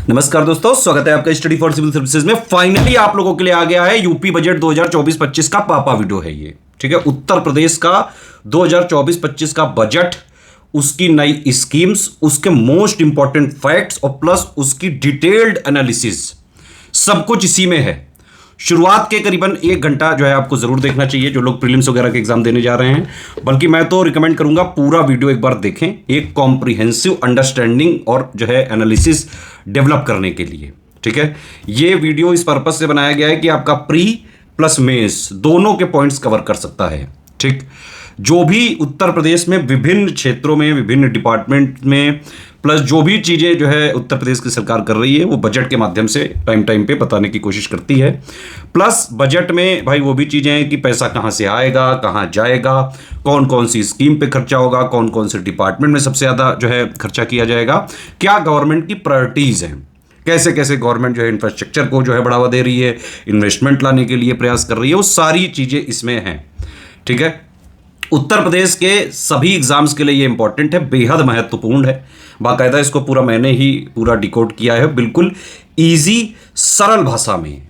नमस्कार दोस्तों, स्वागत है आपका स्टडी फॉर सिविल सर्विसेज में। फाइनली आप लोगों के लिए आ गया है यूपी बजट 2024-25 का पापा वीडियो है ये, ठीक है। उत्तर प्रदेश का 2024-25 का बजट, उसकी नई स्कीम्स, उसके मोस्ट इंपॉर्टेंट फैक्ट्स और प्लस उसकी डिटेल्ड एनालिसिस, सब कुछ इसी में है। शुरुआत के करीबन 1 घंटा जो है आपको जरूर देखना चाहिए, जो लोग प्रीलिम्स वगैरह के एग्जाम देने जा रहे हैं। बल्कि मैं तो रिकमेंड करूंगा पूरा वीडियो एक बार देखें, एक कॉम्प्रिहेंसिव अंडरस्टैंडिंग और जो है एनालिसिस डेवलप करने के लिए, ठीक है। ये वीडियो इस पर्पज से बनाया गया है कि आपका प्री प्लस मेंस दोनों के पॉइंट्स कवर कर सकता है, ठीक। जो भी उत्तर प्रदेश में विभिन्न क्षेत्रों में, विभिन्न डिपार्टमेंट में, प्लस जो भी चीज़ें जो है उत्तर प्रदेश की सरकार कर रही है वो बजट के माध्यम से टाइम टाइम पे बताने की कोशिश करती है। प्लस बजट में भाई वो भी चीज़ें हैं कि पैसा कहाँ से आएगा, कहाँ जाएगा, कौन कौन सी स्कीम पे खर्चा होगा, कौन कौन से डिपार्टमेंट में सबसे ज़्यादा जो है खर्चा किया जाएगा, क्या गवर्नमेंट की प्रायोरिटीज़ हैं, कैसे कैसे गवर्नमेंट जो है इंफ्रास्ट्रक्चर को जो है बढ़ावा दे रही है, इन्वेस्टमेंट लाने के लिए प्रयास कर रही है, वो सारी चीज़ें इसमें हैं, ठीक है। उत्तर प्रदेश के सभी एग्जाम्स के लिए ये इंपॉर्टेंट है, बेहद महत्वपूर्ण है। बाकायदा इसको पूरा मैंने ही पूरा डिकोड किया है, बिल्कुल इजी सरल भाषा में,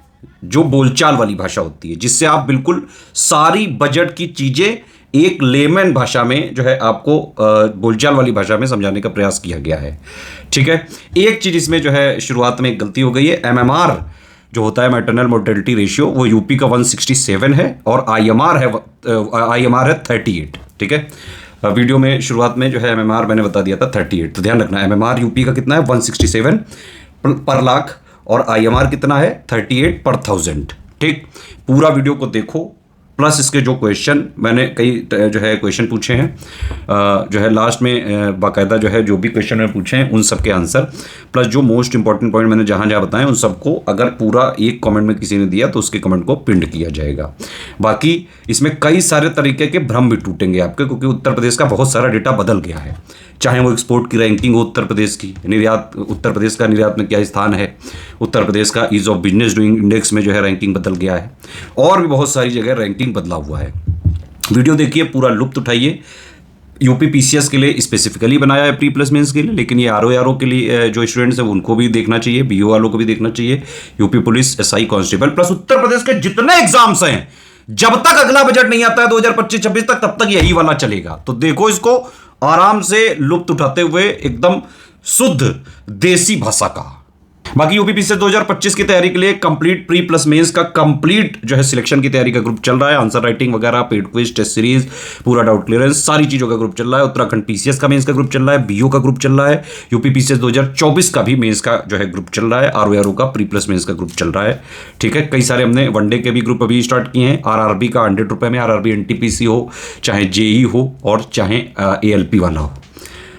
जो बोलचाल वाली भाषा होती है, जिससे आप बिल्कुल सारी बजट की चीज़ें एक लेमन भाषा में जो है आपको बोलचाल वाली भाषा में समझाने का प्रयास किया गया है, ठीक है। एक चीज़ इसमें जो है शुरुआत में गलती हो गई है, MMR जो होता है मैटरनल मोर्टेलिटी रेशियो, वो यूपी का 167 है और IMR है 38, ठीक है। वीडियो में शुरुआत में जो है MMR मैंने बता दिया था 38, तो ध्यान रखना MMR यूपी का कितना है 167 पर लाख और IMR कितना है 38 पर 1000, ठीक। पूरा वीडियो को देखो, प्लस इसके जो क्वेश्चन मैंने कई जो है क्वेश्चन पूछे हैं, जो है लास्ट में बाकायदा जो है जो भी क्वेश्चन मैंने पूछे हैं उन सब के आंसर, प्लस जो मोस्ट इंपॉर्टेंट पॉइंट मैंने जहाँ जहाँ बताए उन सबको अगर पूरा एक कमेंट में किसी ने दिया तो उसके कमेंट को पिंड किया जाएगा। बाकी इसमें कई सारे तरीके के भ्रम भी टूटेंगे आपके, क्योंकि उत्तर प्रदेश का बहुत सारा डेटा बदल गया है, चाहे वो एक्सपोर्ट की रैंकिंग हो उत्तर प्रदेश की, निर्यात उत्तर प्रदेश का निर्यात में क्या स्थान है, उत्तर प्रदेश का ease of business doing index में जो है रैंकिंग बदल गया है, और भी बहुत सारी जगह रैंकिंग बदला हुआ है। वीडियो देखिए, पूरा लुत्फ उठाइए। यूपी PCS के लिए स्पेसिफिकली बनाया है प्री प्लस मेंस के लिए, लेकिन ये RO के लिए जो स्टूडेंट्स हैं उनको भी देखना चाहिए, BO वालों को भी देखना चाहिए, UP police, SI constable, plus Uttar Pradesh के जितने एग्जाम्स हैं, जब तक अगला बजट नहीं आता है 2025-26 तक, तब तक यही वाला चलेगा। तो देखो इसको आराम से लुत्फ उठाते हुए, एकदम शुद्ध देसी भाषा का। बाकी यूपी PCS 2025 की तैयारी के लिए कंप्लीट प्री प्लस मेंस का कंप्लीट जो है सिलेक्शन की तैयारी का ग्रुप चल रहा है, आंसर राइटिंग वगैरह, पेड क्विज, टेस्ट सीरीज, पूरा डाउट क्लियरेंस, सारी चीजों का ग्रुप चल रहा है। उत्तराखंड PCS का मेंस का ग्रुप चल रहा है, BO का ग्रुप चल रहा है, यूपी PCS 2024 का भी मेंस का जो है ग्रुप चल रहा है, RO का प्री प्लस मेंस का ग्रुप चल रहा है, ठीक है। कई सारे हमने वनडे के भी ग्रुप अभी स्टार्ट किए हैं। RRB का 100 रुपये में, RRB NTPC हो, चाहे JE हो और चाहे ALP वाला हो,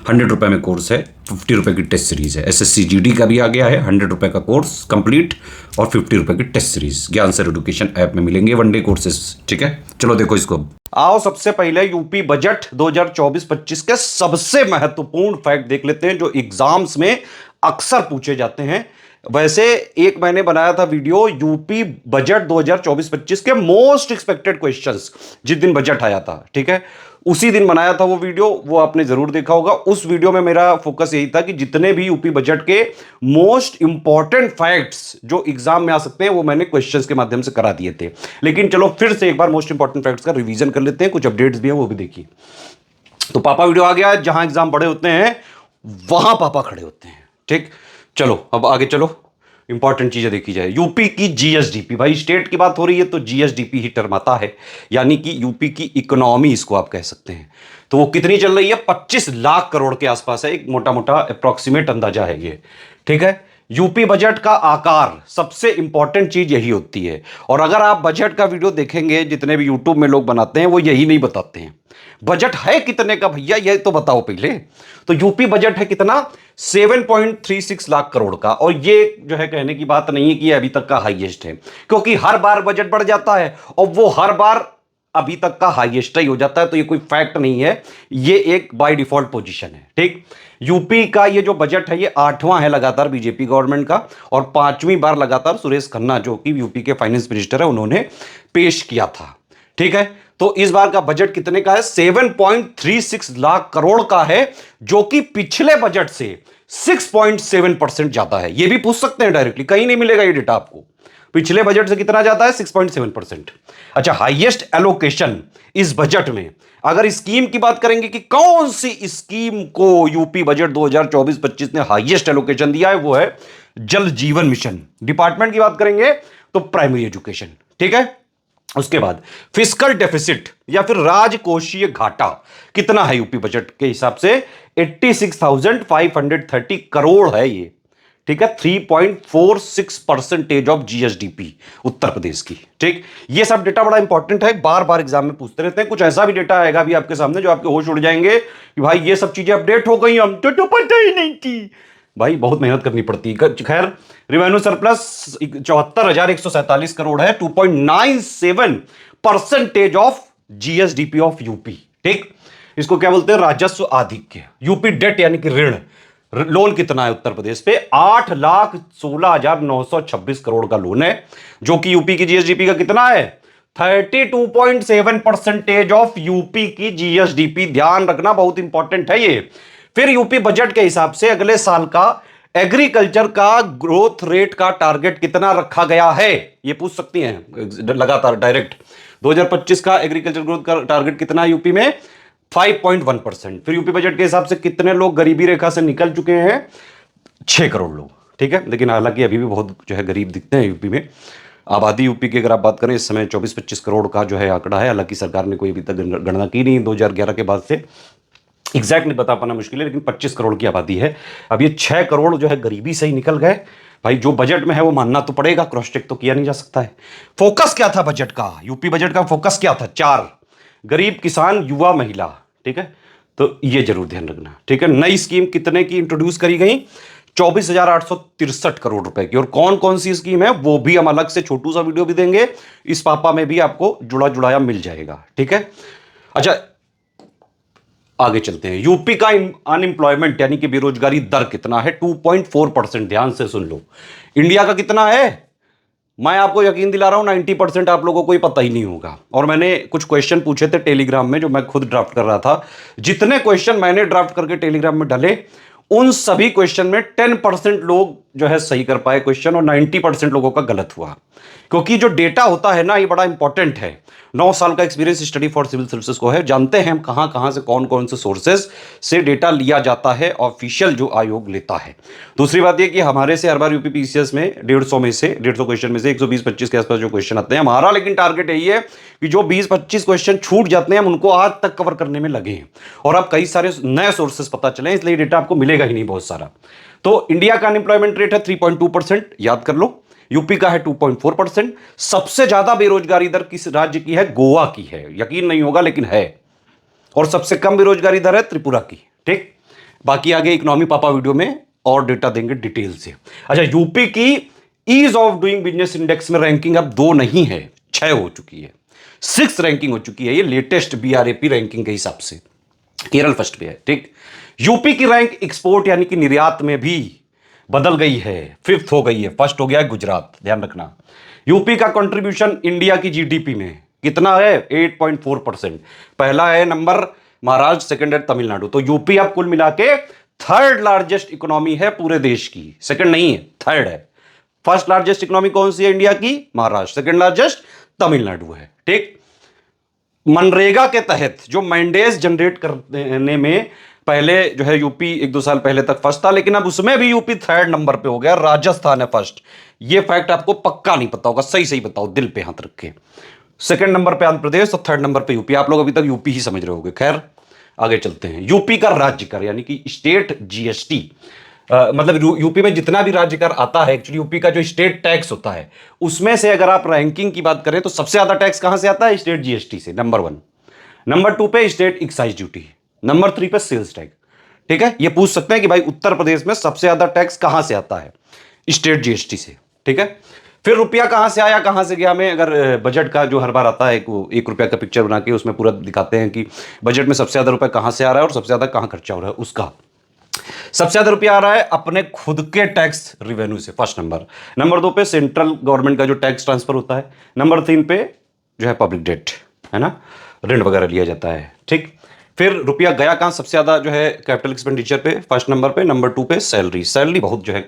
100 रुपये में कोर्स है, 50 रुपये की टेस्ट सीरीज है। SSC GD का भी आ गया है, 100 रुपये का कोर्स कंप्लीट और 50 रुपये की टेस्ट सीरीज ज्ञान सर एजुकेशन ऐप में मिलेंगे वनडे कोर्सेज, ठीक है। चलो देखो इसको। आओ सबसे पहले यूपी बजट 2024-25 के सबसे महत्वपूर्ण फैक्ट देख लेते हैं, जो एग्जाम्स में अक्सर पूछे जाते हैं। वैसे एक मैंने बनाया था वीडियो यूपी बजट 2024-25 के मोस्ट एक्सपेक्टेड क्वेश्चंस, जिस दिन बजट आया था, ठीक है, उसी दिन बनाया था वो वीडियो, वो आपने जरूर देखा होगा। उस वीडियो में मेरा फोकस यही था कि जितने भी यूपी बजट के मोस्ट इंपॉर्टेंट फैक्ट्स जो एग्जाम में आ सकते हैं वो मैंने क्वेश्चंस के माध्यम से करा दिए थे। लेकिन चलो फिर से एक बार मोस्ट इंपॉर्टेंट फैक्ट्स का रिवीजन कर लेते हैं, कुछ अपडेट्स भी हैं वो भी देखिए। तो पापा वीडियो आ गया, जहां एग्जाम बड़े होते हैं वहां पापा खड़े होते हैं, ठीक। चलो अब आगे चलो, इंपॉर्टेंट चीजें देखी जाए। यूपी की GSDP, भाई स्टेट की बात हो रही है तो GSDP ही टर्माता है, यानी कि यूपी की इकोनॉमी इसको आप कह सकते हैं। तो वो कितनी चल रही है, 25 लाख करोड़ के आसपास है, एक मोटा मोटा अप्रोक्सीमेट अंदाजा है ये, ठीक है। यूपी बजट का आकार, सबसे इंपॉर्टेंट चीज यही होती है। और अगर आप बजट का वीडियो देखेंगे, जितने भी यूट्यूब में लोग बनाते हैं वो यही नहीं बताते हैं, बजट है कितने का भैया ये तो बताओ पहले। तो यूपी बजट है कितना, 7.36 लाख करोड़ का। और ये जो है कहने की बात नहीं है कि ये अभी तक का हाईएस्ट है, क्योंकि हर बार बजट बढ़ जाता है और वो हर बार अभी तक का हाईएस्ट ही हो जाता है। तो ये कोई फैक्ट नहीं है, ये एक बाय डिफॉल्ट पोजीशन है, ठीक। यूपी का ये जो बजट है ये 8वां है लगातार बीजेपी गवर्नमेंट का, और 5वीं बार लगातार सुरेश खन्ना जो कि यूपी के फाइनेंस मिनिस्टर है उन्होंने पेश किया था, ठीक है। तो इस बार का बजट कितने का है, 7.36 लाख करोड़ का है, जो कि पिछले बजट से 6.7% जाता है। ये भी पूछ सकते हैं डायरेक्टली, कहीं नहीं मिलेगा ये डेटा आपको। पिछले बजट से कितना जाता है? 6.7%। अच्छा, हाईएस्ट एलोकेशन इस बजट में, अगर स्कीम की बात करेंगे कि कौन सी स्कीम को यूपी बजट 2024-25 ने हाईएस्ट एलोकेशन दिया है, वो है जल जीवन मिशन। डिपार्टमेंट की बात करेंगे तो प्राइमरी एजुकेशन, ठीक है। उसके बाद फिस्कल डेफिसिट या फिर राजकोषीय घाटा कितना है यूपी बजट के हिसाब से? 86,530 करोड़ है ये, ठीक है। 3.46% ऑफ जीएसडीपी उत्तर प्रदेश की, ठीक। ये सब डेटा बड़ा इंपॉर्टेंट है, बार बार एग्जाम में पूछते रहते हैं। कुछ ऐसा भी डेटा आएगा भी आपके सामने जो आपके होश उड़ जाएंगे कि भाई ये सब चीजें अपडेट हो गई, हम तो पता ही नहीं थी। भाई बहुत मेहनत करनी पड़ती है। खैर, रिवेन्यू सरप्लस 74,147 करोड़ है, 2.97% ऑफ जीएसडीपी ऑफ यूपी, ठीक। इसको क्या बोलते हैं? राजस्व आधिक्य। यूपी डेट यानी कि ऋण, लोन कितना है उत्तर प्रदेश पे? 8,16,926 करोड़ का लोन है, जो कि यूपी की जीएसडीपी का कितना है? 32.7% ऑफ यूपी की जीएसडीपी। ध्यान रखना, बहुत इंपॉर्टेंट है ये। फिर यूपी बजट के हिसाब से अगले साल का एग्रीकल्चर का ग्रोथ रेट का टारगेट कितना रखा गया है, ये पूछ सकती हैं लगातार डायरेक्ट। 2025 का एग्रीकल्चर ग्रोथ का टारगेट कितना है यूपी में? 5.1%। फिर यूपी बजट के हिसाब से कितने लोग गरीबी रेखा से निकल चुके हैं? 6 करोड़ लोग, ठीक है। लेकिन हालांकि अभी भी बहुत जो है गरीब दिखते हैं यूपी में। आबादी यूपी की अगर आप बात करें, इस समय 24-25 करोड़ का जो है आंकड़ा है। हालांकि सरकार ने कोई अभी तक गणना की नहीं 2011 के बाद से, एग्जैक्टली बता पाना मुश्किल है, लेकिन 25 करोड़ की आबादी है। अब ये 6 करोड़ जो है गरीबी से ही निकल गए। भाई जो बजट में है वो मानना तो पड़ेगा, क्रॉस चेक तो किया नहीं जा सकता है। फोकस क्या था बजट का? यूपी बजट का फोकस क्या था? 4: गरीब, किसान, युवा, महिला, ठीक है। तो ये जरूर ध्यान रखना, ठीक है। नई स्कीम कितने की इंट्रोड्यूस करी गई? 24,863 करोड़ रुपए की। और कौन कौन सी स्कीम है वो भी हम अलग से छोटू सा वीडियो भी देंगे, इस पापा में भी आपको जुड़ा जुड़ाया मिल जाएगा, ठीक है। अच्छा, आगे चलते हैं। यूपी का अनएम्प्लॉयमेंट यानी कि बेरोजगारी दर कितना है? 2.4%। ध्यान से सुन लो। इंडिया का कितना है? मैं आपको यकीन दिला रहा हूं 90% आप लोगों को ही पता ही नहीं होगा। और मैंने कुछ क्वेश्चन पूछे थे टेलीग्राम में, जो मैं खुद ड्राफ्ट कर रहा था। जितने क्वेश्चन मैंने ड्राफ्ट करके टेलीग्राम में डाले, उन सभी क्वेश्चन में 10% लोग जो है सही कर पाए क्वेश्चन, और 90% लोगों का गलत हुआ। क्योंकि जो डेटा होता है ना, ये बड़ा इंपॉर्टेंट है। 9 साल का experience study for civil services को है, जानते हैं हम कहां कहां से कौन कौन से सोर्सेज से डेटा लिया जाता है, ऑफिशियल जो आयोग लेता है। दूसरी बात यह कि हमारे से हर बार यूपी पीसीएस में 150 क्वेश्चन में से 120-25 के आसपास जो क्वेश्चन आते हैं, हमारा लेकिन टारगेट यही है कि जो 20-25 क्वेश्चन छूट जाते हैं हम उनको आज तक कवर करने में लगे हैं। और अब कई सारे नए सोर्सेज पता चले, इसलिए डेटा आपको मिलेगा ही नहीं बहुत सारा। तो इंडिया का अनएम्प्लॉयमेंट रेट है 3.2%, याद कर लो। यूपी का है 2.4%। सबसे ज्यादा बेरोजगारी दर किस राज्य की है? गोवा की है। यकीन नहीं होगा लेकिन है। और सबसे कम बेरोजगारी दर है त्रिपुरा की, ठीक। बाकी आगे इकोनॉमी पापा वीडियो में और डेटा देंगे डिटेल से। अच्छा, यूपी की ease of doing business index में रैंकिंग अब 2 नहीं है, 6 हो चुकी है। 6 रैंकिंग हो चुकी है, ये लेटेस्ट बीआरएपी रैंकिंग के हिसाब से। केरल फर्स्ट पे है, ठीक। यूपी की रैंक एक्सपोर्ट यानी कि निर्यात में भी बदल गई है, 5th हो गई है, फर्स्ट हो गया है गुजरात। ध्यान रखना। यूपी का कंट्रीब्यूशन इंडिया की जीडीपी में कितना है? 8.4%। पहला है नंबर महाराष्ट्र, सेकंड है तमिलनाडु। तो यूपी अब कुल मिला के 3rd लार्जेस्ट इकोनॉमी है पूरे देश की, सेकंड नहीं है, 3rd है। फर्स्ट लार्जेस्ट इकोनॉमी कौन सी है इंडिया की? महाराष्ट्र। सेकंड लार्जेस्ट तमिलनाडु है, ठीक। मनरेगा के तहत जो मैंडेज जनरेट करने में पहले जो है यूपी 1-2 साल पहले तक फर्स्ट था, लेकिन अब उसमें भी यूपी 3rd नंबर पे हो गया, राजस्थान है फर्स्ट। ये फैक्ट आपको पक्का नहीं पता होगा, सही सही बताओ, दिल पे हाथ रख के। सेकंड नंबर पे आंध्र प्रदेश और 3rd नंबर पे यूपी। आप लोग अभी तक यूपी ही समझ रहे होगे। खैर आगे चलते हैं। यूपी का राज्य कर यानी कि स्टेट जीएसटी, मतलब यूपी में जितना भी राज्य कर आता है, एक्चुअली यूपी का जो स्टेट टैक्स होता है, उसमें से अगर आप रैंकिंग की बात करें तो सबसे ज्यादा टैक्स कहां से आता है? स्टेट जीएसटी से, नंबर 1। नंबर 2 पे स्टेट एक्साइज ड्यूटी, नंबर 3 पे सेल्स टैक्स, ठीक है। ये पूछ सकते हैं कि भाई उत्तर प्रदेश में सबसे ज्यादा टैक्स कहां से आता है? स्टेट जीएसटी से, ठीक है। फिर रुपया कहां से आया कहां से गया में, अगर बजट का जो हर बार आता है वो 1 रुपया का पिक्चर बना के उसमें पूरा दिखाते हैं कि बजट में सबसे ज्यादा रुपया कहां से आ रहा है और सबसे ज्यादा कहां खर्चा हो रहा है। उसका सबसे ज्यादा रुपया आ रहा है अपने खुद के टैक्स रिवेन्यू से, फर्स्ट नंबर। नंबर 2 पे सेंट्रल गवर्नमेंट का जो टैक्स ट्रांसफर होता है। नंबर 3 पे जो है पब्लिक डेट, है ना, ऋण वगैरह लिया जाता है, ठीक। फिर रुपया गया कहाँ सबसे ज्यादा जो है कैपिटल एक्सपेंडिचर पे, फर्स्ट नंबर पे, नंबर 2 पे सैलरी। सैलरी बहुत जो है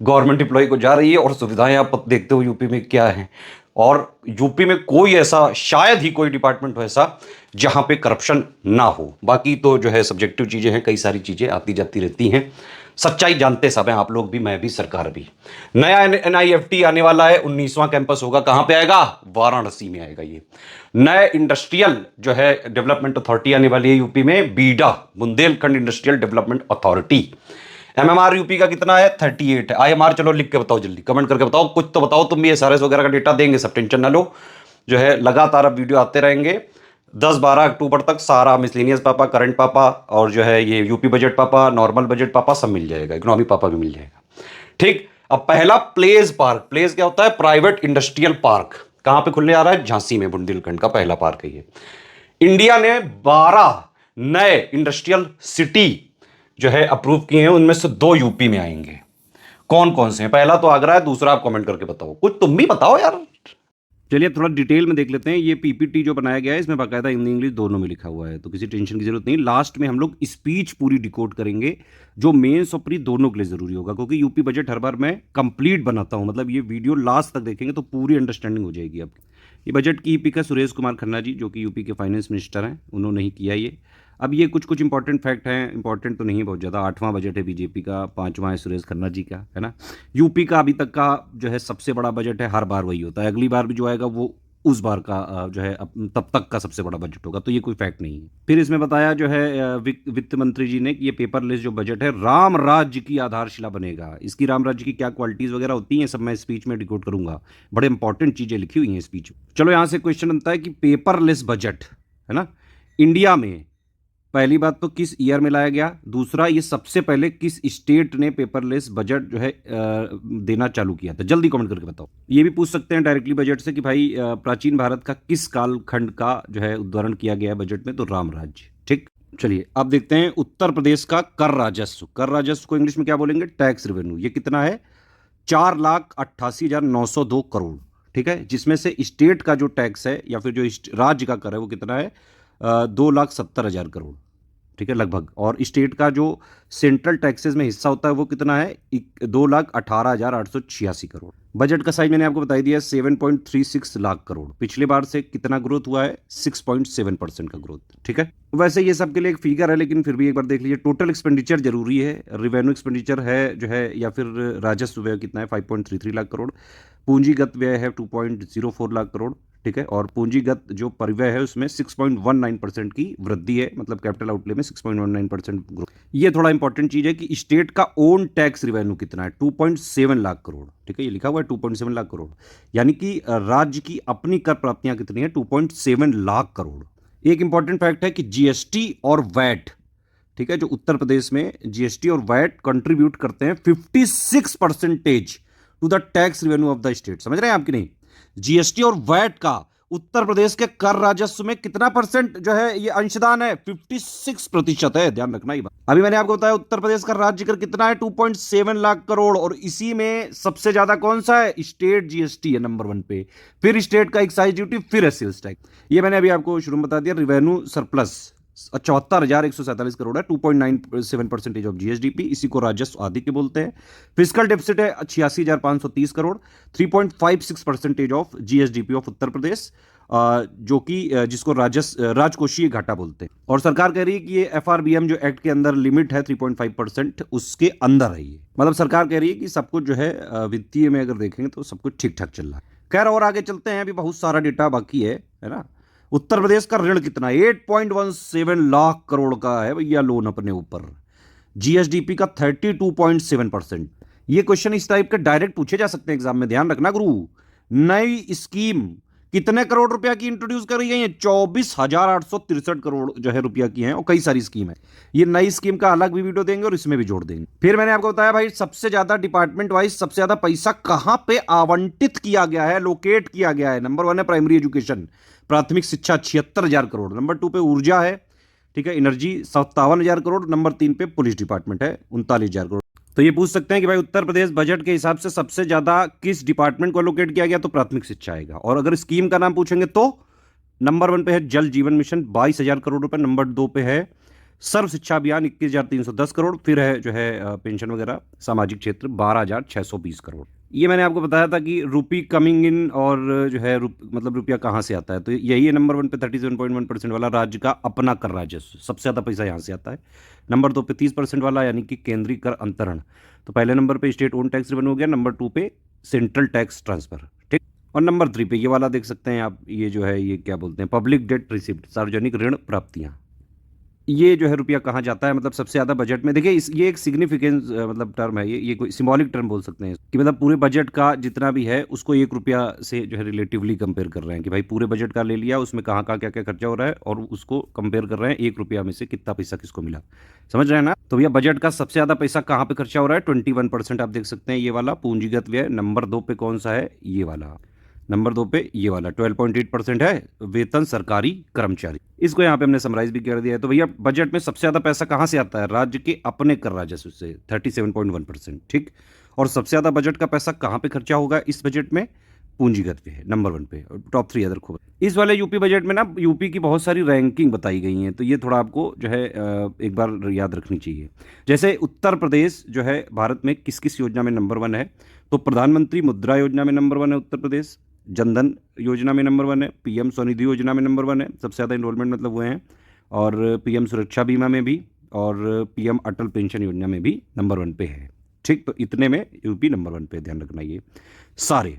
गवर्नमेंट एम्प्लॉय को जा रही है। और सुविधाएं आप देखते हो यूपी में क्या है, और यूपी में कोई ऐसा, शायद ही कोई डिपार्टमेंट हो ऐसा जहां पे करप्शन ना हो। बाकी तो जो है सब्जेक्टिव चीजें हैं, कई सारी चीजें आती जाती रहती हैं। सच्चाई जानते सब हैं आप लोग भी, मैं भी, सरकार भी। नया एनआईएफटी आने वाला है, 19वां कैंपस होगा। कहां पे आएगा? वाराणसी में आएगा ये। नए इंडस्ट्रियल जो है डेवलपमेंट अथॉरिटी आने वाली है यूपी में, BIDA, Bundelkhand industrial development authority. MMR UP का कितना है? 38 है। आईएमआर चलो लिख के बताओ, जल्दी कमेंट करके बताओ, कुछ तो बताओ तुम भी। एसआरएस वगैरह का डेटा देंगे सब, टेंशन ना लो। जो है लगातार अब वीडियो आते रहेंगे। 10-12 अक्टूबर तक सारा मिसलेनियस पापा, करंट पापा, और जो है ये यूपी बजट पापा, नॉर्मल बजट पापा सब मिल जाएगा, इकोनॉमी पापा भी मिल जाएगा। ठीक। अब पहला प्लेस पार्क। प्लेस क्या होता है? Private industrial park. कहां पे खुलने आ रहा है? झांसी में, बुंदेलखंड का पहला पार्क है ये। इंडिया ने 12 नए इंडस्ट्रियल सिटी जो है अप्रूव किए हैं, उनमें से 2 यूपी में आएंगे। कौन कौन से हैं? पहला तो आगरा है, दूसरा आप कमेंट करके बताओ, कुछ तुम भी बताओ यार। चलिए थोड़ा डिटेल में देख लेते हैं। ये पीपीटी जो बनाया गया है इसमें बाकायदा हिंदी इंग्लिश दोनों में लिखा हुआ है, तो किसी टेंशन की जरूरत नहीं। लास्ट में हम लोग स्पीच पूरी डिकोड करेंगे, जो मेंस और प्री दोनों के लिए जरूरी होगा, क्योंकि यूपी बजट हर बार मैं कंप्लीट बनाता हूं। मतलब ये वीडियो लास्ट तक देखेंगे तो पूरी अंडरस्टैंडिंग हो जाएगी आपकी। ये बजट की पिक है सुरेश कुमार खन्ना जी, जो कि यूपी के फाइनेंस मिनिस्टर हैं, उन्होंने ही किया ये। अब ये कुछ इंपॉर्टेंट फैक्ट हैं, इंपॉर्टेंट तो नहीं बहुत ज़्यादा। 8वां बजट है बीजेपी का, 5वां है सुरेश खन्ना जी का, है ना। यूपी का अभी तक का जो है सबसे बड़ा बजट है, हर बार वही होता है। अगली बार भी जो आएगा वो उस बार का जो है तब तक का सबसे बड़ा बजट होगा, तो ये कोई फैक्ट नहीं है। फिर इसमें बताया जो है वित्त मंत्री जी ने कि ये पेपरलेस जो बजट है राम राज्य की आधारशिला बनेगा। इसकी राम राज्य की क्या क्वालिटीज वगैरह होती हैं सब मैं स्पीच में डिकोड करूंगा, बड़े इंपॉर्टेंट चीजें लिखी हुई हैं स्पीच में। चलो यहां से क्वेश्चन बनता है कि पेपरलेस बजट, है ना, इंडिया में पहली बात तो किस ईयर में लाया गया, दूसरा ये सबसे पहले किस स्टेट ने पेपरलेस बजट जो है देना चालू किया था। जल्दी कमेंट करके बताओ। ये भी पूछ सकते हैं डायरेक्टली बजट से कि भाई प्राचीन भारत का किस कालखंड का जो है उद्धारण किया गया है बजट में, तो राम राज्य। ठीक, चलिए अब देखते हैं उत्तर प्रदेश का कर राजस्व। कर राजस्व को इंग्लिश में क्या बोलेंगे? Tax revenue. ये कितना है? 4,88,902 करोड़। ठीक है, जिसमें से स्टेट का जो टैक्स है या फिर जो राज्य का कर है वो कितना है? 2,70,000 करोड़। ठीक है, लगभग। और स्टेट का जो सेंट्रल टैक्सेस में हिस्सा होता है वो कितना है? 2,18,886 करोड़। बजट का साइज मैंने आपको बता दिया, 7.36 लाख करोड़। पिछले बार से कितना ग्रोथ हुआ है? 6.7% का ग्रोथ। ठीक है, वैसे ये सबके लिए एक फिगर है, लेकिन फिर भी एक बार देख लीजिए। टोटल एक्सपेंडिचर जरूरी है। रेवेन्यू एक्सपेंडिचर है जो है, या फिर राजस्व व्यय कितना है? 5.33 लाख करोड़। पूंजीगत व्यय है 2.04 लाख करोड़। ठीक है, और पूंजीगत जो परिव्यय है उसमें 6.19% की वृद्धि है, मतलब कैपिटल आउटले में 6.19% ग्रोथ। ये थोड़ा इंपॉर्टेंट चीज है कि स्टेट का ओन टैक्स रिवेन्यू कितना है? 2.7 लाख करोड़। ठीक है, ये लिखा हुआ है 2.7 लाख करोड़, यानी कि राज्य की अपनी कर प्राप्तियां कितनी है? 2.7 लाख करोड़। एक इंपॉर्टेंट फैक्ट है कि जीएसटी और वैट, ठीक है, जो उत्तर प्रदेश में जीएसटी और वैट कंट्रीब्यूट करते हैं 56% to the tax revenue of the state. समझ रहे हैं आपकी? नहीं, जीएसटी और वैट का उत्तर प्रदेश के कर राजस्व में कितना परसेंट जो है ये अंशदान है? 56% है, ध्यान रखना ये बात। अभी मैंने आपको बताया उत्तर प्रदेश का राज्य कर कितना है? 2.7 लाख करोड़। और इसी में सबसे ज्यादा कौन सा है? स्टेट जीएसटी है नंबर 1 पे, फिर स्टेट का एक्साइज ड्यूटी, फिर सेल्स टैक्स। ये मैंने अभी आपको शुरू में बता दिया। रिवेन्यू सरप्लस 74,147 करोड़ है, 2.97% ऑफ जीएसडीपी। इसी को राजस्व आदि के बोलते हैं। फिस्कल डेफिसिट है 86,530 crore, 3.56% of GSDP of Uttar Pradesh, जो कि जिसको राजकोषीय घाटा बोलते हैं। और सरकार कह रही है कि ये एफआरबीएम जो एक्ट के अंदर लिमिट है 3.5%, उसके अंदर है ये। मतलब सरकार कह रही है कि सब कुछ जो है वित्तीय में अगर देखेंगे तो सब कुछ ठीक ठाक चल रहा है। खैर और आगे चलते हैं, अभी बहुत सारा डेटा बाकी है ना। उत्तर प्रदेश का ऋण कितना? 8.17 लाख करोड़ का है भैया लोन अपने ऊपर। जीएसडीपी का 32.7%। ये क्वेश्चन इस टाइप के डायरेक्ट पूछे जा सकते हैं एग्जाम में, ध्यान रखना गुरु। नई स्कीम कितने करोड़ रुपया की इंट्रोड्यूस कर रही है? 24,863 करोड़ जो है रुपया की है, और कई सारी स्कीम है। ये नई स्कीम का अलग भी वीडियो देंगे और इसमें भी जोड़ देंगे। फिर मैंने आपको बताया भाई सबसे ज्यादा डिपार्टमेंट वाइज सबसे ज्यादा पैसा कहां पे आवंटित किया गया है, लोकेट किया गया है। नंबर 1 है प्राइमरी एजुकेशन, प्राथमिक शिक्षा 76,000 करोड़। नंबर 2 पे ऊर्जा है, ठीक है, एनर्जी 57,000 करोड़। नंबर 3 पे पुलिस डिपार्टमेंट है 39,000 करोड़। तो ये पूछ सकते हैं कि भाई उत्तर प्रदेश बजट के हिसाब से सबसे ज्यादा किस डिपार्टमेंट को एलोकेट किया गया, तो प्राथमिक शिक्षा आएगा। और अगर स्कीम का नाम पूछेंगे तो नंबर 1 पे है जल जीवन मिशन 22,000 करोड़ रुपए। नंबर 2 पे है सर्व शिक्षा अभियान 21,310 करोड़। फिर है जो है पेंशन वगैरह सामाजिक क्षेत्र 12,620 करोड़। ये मैंने आपको बताया था कि रुपी कमिंग इन और जो है मतलब रुपया कहाँ से आता है, तो यही है नंबर 1 पे 37.1% वाला राज्य का अपना कर राजस्व, सबसे ज़्यादा पैसा यहाँ से आता है। नंबर 2 पे 30% वाला यानी कि केंद्रीय कर अंतरण। तो पहले नंबर पे स्टेट ओन टैक्स रिवेन्यू हो गया, नंबर 2 पे सेंट्रल टैक्स ट्रांसफर, ठीक। और नंबर 3 पे ये वाला देख सकते हैं आप, ये जो है ये क्या बोलते हैं, पब्लिक डेट रिसिप्ट, सार्वजनिक ऋण प्राप्तियाँ। ये जो है रुपया कहाँ जाता है, मतलब सबसे ज़्यादा बजट में देखिए ये एक सिग्निफिकेंस मतलब टर्म है, ये कोई सिंबॉलिक टर्म बोल सकते हैं कि मतलब पूरे बजट का जितना भी है उसको 1 रुपया से जो है रिलेटिवली कंपेयर कर रहे हैं कि भाई पूरे बजट का ले लिया, उसमें कहाँ कहाँ क्या क्या खर्चा हो रहा है और उसको कंपेयर कर रहे हैं 1 रुपया में से कितना पैसा किसको मिला, समझ रहे हैं ना। तो भैया बजट का सबसे ज़्यादा पैसा कहाँ पे खर्चा हो रहा है, 21% आप देख सकते हैं ये वाला पूंजीगत व्यय। नंबर 2 पे कौन सा है, ये वाला। नंबर 2 पे ये वाला 12.8% है वेतन सरकारी कर्मचारी। इसको यहाँ पे हमने समराइज भी कर दिया है। तो भैया बजट में सबसे ज़्यादा पैसा कहाँ से आता है, राज्य के अपने कर राजस्व से 37.1%, ठीक। और सबसे ज़्यादा बजट का पैसा कहाँ पे खर्चा होगा इस बजट में, पूंजीगत पे है नंबर 1 पे। टॉप 3 अदर खबर। इस वाले यूपी बजट में ना यूपी की बहुत सारी रैंकिंग बताई गई हैं, तो ये थोड़ा आपको जो है एक बार याद रखनी चाहिए। जैसे उत्तर प्रदेश जो है भारत में किस किस योजना में नंबर 1 है, तो प्रधानमंत्री मुद्रा योजना में नंबर 1 है उत्तर प्रदेश, जनधन योजना में नंबर 1 है, पीएम स्वनिधि योजना में नंबर 1 है, सबसे ज़्यादा इन्रोलमेंट मतलब हुए हैं, और पीएम सुरक्षा बीमा में भी, और पीएम अटल पेंशन योजना में भी नंबर 1 पे है, ठीक। तो इतने में यूपी नंबर 1 पे, ध्यान रखना ये सारे।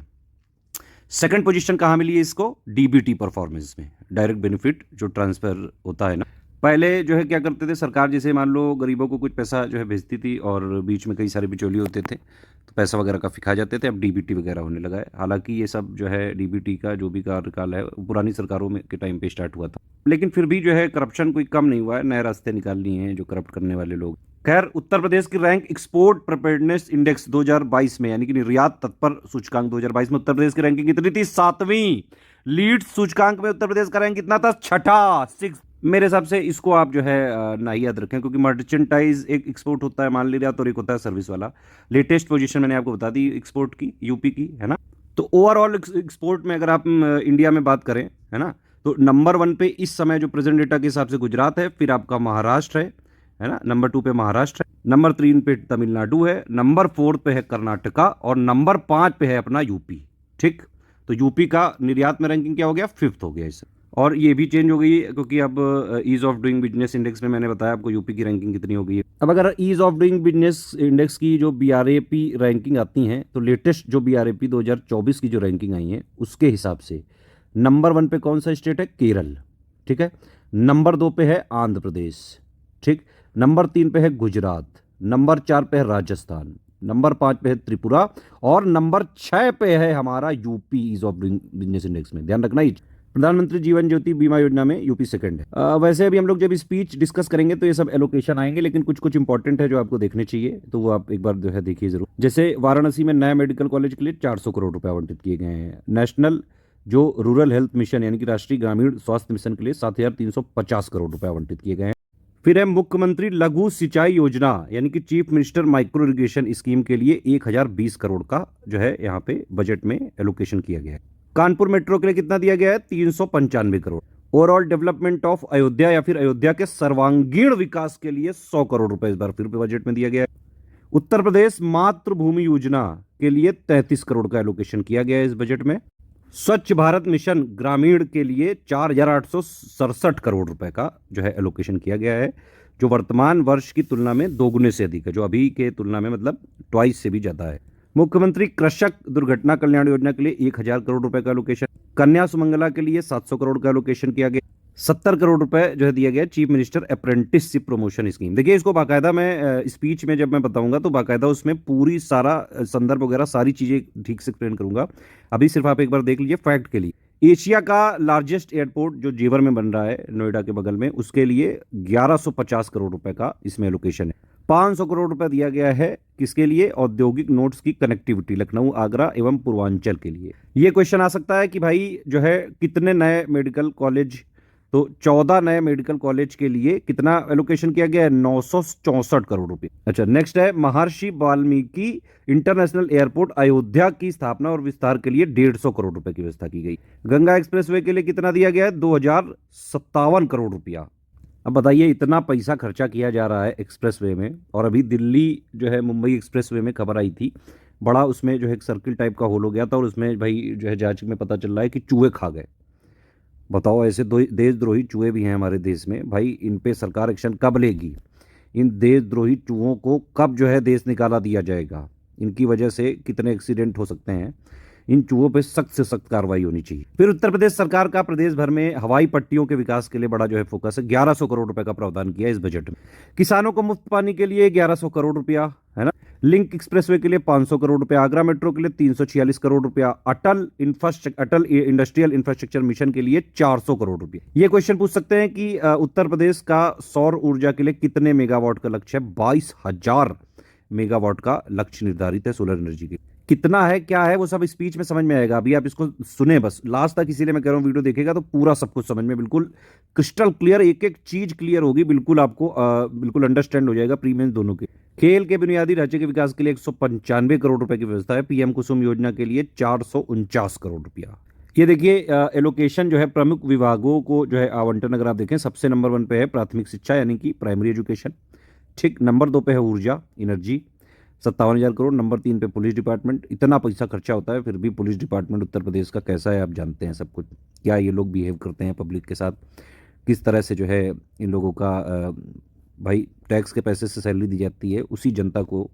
सेकंड पोजीशन कहाँ मिली है इसको, डीबीटी परफॉर्मेंस में, डायरेक्ट बेनिफिट जो ट्रांसफर होता है ना। पहले जो है क्या करते थे सरकार, जैसे मान लो गरीबों को कुछ पैसा जो है भेजती थी और बीच में कई सारे बिचौलिए होते थे तो पैसा वगैरह काफ़ी खा जाते थे, अब डीबीटी वगैरह होने लगा है। हालांकि ये सब जो है डीबीटी का जो भी कार्यकाल है वो पुरानी सरकारों में के टाइम पे स्टार्ट हुआ था, लेकिन फिर भी जो है करप्शन कोई कम नहीं हुआ है, नए रास्ते निकाल लिए हैं जो करप्ट करने वाले लोग। खैर उत्तर प्रदेश की रैंक एक्सपोर्ट प्रिपेयर्डनेस इंडेक्स 2022 में, यानी कि निर्यात तत्पर सूचकांक 2022 में उत्तर प्रदेश की रैंकिंग कितनी थी, 7वीं। लीड सूचकांक में उत्तर प्रदेश का रैंक कितना था, 6ठा, 6। मेरे हिसाब से इसको आप जो है ना ही याद रखें, क्योंकि मर्चेंटाइज एक एक्सपोर्ट होता है मान लिया, तो एक होता है सर्विस वाला। लेटेस्ट पोजीशन मैंने आपको बता दी एक्सपोर्ट की, यूपी की, है ना। तो ओवरऑल एक्सपोर्ट में अगर आप इंडिया में बात करें, है ना, तो नंबर 1 पे इस समय जो प्रेजेंट डेटा के हिसाब से गुजरात है, फिर आपका महाराष्ट्र है ना, नंबर 2 पे महाराष्ट्र है, नंबर 3 पे तमिलनाडु है, नंबर 4 पे है कर्नाटका, और नंबर 5 पे है अपना यूपी, ठीक। तो यूपी का निर्यात में रैंकिंग क्या हो गया, 5th हो गया इससे। और ये भी चेंज हो गई है क्योंकि अब ease of doing business index में मैंने बताया आपको यूपी की रैंकिंग कितनी हो गई है। अब अगर ease of doing business index की जो बीआरएपी रैंकिंग आती हैं, तो लेटेस्ट जो बीआरएपी 2024 की जो रैंकिंग आई है उसके हिसाब से नंबर 1 पे कौन सा स्टेट है, केरल, ठीक है। नंबर 2 पे है आंध्र प्रदेश, ठीक। नंबर 3 पे है गुजरात, नंबर 4 पे है राजस्थान, नंबर 5 पे है त्रिपुरा, और नंबर 6 पे है हमारा UP ease of doing business index में। ध्यान रखना ही, प्रधानमंत्री जीवन ज्योति बीमा योजना में यूपी सेकंड है। वैसे अभी हम लोग जब स्पीच डिस्कस करेंगे तो ये सब एलोकेशन आएंगे, लेकिन कुछ कुछ इंपॉर्टेंट है जो आपको देखने चाहिए, तो वो आप एक बार जो है देखिए जरूर। जैसे वाराणसी में नया मेडिकल कॉलेज के लिए 400 करोड़ रुपए आवंटित किए गए हैं। नेशनल जो रूरल हेल्थ मिशन यानी कि राष्ट्रीय ग्रामीण स्वास्थ्य मिशन के लिए 7,350 करोड़ रुपए आवंटित किए गए हैं। फिर है मुख्यमंत्री लघु सिंचाई योजना यानी कि chief minister micro irrigation scheme के लिए 1,020 करोड़ का जो है यहाँ पे बजट में एलोकेशन किया गया है। कानपुर मेट्रो के लिए कितना दिया गया है, 395 crore. Overall development of Ayodhya या फिर अयोध्या के सर्वांगीण विकास के लिए 100 करोड़ रुपए इस बार फिर बजट में दिया गया है। उत्तर प्रदेश मातृभूमि योजना के लिए 33 करोड़ का एलोकेशन किया गया है इस बजट में। स्वच्छ भारत मिशन ग्रामीण के लिए 4,867 करोड़ रुपए का जो है एलोकेशन किया गया है, जो वर्तमान वर्ष की तुलना में दोगुने से अधिक है, जो अभी के तुलना में मतलब ट्वाइस से भी ज्यादा है। मुख्यमंत्री कृषक दुर्घटना कल्याण योजना के लिए 1,000 करोड़ रुपए का एलोकेशन। कन्या सुमंगला के लिए 700 करोड़ का एलोकेशन किया गया। 70 करोड़ रुपए जो है दिया गया chief minister apprenticeship promotion scheme. देखिए इसको बाकायदा मैं स्पीच में जब मैं बताऊंगा तो बाकायदा उसमें पूरी सारा संदर्भ वगैरह सारी चीजें ठीक से एक्सप्लेन करूंगा। अभी सिर्फ आप एक बार देख लीजिए फैक्ट के लिए। एशिया का लार्जेस्ट एयरपोर्ट जो जेवर में बन रहा है नोएडा के बगल में, उसके लिए 1150 करोड़ रुपए का इसमें एलोकेशन है। 500 करोड़ रुपए दिया गया है किसके लिए, औद्योगिक नोड्स की कनेक्टिविटी लखनऊ, आगरा एवं पूर्वांचल के लिए। यह क्वेश्चन आ सकता है कि भाई जो है कितने नए मेडिकल कॉलेज तो 14 नए मेडिकल कॉलेज के लिए कितना एलोकेशन किया गया है? 964 करोड़ रुपए। अच्छा, नेक्स्ट है महर्षि वाल्मीकि इंटरनेशनल एयरपोर्ट अयोध्या की स्थापना और विस्तार के लिए 150 करोड़ रुपए की व्यवस्था की गई। गंगा एक्सप्रेसवे के लिए कितना दिया गया है? 2057 करोड़ रुपया। अब बताइए, इतना पैसा खर्चा किया जा रहा है एक्सप्रेसवे में, और अभी दिल्ली जो है मुंबई एक्सप्रेसवे में खबर आई थी, बड़ा उसमें जो है एक सर्किल टाइप का होल हो गया था, और उसमें भाई जो है जांच में पता चल रहा है कि चूहे खा गए। बताओ, ऐसे देशद्रोही चूहे भी हैं हमारे देश में भाई, इन पे सरकार एक्शन कब लेगी? इन देशद्रोही चूहों को कब जो है देश निकाला दिया जाएगा? इनकी वजह से कितने एक्सीडेंट हो सकते हैं। इन चूहों पे सख्त से सख्त कार्रवाई होनी चाहिए। फिर उत्तर प्रदेश सरकार का प्रदेश भर में हवाई पट्टियों के विकास के लिए बड़ा जो है फोकस है। 1100 करोड़ रुपए का प्रावधान किया इस बजट में। किसानों को मुफ्त पानी के लिए 1100 करोड़ रुपया, है ना। लिंक एक्सप्रेसवे के लिए 500 करोड़ रुपया, आगरा मेट्रो के लिए 346 करोड़ रुपया, अटल इंडस्ट्रियल इंफ्रास्ट्रक्चर मिशन के लिए 400 करोड़ रुपया। ये क्वेश्चन पूछ सकते हैं कि उत्तर प्रदेश का सौर ऊर्जा के लिए कितने मेगावाट का लक्ष्य है? 22,000 मेगावाट का लक्ष्य निर्धारित है सोलर एनर्जी के। कितना है, क्या है, वो सब स्पीच में समझ में आएगा। अभी आप इसको सुने बस लास्ट तक, इसीलिए मैं कह रहा हूं वीडियो देखेगा तो पूरा सब कुछ समझ में बिल्कुल क्रिस्टल क्लियर, एक एक चीज क्लियर होगी, बिल्कुल आपको बिल्कुल अंडरस्टैंड हो जाएगा। प्री मेंस दोनों के। खेल के बुनियादी ढांचे के विकास के लिए 195 करोड़ रुपए की व्यवस्था है। पीएम कुसुम योजना के लिए 449 करोड़ रुपया। ये देखिए एलोकेशन जो है प्रमुख विभागों को जो है आवंटन, अगर आप देखें सबसे नंबर 1 पे है प्राथमिक शिक्षा यानी कि प्राइमरी एजुकेशन, ठीक। नंबर 2 पे है ऊर्जा एनर्जी, 57,000 करोड़। नंबर 3 पे पुलिस डिपार्टमेंट। इतना पैसा खर्चा होता है, फिर भी पुलिस डिपार्टमेंट उत्तर प्रदेश का कैसा है आप जानते हैं सब कुछ। क्या ये लोग बिहेव करते हैं पब्लिक के साथ, किस तरह से जो है इन लोगों का भाई टैक्स के पैसे से सैलरी दी जाती है, उसी जनता को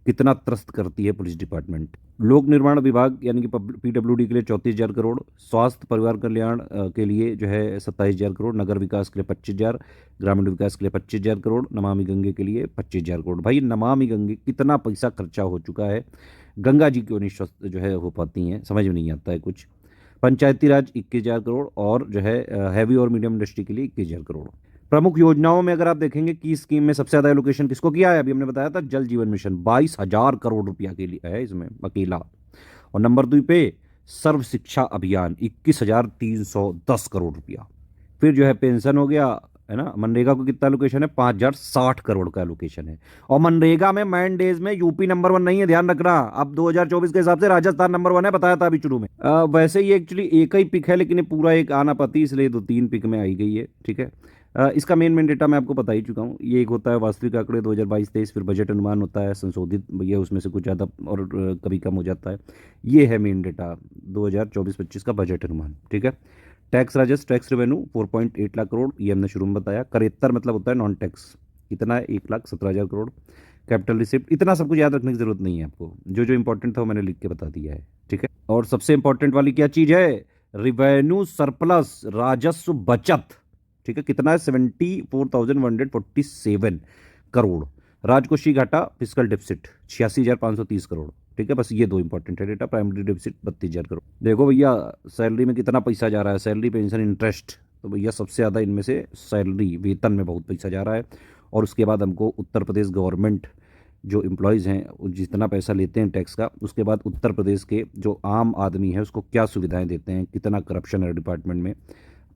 कितना त्रस्त करती है पुलिस डिपार्टमेंट। लोक निर्माण विभाग यानी कि पीडब्ल्यूडी के लिए 34,000 करोड़, स्वास्थ्य परिवार कल्याण के लिए जो है 27,000 करोड़, नगर विकास के लिए 25,000, ग्रामीण विकास के लिए 25,000 करोड़, नमामि गंगे के लिए 25,000 करोड़। भाई नमामि गंगे कितना पैसा खर्चा हो चुका है, गंगा जी क्यों नहीं स्वस्थ जो है हो पाती हैं, समझ में नहीं आता है कुछ। पंचायती राज 21,000 करोड़, और जो है हैवी और मीडियम इंडस्ट्री के लिए 21,000 करोड़। प्रमुख योजनाओं में अगर आप देखेंगे कि स्कीम में सबसे ज्यादा एलोकेशन किसको किया है, अभी हमने बताया था जल जीवन मिशन 22,000 करोड़ रुपया के लिए है इसमें अकेला। और नंबर 2 पे सर्व शिक्षा अभियान 21,310 करोड़ रुपया। फिर जो है पेंशन हो गया, है ना। मनरेगा को कितना एलोकेशन है? 5,060 करोड़ का एलोकेशन है। और मनरेगा में मैन डेज में यूपी नंबर 1 नहीं है, ध्यान रखना। अब 2024 के हिसाब से राजस्थान नंबर 1 है, बताया था अभी शुरू में। वैसे ये एक्चुअली एक ही पिक है, लेकिन ये पूरा एक आना पाती, इसलिए 2-3 पिक में आई गई है, ठीक है। इसका मेन डेटा मैं आपको बता ही चुका हूँ। ये एक होता है वास्तविक आंकड़े 2022-23, फिर बजट अनुमान होता है संशोधित, ये उसमें से कुछ ज़्यादा और कभी कम हो जाता है। ये है मेन डेटा 2024-25 का बजट अनुमान, ठीक है। टैक्स राजस्व, टैक्स रेवेन्यू 4.8 लाख करोड़, ये हमने शुरू में बताया। करेत्तर मतलब होता है नॉन टैक्स, कितना है? 1,17,000 करोड़। कैपिटल रिसिप्ट, इतना सब कुछ याद रखने की जरूरत नहीं है आपको, जो जो इंपॉर्टेंट था वो मैंने लिख के बता दिया है, ठीक है। और सबसे इंपॉर्टेंट वाली क्या चीज़ है? रिवेन्यू सरप्लस, राजस्व बचत, ठीक है। कितना है? 74,147 करोड़। राजकोषीय घाटा, फिस्कल डेफिसिट 86,530 करोड़, ठीक है। बस ये 2 इंपॉर्टेंट है डेटा। Primary deficit 32,000 crore. देखो भैया सैलरी में कितना पैसा जा रहा है, सैलरी, पेंशन, इंटरेस्ट, तो भैया सबसे ज़्यादा इनमें से सैलरी, वेतन में बहुत पैसा जा रहा है। और उसके बाद हमको उत्तर प्रदेश गवर्नमेंट जो एम्प्लॉयज़ हैं जितना पैसा लेते हैं टैक्स का, उसके बाद उत्तर प्रदेश के जो आम आदमी है उसको क्या सुविधाएं देते हैं, कितना करप्शन है डिपार्टमेंट में,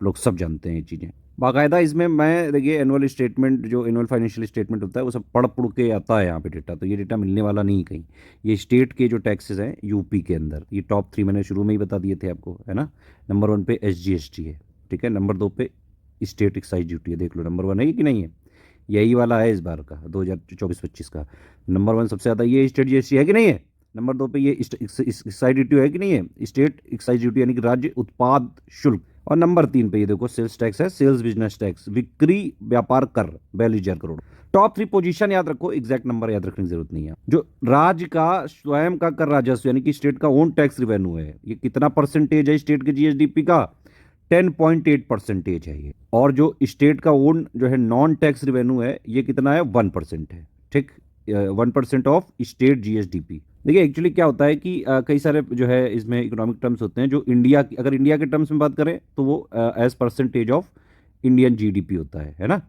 लोग सब जानते हैं ये चीज़ें बाकायदा। इसमें मैं देखिए एनुअल स्टेटमेंट, जो एनुअल फाइनेंशियल स्टेटमेंट होता है वो सब पढ़ के आता है यहाँ पे डेटा, तो ये डेटा मिलने वाला नहीं कहीं। ये स्टेट के जो टैक्सेस हैं यूपी के अंदर, ये टॉप 3 मैंने शुरू में ही बता दिए थे आपको, है ना। नंबर 1 पे SGST है, ठीक है। नंबर 2 पे स्टेट एक्साइज ड्यूटी है, देख लो नंबर 1 है कि नहीं है। यही वाला है इस बार का 2024-25 का। नंबर 1 सबसे ज़्यादा ये स्टेट GST है कि नहीं है। नंबर 2 पे ये एक्साइज ड्यूटी है कि नहीं है, स्टेट एक्साइज ड्यूटी यानी कि राज्य उत्पाद शुल्क। और नंबर 3 पे ये देखो सेल्स टैक्स है, सेल्स बिजनेस टैक्स, बिक्री व्यापार कर 42,000 करोड़। टॉप 3 पोजीशन याद रखो, एग्जैक्ट नंबर याद रखने की जरूरत नहीं है। जो राज्य का स्वयं का कर राजस्व यानी कि स्टेट का ओन टैक्स रिवेन्यू है, ये कितना परसेंटेज है स्टेट के GSDP का? 10.8% है ये। और जो स्टेट का ओन जो है नॉन टैक्स रिवेन्यू है, ये कितना है? 1% है, ठीक। 1% ऑफ स्टेट GSDP। देखिए एक्चुअली क्या होता है कि कई सारे जो है इसमें इकोनॉमिक टर्म्स होते हैं, जो इंडिया की, अगर इंडिया के टर्म्स में बात करें तो वो as percentage of Indian GDP होता है ना।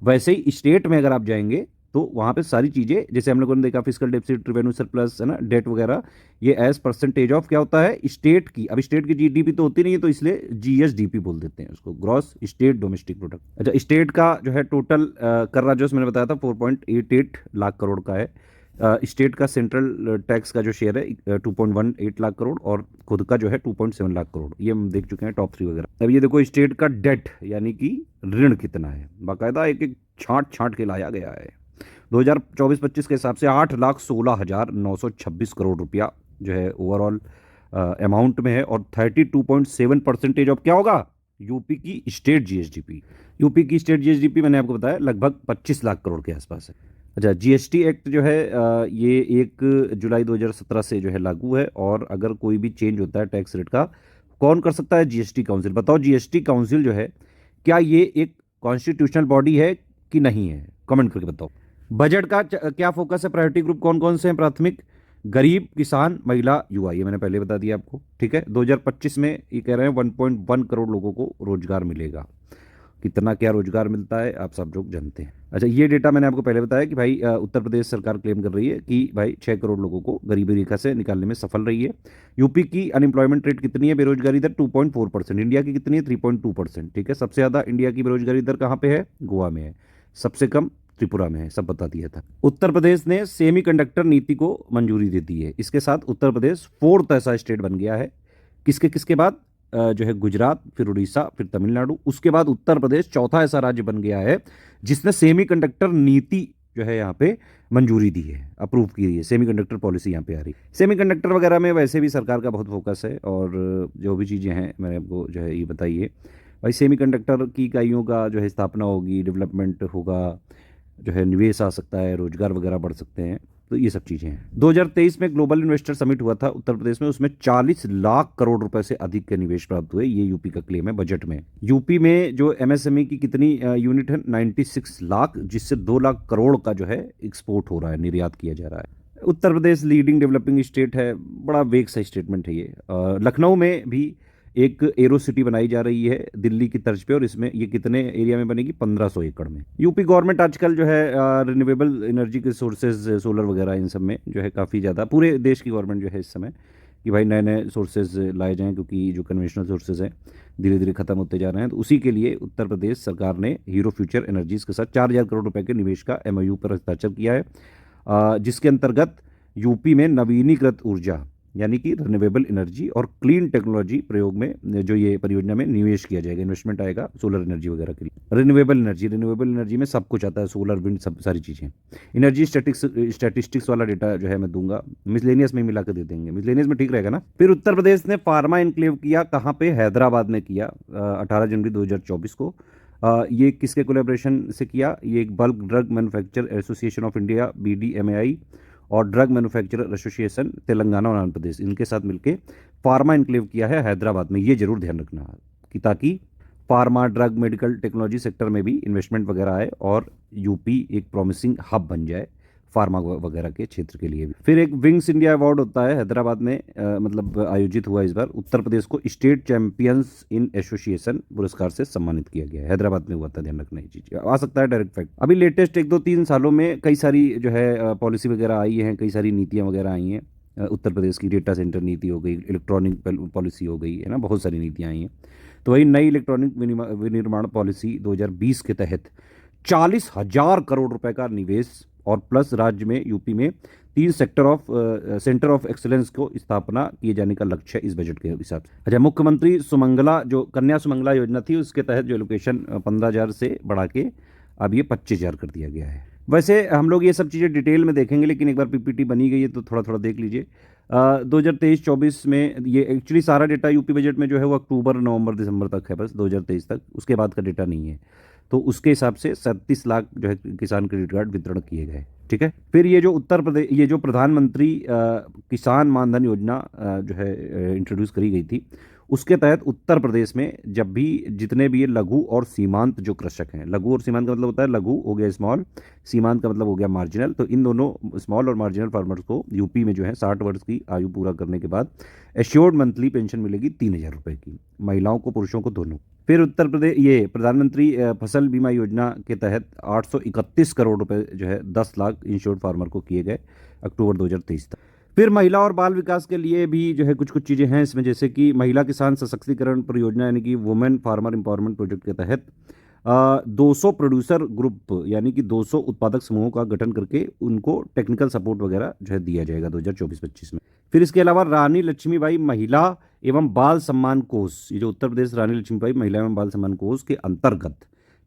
वैसे ही स्टेट में अगर आप जाएंगे तो वहाँ पे सारी चीज़ें, जैसे हम लोगों ने देखा फिजिकल डेफिसिट, रेवेन्यू सरप्लस, है ना, डेट वगैरह, ये एज परसेंटेज ऑफ क्या होता है, स्टेट की। अब स्टेट की जीडीपी तो होती नहीं है, तो इसलिए जीएसडीपी बोल देते हैं उसको, ग्रॉस स्टेट डोमेस्टिक प्रोडक्ट। अच्छा, स्टेट का जो है टोटल कर रहा, जो मैंने बताया था 4.88 लाख करोड़ का है। स्टेट का सेंट्रल टैक्स का जो शेयर है 2.18 लाख करोड़, और खुद का जो है 2.7 लाख करोड़। ये हम देख चुके हैं टॉप 3 वगैरह। अब ये देखो स्टेट का डेट यानी कि ऋण कितना है, बाकायदा एक एक छांट छांट के लाया गया है। 2024-25 के हिसाब से 8,16,926 करोड़ रुपया जो है ओवरऑल अमाउंट में है, और 32.7% ऑफ क्या होगा, यूपी की स्टेट जीएसडीपी। यूपी की स्टेट जीएसडीपी मैंने आपको बताया लगभग 25 लाख करोड़ के आसपास है। अच्छा, जीएसटी एक्ट जो है ये 1 जुलाई 2017 से जो है लागू है, और अगर कोई भी चेंज होता है टैक्स रेट का, कौन कर सकता है, जीएसटी काउंसिल। बताओ जीएसटी काउंसिल जो है, क्या ये एक कॉन्स्टिट्यूशनल बॉडी है कि नहीं है, कमेंट करके बताओ। बजट का क्या फोकस है, प्रायोरिटी ग्रुप कौन कौन से हैं, प्राथमिक, गरीब, किसान, महिला, युवा, ये मैंने पहले बता दिया आपको, ठीक है। 2025 में ये कह रहे हैं 1.1 करोड़ लोगों को रोजगार मिलेगा। कितना क्या रोजगार मिलता है आप सब लोग जानते हैं। अच्छा, ये डेटा मैंने आपको पहले बताया कि भाई उत्तर प्रदेश सरकार क्लेम कर रही है कि भाई 6 करोड़ लोगों को गरीबी रेखा से निकालने में सफल रही है। यूपी की अनएम्प्लॉयमेंट रेट कितनी है, बेरोजगारी दर 2.4%, इंडिया की कितनी है 3.2%, ठीक है। सबसे ज़्यादा इंडिया की बेरोजगारी दर कहाँ पे है, गोवा में है। सबसे कम त्रिपुरा में है, सब बता दिया था। उत्तर प्रदेश ने सेमीकंडक्टर नीति को मंजूरी दे दी है। इसके साथ उत्तर प्रदेश 4th ऐसा स्टेट बन गया है। किसके किसके बाद, जो है गुजरात, फिर उड़ीसा, फिर तमिलनाडु, उसके बाद उत्तर प्रदेश 4था ऐसा राज्य बन गया है जिसने सेमीकंडक्टर नीति जो है यहाँ पे मंजूरी दी है, अप्रूव की है। सेमीकंडक्टर पॉलिसी यहाँ पे आ रही है। सेमीकंडक्टर वगैरह में वैसे भी सरकार का बहुत फोकस है, और जो भी चीज़ें हैं मैंने आपको जो है ये बताई है। भाई सेमीकंडक्टर की इकाइयों का जो है स्थापना होगी, डेवलपमेंट होगा, जो है निवेश आ सकता है, रोजगार वगैरह बढ़ सकते हैं, तो ये सब चीज़ें हैं। 2023 में ग्लोबल इन्वेस्टर समिट हुआ था उत्तर प्रदेश में, उसमें 40 लाख करोड़ रुपए से अधिक के निवेश प्राप्त हुए, ये यूपी का क्लेम है बजट में। यूपी में जो एमएसएमई की कितनी यूनिट है, 96 लाख, जिससे 2 लाख करोड़ का जो है एक्सपोर्ट हो रहा है, निर्यात किया जा रहा है। उत्तर प्रदेश लीडिंग डेवलपिंग स्टेट है, बड़ा वेग सा स्टेटमेंट है ये। लखनऊ में भी एक एरो सिटी बनाई जा रही है दिल्ली की तर्ज पे, और इसमें ये कितने एरिया में बनेगी, 1500 एकड़ में। यूपी गवर्नमेंट आजकल जो है रिन्यूएबल एनर्जी के सोर्सेज, सोलर वगैरह, इन सब में जो है काफ़ी ज़्यादा, पूरे देश की गवर्नमेंट जो है इस समय कि भाई नए नए सोर्सेज लाए जाएं, क्योंकि जो कन्वेंशनल सोर्सेज हैं धीरे धीरे खत्म होते जा रहे हैं। तो उसी के लिए उत्तर प्रदेश सरकार ने हीरो फ्यूचर एनर्जीज के साथ 4000 करोड़ रुपए के निवेश का एमओयू पर हस्ताक्षर किया है, जिसके अंतर्गत यूपी में नवीनीकृत ऊर्जा यानी कि रिन्यूएबल एनर्जी और क्लीन टेक्नोलॉजी प्रयोग में जो ये परियोजना में निवेश किया जाएगा, इन्वेस्टमेंट आएगा सोलर एनर्जी वगैरह के लिए। रिन्यूएबल एनर्जी में सब कुछ आता है, सोलर, विंड, सब सारी चीज़ें। एनर्जी स्टैटिस्टिक्स वाला डेटा जो है मैं दूंगा, मिसलेनियस में मिला कर दे देंगे, मिसलेनियस में ठीक रहेगा ना। फिर उत्तर प्रदेश ने फार्मा इनक्लेव किया, कहाँ पे, हैदराबाद में किया, 18 जनवरी 2024 को। ये किसके कोलेब्रेशन से किया, ये एक bulk drug manufacture association of India BDMAI और ड्रग मैन्युफैक्चरर एसोसिएशन तेलंगाना और आंध्र प्रदेश, इनके साथ मिलके फार्मा इनक्लेव किया है हैदराबाद में। ये जरूर ध्यान रखना कि ताकि pharma, drug, medical technology sector में भी इन्वेस्टमेंट वगैरह आए, और यूपी एक प्रॉमिसिंग हब बन जाए फार्मा वगैरह के क्षेत्र के लिए भी। फिर एक विंग्स इंडिया अवार्ड होता है हैदराबाद में, मतलब आयोजित हुआ इस बार। उत्तर प्रदेश को स्टेट चैंपियंस इन एसोसिएशन पुरस्कार से सम्मानित किया गया है, हैदराबाद में हुआ था, ध्यान रखना ये चीज आ सकता है डायरेक्ट फैक्ट। अभी लेटेस्ट 1-2-3 सालों में कई सारी जो है पॉलिसी वगैरह आई है, कई सारी नीतियाँ वगैरह आई हैं। उत्तर प्रदेश की डेटा सेंटर नीति हो गई, इलेक्ट्रॉनिक पॉलिसी हो गई, है ना, बहुत सारी नीतियाँ आई हैं। तो वही नई इलेक्ट्रॉनिक विनिर्माण पॉलिसी 2020 के तहत 40,000 करोड़ रुपए का निवेश, और प्लस राज्य में यूपी में 3 सेंटर ऑफ एक्सीलेंस को स्थापना किए जाने का लक्ष्य है इस बजट के हिसाब से। अच्छा, मुख्यमंत्री सुमंगला, जो कन्या सुमंगला योजना थी, उसके तहत जो एलोकेशन 15,000 से बढ़ा के अब ये 25,000 कर दिया गया है। वैसे हम लोग ये सब चीज़ें डिटेल में देखेंगे, लेकिन एक बार पीपीटी बनी गई है तो थोड़ा थोड़ा देख लीजिए। 2023-24 में ये एक्चुअली सारा डेटा यूपी बजट में जो है वो अक्टूबर, नवंबर, दिसंबर तक है, बस 2023 तक, उसके बाद का डेटा नहीं है। तो उसके हिसाब से 37 लाख जो है किसान क्रेडिट कार्ड वितरण किए गए, ठीक है। फिर ये जो उत्तर प्रदेश, ये जो प्रधानमंत्री किसान मानधन योजना जो है इंट्रोड्यूस करी गई थी, उसके तहत उत्तर प्रदेश में जब भी जितने भी ये लघु और सीमांत जो कृषक हैं, लघु और सीमांत का मतलब होता है, लघु हो गया स्मॉल, सीमांत का मतलब हो गया मार्जिनल, तो इन दोनों स्मॉल और मार्जिनल फार्मर्स को यूपी में जो है 60 वर्ष की आयु पूरा करने के बाद एश्योर्ड मंथली पेंशन मिलेगी 3,000 रुपये की, महिलाओं को पुरुषों को दोनों। फिर उत्तर प्रदेश ये प्रधानमंत्री फसल बीमा योजना के तहत 831 करोड़ रुपए जो है 10 लाख इंश्योर्ड फार्मर को किए गए अक्टूबर 2023 तक। फिर महिला और बाल विकास के लिए भी जो है कुछ कुछ चीज़ें हैं इसमें, जैसे कि महिला किसान सशक्तिकरण परियोजना यानी कि वुमेन फार्मर एम्पावरमेंट प्रोजेक्ट के तहत 200 प्रोड्यूसर ग्रुप यानी कि 200 उत्पादक समूहों का गठन करके उनको टेक्निकल सपोर्ट वगैरह जो है दिया जाएगा 2024-25 में। फिर इसके अलावा रानी लक्ष्मीबाई महिला एवं बाल सम्मान कोष, ये जो उत्तर प्रदेश रानी लक्ष्मीबाई महिला एवं बाल सम्मान कोष के अंतर्गत,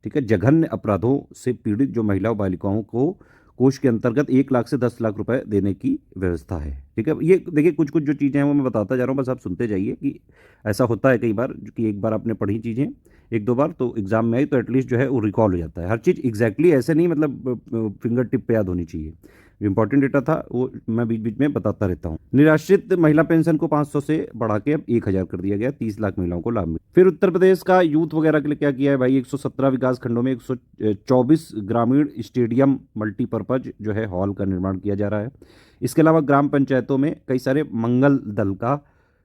ठीक है, जघन्य अपराधों से पीड़ित जो महिला और बालिकाओं को कोष के अंतर्गत 1 लाख से 10 लाख रुपए देने की व्यवस्था है। ठीक है, ये देखिए कुछ कुछ जो चीज़ें हैं वो मैं बताता जा रहा हूँ, बस आप सुनते जाइए कि ऐसा होता है कई बार कि एक बार आपने पढ़ी चीज़ें एक दो बार तो एग्जाम में आई तो एटलीस्ट जो है वो रिकॉल हो जाता है। हर चीज़ एग्जैक्टली ऐसे नहीं, मतलब फिंगर टिप पे याद होनी चाहिए। जो इंपॉर्टेंट डेटा था वो मैं बीच बीच में बताता रहता हूँ। निराश्रित महिला पेंशन को 500 से बढ़ा के अब 1,000 कर दिया गया, 30 लाख महिलाओं को लाभ मिला। फिर उत्तर प्रदेश का यूथ वगैरह के लिए क्या किया है भाई, 117 विकास खंडों में 124 ग्रामीण स्टेडियम मल्टीपर्पज जो है हॉल का निर्माण किया जा रहा है। इसके अलावा ग्राम पंचायतों में कई सारे मंगल दल का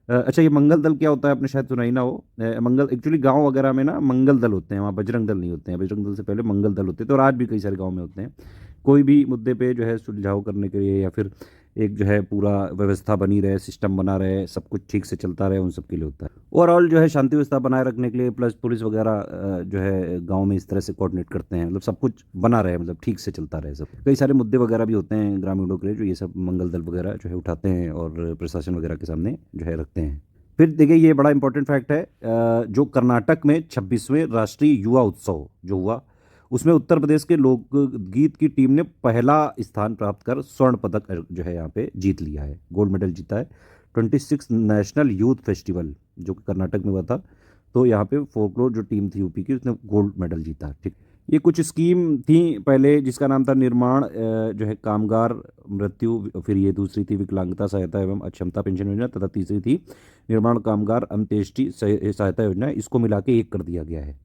अच्छा, ये मंगल दल क्या होता है आपने शायद सुना ही ना हो। मंगल एक्चुअली गांव वगैरह में ना मंगल दल होते हैं, वहाँ बजरंग दल नहीं होते हैं, बजरंग दल से पहले मंगल दल होते थे और आज भी कई सारे गांव में होते हैं। कोई भी मुद्दे पे जो है सुलझाव करने के लिए या फिर एक जो है पूरा व्यवस्था बनी रहे, सिस्टम बना रहे, सब कुछ ठीक से चलता रहे, उन सब के लिए होता है। ओवरऑल जो है शांति व्यवस्था बनाए रखने के लिए प्लस पुलिस वगैरह जो है गांव में इस तरह से कोऑर्डिनेट करते हैं, मतलब सब कुछ बना रहे, मतलब ठीक से चलता रहे सब। कई सारे मुद्दे वगैरह भी होते हैं ग्रामीणों के लिए जो ये सब मंगल दल वगैरह जो है उठाते हैं और प्रशासन वगैरह के सामने जो है रखते हैं। फिर देखिए ये बड़ा इंपॉर्टेंट फैक्ट है, जो कर्नाटक में 26वें राष्ट्रीय युवा उत्सव जो हुआ उसमें उत्तर प्रदेश के लोकगीत की टीम ने पहला स्थान प्राप्त कर स्वर्ण पदक जो है यहाँ पे जीत लिया है, गोल्ड मेडल जीता है। 26 नेशनल यूथ फेस्टिवल जो कि कर्नाटक में हुआ था, तो यहाँ पे फोकलोर जो टीम थी यूपी की उसने गोल्ड मेडल जीता। ठीक, ये कुछ स्कीम थी पहले जिसका नाम था निर्माण जो है कामगार मृत्यु, फिर ये दूसरी थी विकलांगता सहायता एवं अक्षमता पेंशन योजना, तथा तीसरी थी निर्माण कामगार अंत्येष्टि सहायता योजना। इसको मिला के एक कर दिया गया है,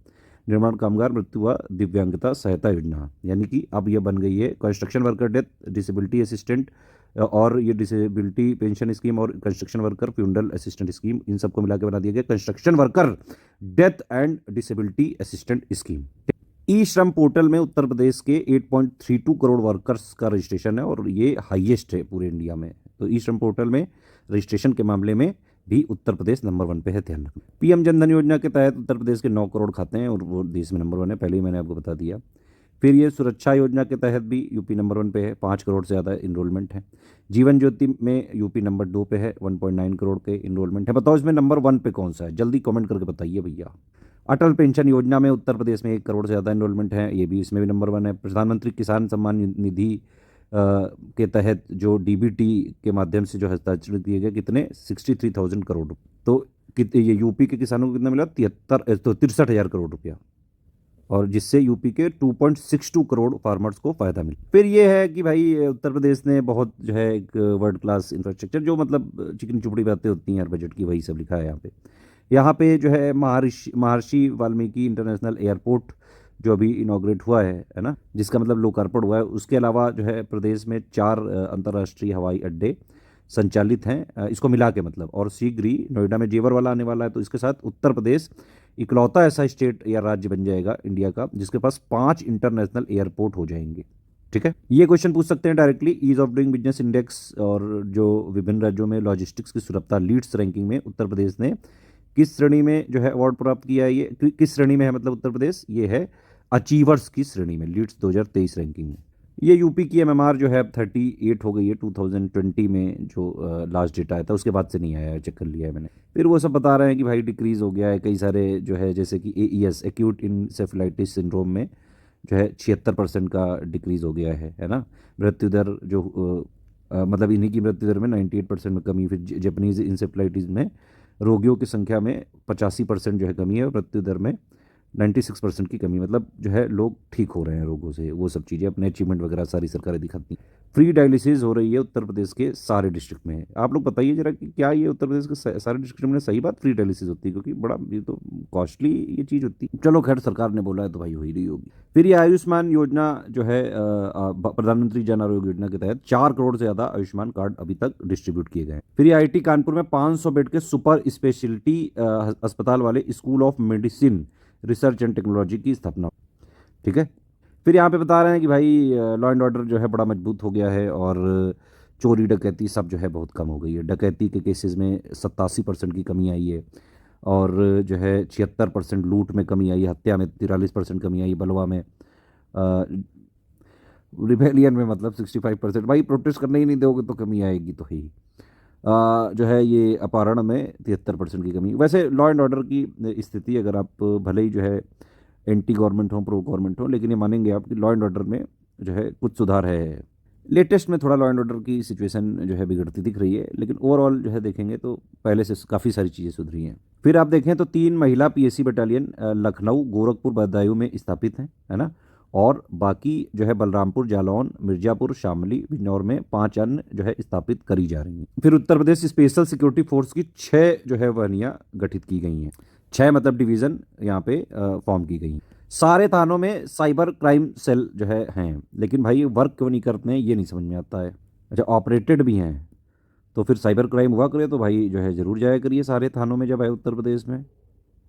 निर्माण कामगार मृत्यु व दिव्यांगता सहायता योजना, यानी कि अब यह बन गई है construction worker death disability assistant और ये डिसेबिलिटी पेंशन स्कीम और construction worker funeral assistant scheme, इन सबको मिला के बना दिया गया construction worker death and disability assistant scheme. E Shram portal में उत्तर प्रदेश के 8.32 करोड़ वर्कर्स का रजिस्ट्रेशन है और ये हाईएस्ट है पूरे इंडिया में। तो ई श्रम पोर्टल में रजिस्ट्रेशन के मामले में भी उत्तर प्रदेश नंबर 1 पे है, ध्यान रखना। पीएम जनधन योजना के तहत उत्तर प्रदेश के 9 करोड़ खाते हैं और वो देश में नंबर 1 है, पहले ही मैंने आपको बता दिया। फिर ये सुरक्षा योजना के तहत भी यूपी नंबर 1 पे है, 5 करोड़ से ज़्यादा इनरोलमेंट है। जीवन ज्योति में यूपी नंबर 2 पे है, 1.9 करोड़ के इनरोलमेंट है। बताओ इसमें नंबर 1 पे कौन सा है, जल्दी कमेंट करके बताइए भैया। अटल पेंशन योजना में उत्तर प्रदेश में 1 करोड़ से ज़्यादा इनरोलमेंट है, ये भी इसमें भी नंबर 1 है। प्रधानमंत्री किसान सम्मान निधि के तहत जो डीबीटी के माध्यम से जो हस्ताक्षर दिए गए कितने 63,000 करोड़, तो ये यूपी के किसानों को कितना मिला 63,000 करोड़ रुपया, और जिससे यूपी के 2.62 करोड़ फार्मर्स को फायदा मिला। फिर ये है कि भाई उत्तर प्रदेश ने बहुत जो है एक वर्ल्ड क्लास इंफ्रास्ट्रक्चर, जो मतलब चिकनी चुपड़ी बातें होती हैं यार बजट की, वही सब लिखा है यहाँ पे जो है महर्षि वाल्मीकि इंटरनेशनल एयरपोर्ट जो अभी इनॉग्रेट हुआ है ना, जिसका मतलब लोकार्पण हुआ है। उसके अलावा जो है प्रदेश में 4 अंतर्राष्ट्रीय हवाई अड्डे संचालित हैं, इसको मिला के मतलब, और शीघ्र ही नोएडा में जेवर वाला आने वाला है। तो इसके साथ उत्तर प्रदेश इकलौता ऐसा स्टेट या राज्य बन जाएगा इंडिया का जिसके पास 5 इंटरनेशनल एयरपोर्ट हो जाएंगे। ठीक है, ये क्वेश्चन पूछ सकते हैं directly. Ease of doing business index और जो विभिन्न राज्यों में लॉजिस्टिक्स की सुलभता लीड्स रैंकिंग में उत्तर प्रदेश ने किस श्रेणी में जो है अवार्ड प्राप्त किया है, ये किस श्रेणी में है मतलब उत्तर प्रदेश, ये है अचीवर्स की श्रेणी में, लीड्स 2023 रैंकिंग में। ये यूपी की एमएमआर जो है 38 हो गई है 2020 में, जो लास्ट डेटा आया था उसके बाद से नहीं आया है, चेक कर लिया है मैंने। फिर वो सब बता रहे हैं कि भाई डिक्रीज हो गया है, कई सारे जो है जैसे कि एईएस एक्यूट इंसेफेलाइटिस सिंड्रोम में जो है 76% का डिक्रीज हो गया है ना। मृत्यु दर जो मतलब इन्हीं की मृत्यु दर में 98% में कमी। फिर जापानीज इंसेफेलाइटिस में रोगियों की संख्या में 85% जो है कमी है, मृत्यु दर में 96% की कमी, मतलब जो है लोग ठीक हो रहे हैं रोगों से, वो सब चीज़ें अपने अचीवमेंट वगैरह सारी सरकारें दिखाती हैं। फ्री डायलिसिस हो रही है उत्तर प्रदेश के सारे डिस्ट्रिक्ट में। आप लोग बताइए जरा कि क्या ये उत्तर प्रदेश के सारे डिस्ट्रिक्ट में सही बात फ्री डायलिसिस होती है? क्योंकि बड़ा ये तो कॉस्टली ये चीज़ होती है। चलो खैर, सरकार ने बोला है तो भाई हो ही रही होगी। फिर ये आयुष्मान योजना जो है प्रधानमंत्री जन आरोग्य योजना के तहत 4 करोड़ से ज़्यादा आयुष्मान कार्ड अभी तक डिस्ट्रीब्यूट किए गए हैं। फिर ये आईआईटी कानपुर में 500 बेड के सुपर स्पेशलिटी अस्पताल वाले school of medicine research and technology की स्थापना। ठीक है। फिर यहाँ पे बता रहे हैं कि भाई लॉ एंड ऑर्डर जो है बड़ा मजबूत हो गया है और चोरी डकैती सब जो है बहुत कम हो गई है। डकैती के केसेस में 87% की कमी आई है, और जो है 76% लूट में कमी आई है, हत्या में 43% कमी आई है, बलवा में, रिबेलियन में मतलब 65%। भाई प्रोटेस्ट करने ही नहीं दोगे तो कमी आएगी तो ही। जो है ये अपहरण में 73% की कमी। वैसे लॉ एंड ऑर्डर की स्थिति अगर आप भले ही जो है एंटी गवर्नमेंट हो प्रो गवर्नमेंट हो, लेकिन ये मानेंगे आप कि लॉ एंड ऑर्डर में जो है कुछ सुधार है। लेटेस्ट में थोड़ा लॉ एंड ऑर्डर की सिचुएशन जो है बिगड़ती दिख रही है, लेकिन ओवरऑल जो है देखेंगे तो पहले से काफ़ी सारी चीज़ें सुधरी हैं। फिर आप देखें तो 3 महिला पीएसी बटालियन लखनऊ, गोरखपुर, बदायूं में स्थापित हैं, है ना। और बाकी जो है बलरामपुर, जालौन, मिर्जापुर, शामली, बिजनौर में 5 अन्य जो है स्थापित करी जा रही हैं। फिर Uttar Pradesh special security force की 6 जो है वहनियाँ गठित की गई हैं। 6 मतलब डिवीज़न यहाँ पे फॉर्म की गई हैं। सारे थानों में साइबर क्राइम सेल जो है हैं, लेकिन भाई वर्क क्यों नहीं करते हैं ये नहीं समझ में आता है। अच्छा, ऑपरेटेड भी हैं तो फिर साइबर क्राइम हुआ करे तो भाई जो है ज़रूर जाया करिए सारे थानों में जब है उत्तर प्रदेश में।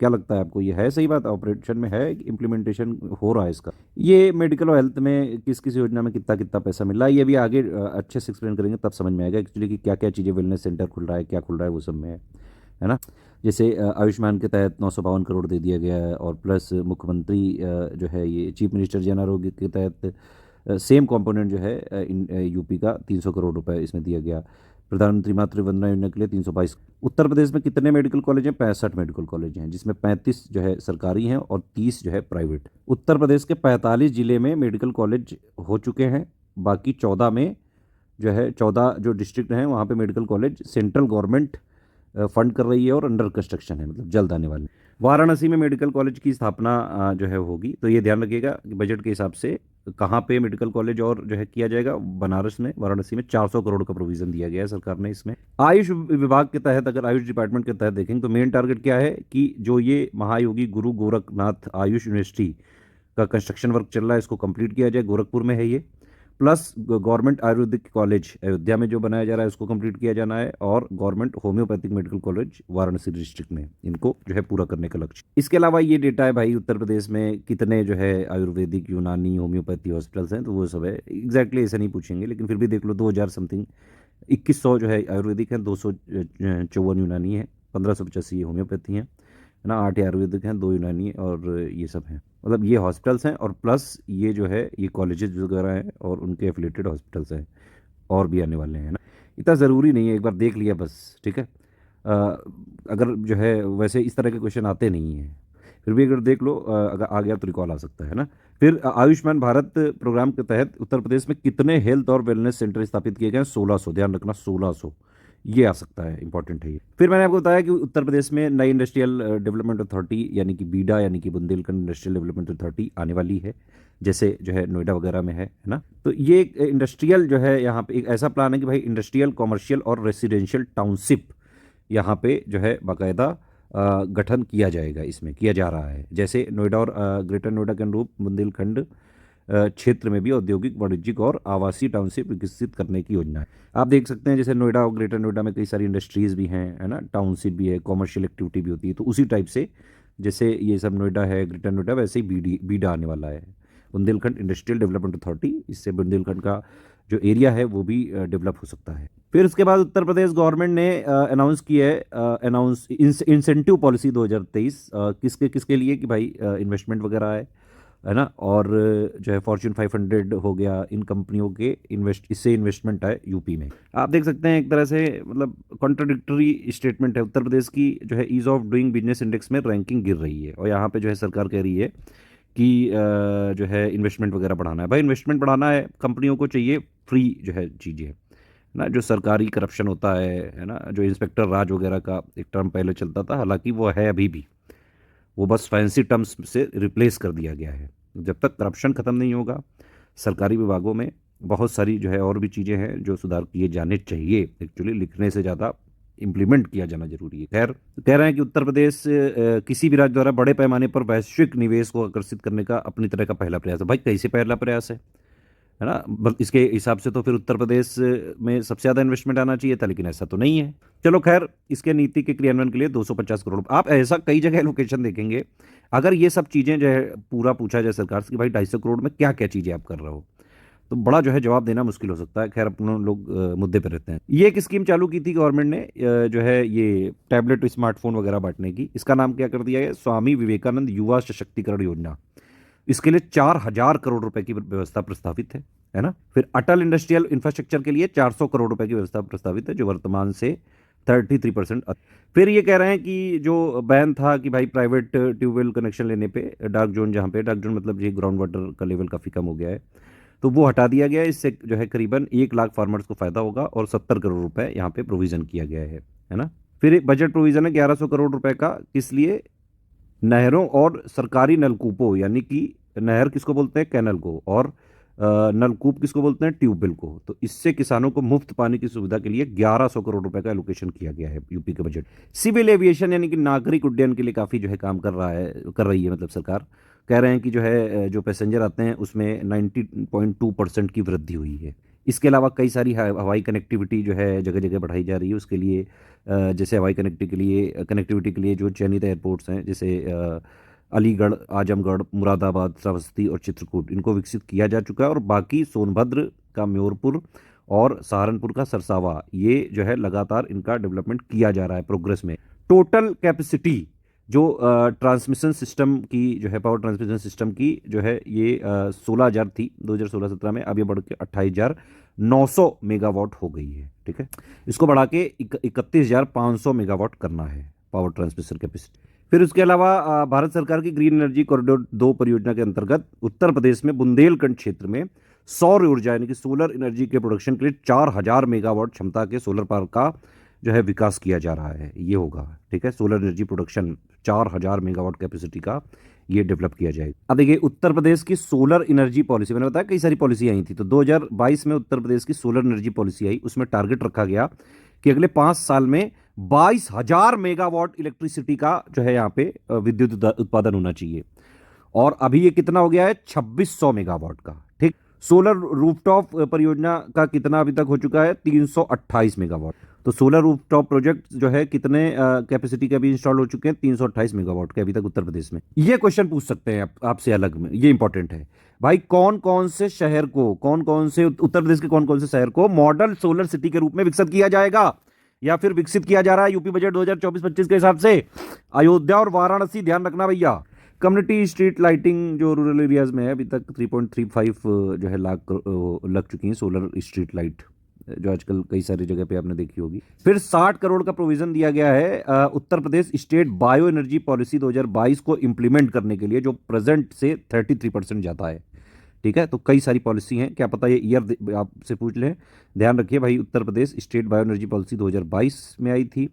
क्या लगता है आपको, ये है सही बात? ऑपरेशन में है, इम्प्लीमेंटेशन हो रहा है इसका? ये मेडिकल और हेल्थ में किस किस योजना में कितना कितना पैसा मिल रहा है, ये भी आगे अच्छे से एक्सप्लेन करेंगे तब समझ में आएगा एक्चुअली कि क्या क्या चीज़ें, वेलनेस सेंटर खुल रहा है, क्या खुल रहा है, वो सब में है ना। जैसे आयुष्मान के तहत 952 करोड़ दे दिया गया है, और प्लस मुख्यमंत्री जो है ये चीफ मिनिस्टर जन आरोग्य के तहत सेम कंपोनेंट जो है यूपी का 300 करोड़ रुपए इसमें दिया गया। प्रधानमंत्री मातृ वंदना योजना के लिए 322। उत्तर प्रदेश में कितने मेडिकल कॉलेज हैं? 65 मेडिकल कॉलेज हैं, जिसमें 35 जो है सरकारी हैं और 30 जो है प्राइवेट। उत्तर प्रदेश के 45 जिले में मेडिकल कॉलेज हो चुके हैं, बाकी 14 में जो है 14 जो डिस्ट्रिक्ट हैं वहाँ पे medical college central government fund कर रही है और अंडर कंस्ट्रक्शन है, मतलब जल्द आने वाले। वाराणसी में मेडिकल कॉलेज की स्थापना जो है होगी, तो ये ध्यान रखिएगा कि बजट के हिसाब से कहाँ पे मेडिकल कॉलेज और जो है किया जाएगा। बनारस में, वाराणसी में 400 करोड़ का प्रोविजन दिया गया है सरकार ने इसमें। आयुष विभाग के तहत, अगर आयुष डिपार्टमेंट के तहत देखेंगे तो मेन टारगेट क्या है कि जो ये महायोगी गुरु गोरखनाथ आयुष यूनिवर्सिटी का कंस्ट्रक्शन वर्क चल रहा है इसको कंप्लीट किया जाए, गोरखपुर में है ये। Plus government Ayurvedic college Ayodhya में जो बनाया जा रहा है उसको कंप्लीट किया जाना है, और government homeopathic medical college Varanasi district में, इनको जो है पूरा करने का लक्ष्य। इसके अलावा ये डेटा है भाई उत्तर प्रदेश में कितने जो है आयुर्वेदिक, यूनानी, होम्योपैथी हॉस्पिटल्स हैं, तो वो सब है। एग्जैक्टली ऐसा नहीं पूछेंगे, लेकिन फिर भी देख लो 2000 समथिंग 2100 जो है आयुर्वेदिक हैं, 254 यूनानी है, 1585 होम्योपैथी हैं, है ना, 8 आयुर्वेदिक हैं, 2 यूनानी और ये सब हैं। मतलब ये हॉस्पिटल्स हैं, और प्लस ये जो है ये कॉलेजेस वगैरह हैं और उनके एफिलेटेड हॉस्पिटल्स हैं, और भी आने वाले हैं ना। इतना ज़रूरी नहीं है, एक बार देख लिया बस, ठीक है। अगर जो है वैसे इस तरह के क्वेश्चन आते नहीं हैं, फिर भी अगर देख लो अगर आ गया तो रिकॉल आ सकता है ना। फिर आयुष्मान भारत प्रोग्राम के तहत उत्तर प्रदेश में कितने हेल्थ और वेलनेस सेंटर स्थापित किए गए हैं? 1600, ध्यान रखना 1600, ये आ सकता है, इंपॉर्टेंट है ये। फिर मैंने आपको बताया कि उत्तर प्रदेश में नई इंडस्ट्रियल डेवलपमेंट अथॉरिटी यानी कि बीडा यानी कि बुंदेलखंड इंडस्ट्रियल डेवलपमेंट अथॉरिटी आने वाली है, जैसे जो है नोएडा वगैरह में है ना। तो ये एक इंडस्ट्रियल जो है यहाँ पे एक ऐसा प्लान है कि भाई इंडस्ट्रियल, कॉमर्शियल और रेसिडेंशियल टाउनशिप यहाँ पे जो है बाकायदा गठन किया जाएगा, इसमें किया जा रहा है। जैसे नोएडा और ग्रेटर नोएडा के अनुरूप बुंदेलखंड क्षेत्र में भी औद्योगिक, वाणिज्यिक और आवासीय टाउनशिप विकसित करने की योजना है। आप देख सकते हैं जैसे नोएडा और ग्रेटर नोएडा में कई सारी इंडस्ट्रीज़ भी हैं, है ना, टाउनशिप भी है, कॉमर्शियल एक्टिविटी भी होती है। तो उसी टाइप से जैसे ये सब नोएडा है, ग्रेटर नोएडा, वैसे ही बीडा आने वाला है, बुंदेलखंड इंडस्ट्रियल डेवलपमेंट अथॉरिटी। इससे बुंदेलखंड का जो एरिया है वो भी डेवलप हो सकता है। फिर उसके बाद उत्तर प्रदेश गवर्नमेंट ने अनाउंस किया है इंसेंटिव पॉलिसी 2023 किसके किसके लिए कि भाई इन्वेस्टमेंट वगैरह है ना। और जो है फॉर्च्यून 500 हो गया, इन कंपनियों के इससे इन्वेस्टमेंट है यूपी में। आप देख सकते हैं एक तरह से मतलब कॉन्ट्राडिक्टरी स्टेटमेंट है। उत्तर प्रदेश की जो है ease of doing business index में रैंकिंग गिर रही है, और यहाँ पे जो है सरकार कह रही है कि जो है इन्वेस्टमेंट वगैरह बढ़ाना है। भाई इन्वेस्टमेंट बढ़ाना है, कंपनियों को चाहिए फ्री जो है चीज़ें ना, जो सरकारी करप्शन होता है ना, जो इंस्पेक्टर राज वगैरह का एक टर्म पहले चलता था, हालांकि वो है अभी भी, वो बस फैंसी टर्म्स से रिप्लेस कर दिया गया है। जब तक करप्शन खत्म नहीं होगा सरकारी विभागों में, बहुत सारी जो है और भी चीज़ें हैं जो सुधार किए जाने चाहिए। एक्चुअली लिखने से ज़्यादा इम्प्लीमेंट किया जाना जरूरी है। खैर, कह रहे हैं कि उत्तर प्रदेश किसी भी राज्य द्वारा बड़े पैमाने पर वैश्विक निवेश को आकर्षित करने का अपनी तरह का पहला प्रयास है। भाई कैसे पहला प्रयास है ना? इसके हिसाब से तो फिर उत्तर प्रदेश में सबसे ज्यादा इन्वेस्टमेंट आना चाहिए था, लेकिन ऐसा तो नहीं है। चलो खैर, इसके नीति के क्रियान्वयन के लिए 250 करोड़, आप ऐसा कई जगह लोकेशन देखेंगे। अगर ये सब चीजें जो है पूरा पूछा जाए सरकार से कि भाई 250 करोड़ में क्या क्या चीजें आप कर रहे हो, तो बड़ा जो है जवाब देना मुश्किल हो सकता है। खैर, अपने लोग मुद्दे पर रहते हैं। ये एक स्कीम चालू की थी गवर्नमेंट ने, जो है ये टैबलेट स्मार्टफोन वगैरह बांटने की। इसका नाम क्या कर दिया है? स्वामी विवेकानंद युवा सशक्तिकरण योजना। इसके लिए 4,000 करोड़ रुपए की व्यवस्था प्रस्तावित है ना? फिर अटल इंडस्ट्रियल इंफ्रास्ट्रक्चर के लिए 400 करोड़ रुपए की व्यवस्था प्रस्तावित है, जो वर्तमान से 33%। फिर ये कह रहे हैं कि जो बैन था कि भाई प्राइवेट ट्यूबवेल कनेक्शन लेने पे डार्क जोन, जहाँ पे डार्क जोन मतलब ये ग्राउंड वाटर का लेवल काफ़ी कम हो गया है, तो वो हटा दिया गया है। इससे जो है करीबन 1 लाख फार्मर्स को फायदा होगा और 70 करोड़ रुपए यहाँ पे प्रोविजन किया गया है ना? फिर बजट प्रोविजन है 1100 करोड़ रुपए का, किस लिए? नहरों और सरकारी नलकूपों, यानी कि नहर किसको बोलते हैं? कैनल को, और नलकूप किसको बोलते हैं? ट्यूबवेल को। तो इससे किसानों को मुफ्त पानी की सुविधा के लिए 1100 करोड़ रुपए का एलोकेशन किया गया है यूपी के बजट। सिविल एविएशन यानी कि नागरिक उड्डयन के लिए काफ़ी जो है काम कर रही है मतलब सरकार। कह रहे हैं कि जो है जो पैसेंजर आते हैं उसमें 90.2% की वृद्धि हुई है। इसके अलावा कई सारी हवाई कनेक्टिविटी जो है जगह जगह बढ़ाई जा रही है। उसके लिए जैसे हवाई कनेक्टिविटी के लिए जो चयनित एयरपोर्ट्स हैं, जैसे अलीगढ़, आजमगढ़, मुरादाबाद, श्रावस्ती और चित्रकूट, इनको विकसित किया जा चुका है। और बाकी सोनभद्र का म्योरपुर और सहारनपुर का सरसावा, ये जो है लगातार इनका डेवलपमेंट किया जा रहा है प्रोग्रेस में। टोटल कैपेसिटी जो ट्रांसमिशन सिस्टम की जो है, पावर ट्रांसमिशन सिस्टम की जो है, ये 16,000 थी 2016-17 में, अब ये बढ़ के 28,900 मेगावाट हो गई है। ठीक है, इसको बढ़ा के 31,500 मेगावाट करना है पावर ट्रांसमिशन कैपेसिटी। फिर उसके अलावा भारत सरकार की ग्रीन एनर्जी कॉरिडोर 2 परियोजना के अंतर्गत उत्तर प्रदेश में बुंदेलखंड क्षेत्र में सौर ऊर्जा यानी कि सोलर एनर्जी के प्रोडक्शन के लिए 4,000 मेगावाट क्षमता के सोलर पार्क का जो है विकास किया जा रहा है। ये होगा, ठीक है, solar energy production 4,000 megawatt capacity का ये डेवलप किया जाएगा। अब देखिए, उत्तर प्रदेश की सोलर एनर्जी पॉलिसी, मैंने बताया कई सारी पॉलिसी आई थी, तो 2022 में उत्तर प्रदेश की सोलर एनर्जी पॉलिसी आई। उसमें टारगेट रखा गया कि अगले 5 साल में 22,000 मेगावाट इलेक्ट्रिसिटी का जो है यहाँ पे विद्युत उत्पादन होना चाहिए। और अभी ये कितना हो गया है? 2600 मेगावाट का। ठीक, सोलर रूफटॉप परियोजना का कितना अभी तक हो चुका है? 328 मेगावाट। तो सोलर रूफटॉप प्रोजेक्ट जो है कितने कैपेसिटी के अभी इंस्टॉल हो चुके हैं? 328 मेगावाट के अभी तक उत्तर प्रदेश में। ये क्वेश्चन पूछ सकते हैं आपसे अलग में, ये इंपॉर्टेंट है भाई। कौन कौन से शहर को, कौन कौन से उत्तर प्रदेश के कौन कौन से शहर को मॉडल सोलर सिटी के रूप में विकसित किया जाएगा या फिर विकसित किया जा रहा है यूपी बजट 2024-25 के हिसाब से? अयोध्या और वाराणसी, ध्यान रखना भैया। कम्युनिटी स्ट्रीट लाइटिंग जो रूरल एरियाज में है, अभी तक 3.35 जो है लाख लग चुकी हैं सोलर स्ट्रीट लाइट, जो आजकल कई सारी जगह पे आपने देखी होगी। फिर 60 करोड़ का प्रोविजन दिया गया है उत्तर प्रदेश स्टेट बायो एनर्जी पॉलिसी 2022 को इंप्लीमेंट करने के लिए, जो प्रेजेंट से 33% जाता है। ठीक है, तो कई सारी पॉलिसी हैं, क्या पता ये ईयर आपसे पूछ लें। ध्यान रखिए भाई, Uttar Pradesh state bio energy policy 2022 में आई थी,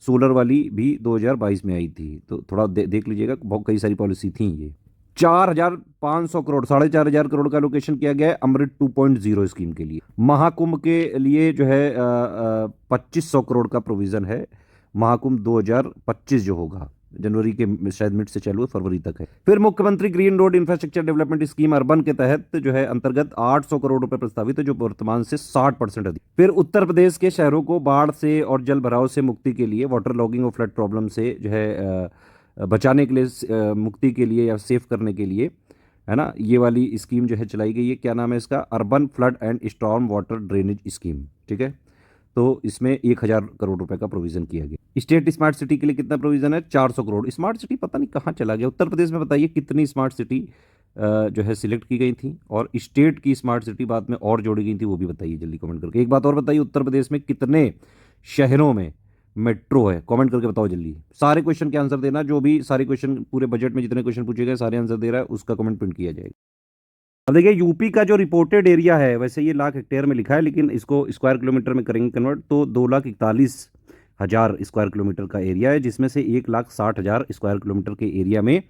सोलर वाली भी 2022 में आई थी, तो थोड़ा देख लीजिएगा, बहुत कई सारी पॉलिसी थी ये। 4,500 करोड़, 4,500 करोड़ का लोकेशन किया गया है अमृत 2.0 स्कीम के लिए। महाकुंभ के लिए जो है 2,500 करोड़ का प्रोविजन है। महाकुंभ 2025 जो होगा, जनवरी के शायद मिड से चालू है, फरवरी तक है। फिर मुख्यमंत्री green road infrastructure development scheme urban के तहत जो है अंतर्गत 800 करोड़ रुपए प्रस्तावित है, जो वर्तमान से 60% अधिक। फिर उत्तर प्रदेश के शहरों को बाढ़ से और जल भराव से मुक्ति के लिए, वाटर लॉगिंग और फ्लड प्रॉब्लम से जो है बचाने के लिए, मुक्ति के लिए या सेफ करने के लिए, है ना, ये वाली स्कीम जो है चलाई गई है। क्या नाम है इसका? Urban flood and storm water drainage scheme. ठीक है, तो इसमें 1,000 करोड़ रुपए का प्रोविजन किया गया। स्टेट स्मार्ट सिटी के लिए कितना प्रोविजन है? 400 करोड़। स्मार्ट सिटी पता नहीं कहाँ चला गया उत्तर प्रदेश में, बताइए कितनी स्मार्ट सिटी जो है सिलेक्ट की गई थी, और स्टेट की स्मार्ट सिटी बाद में और जोड़ी गई थी, वो भी बताइए जल्दी कमेंट करके। एक बात और बताइए, उत्तर प्रदेश में कितने शहरों में मेट्रो है? कमेंट करके बताओ जल्दी। सारे क्वेश्चन के आंसर देना, जो भी सारे क्वेश्चन पूरे बजट में जितने क्वेश्चन पूछे गए सारे आंसर दे रहा है, उसका कमेंट प्रिंट किया जाएगा। अब देखिए, यूपी का जो रिपोर्टेड एरिया है, वैसे ये लाख हेक्टेयर में लिखा है, लेकिन इसको स्क्वायर किलोमीटर में करेंगे कन्वर्ट तो 2,41 हजार स्क्वायर किलोमीटर का एरिया है, जिसमें से 1,60,000 स्क्वायर किलोमीटर के एरिया में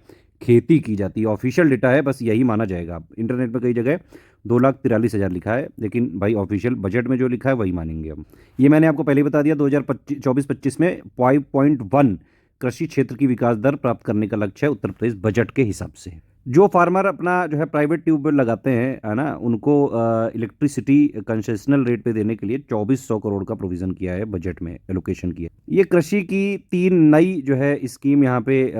खेती की जाती है। ऑफिशियल डेटा है, बस यही माना जाएगा। इंटरनेट पे कई जगह 2,43,000 लिखा है, लेकिन भाई ऑफिशियल बजट में जो लिखा है वही मानेंगे हम। ये मैंने आपको पहले ही बता दिया, 2024-25 में 5.1 कृषि क्षेत्र की विकास दर प्राप्त करने का लक्ष्य है उत्तर प्रदेश बजट के हिसाब से। जो फार्मर अपना जो है प्राइवेट ट्यूबवेल लगाते हैं, है ना, उनको इलेक्ट्रिसिटी कंसेशनल रेट पे देने के लिए 2400 करोड़ का प्रोविजन किया है, बजट में एलोकेशन किया है। ये कृषि की 3 नई जो है स्कीम यहाँ पे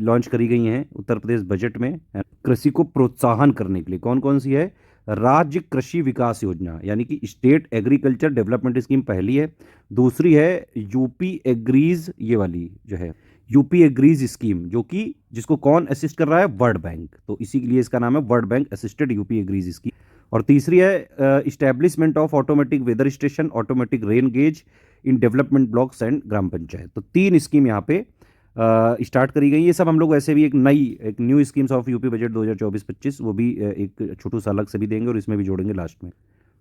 लॉन्च करी गई हैं उत्तर प्रदेश बजट में, कृषि को प्रोत्साहन करने के लिए। कौन कौन सी है? राज्य कृषि विकास योजना यानी कि स्टेट एग्रीकल्चर डेवलपमेंट स्कीम पहली है। दूसरी है यूपी एग्रीज, ये वाली जो है यूपी एग्रीज स्कीम, जो कि जिसको कौन असिस्ट कर रहा है? वर्ल्ड बैंक, तो इसी के लिए इसका नाम है World Bank assisted UP agrees scheme. और तीसरी है establishment of automatic weather station, automatic rain gauge in development blocks and gram panchayat. तो 3 स्कीम यहाँ पे स्टार्ट करी गई। ये सब हम लोग वैसे भी एक new schemes of UP budget 2024-25, वो भी एक छोटू सा अलग से भी देंगे और इसमें भी जोड़ेंगे लास्ट में।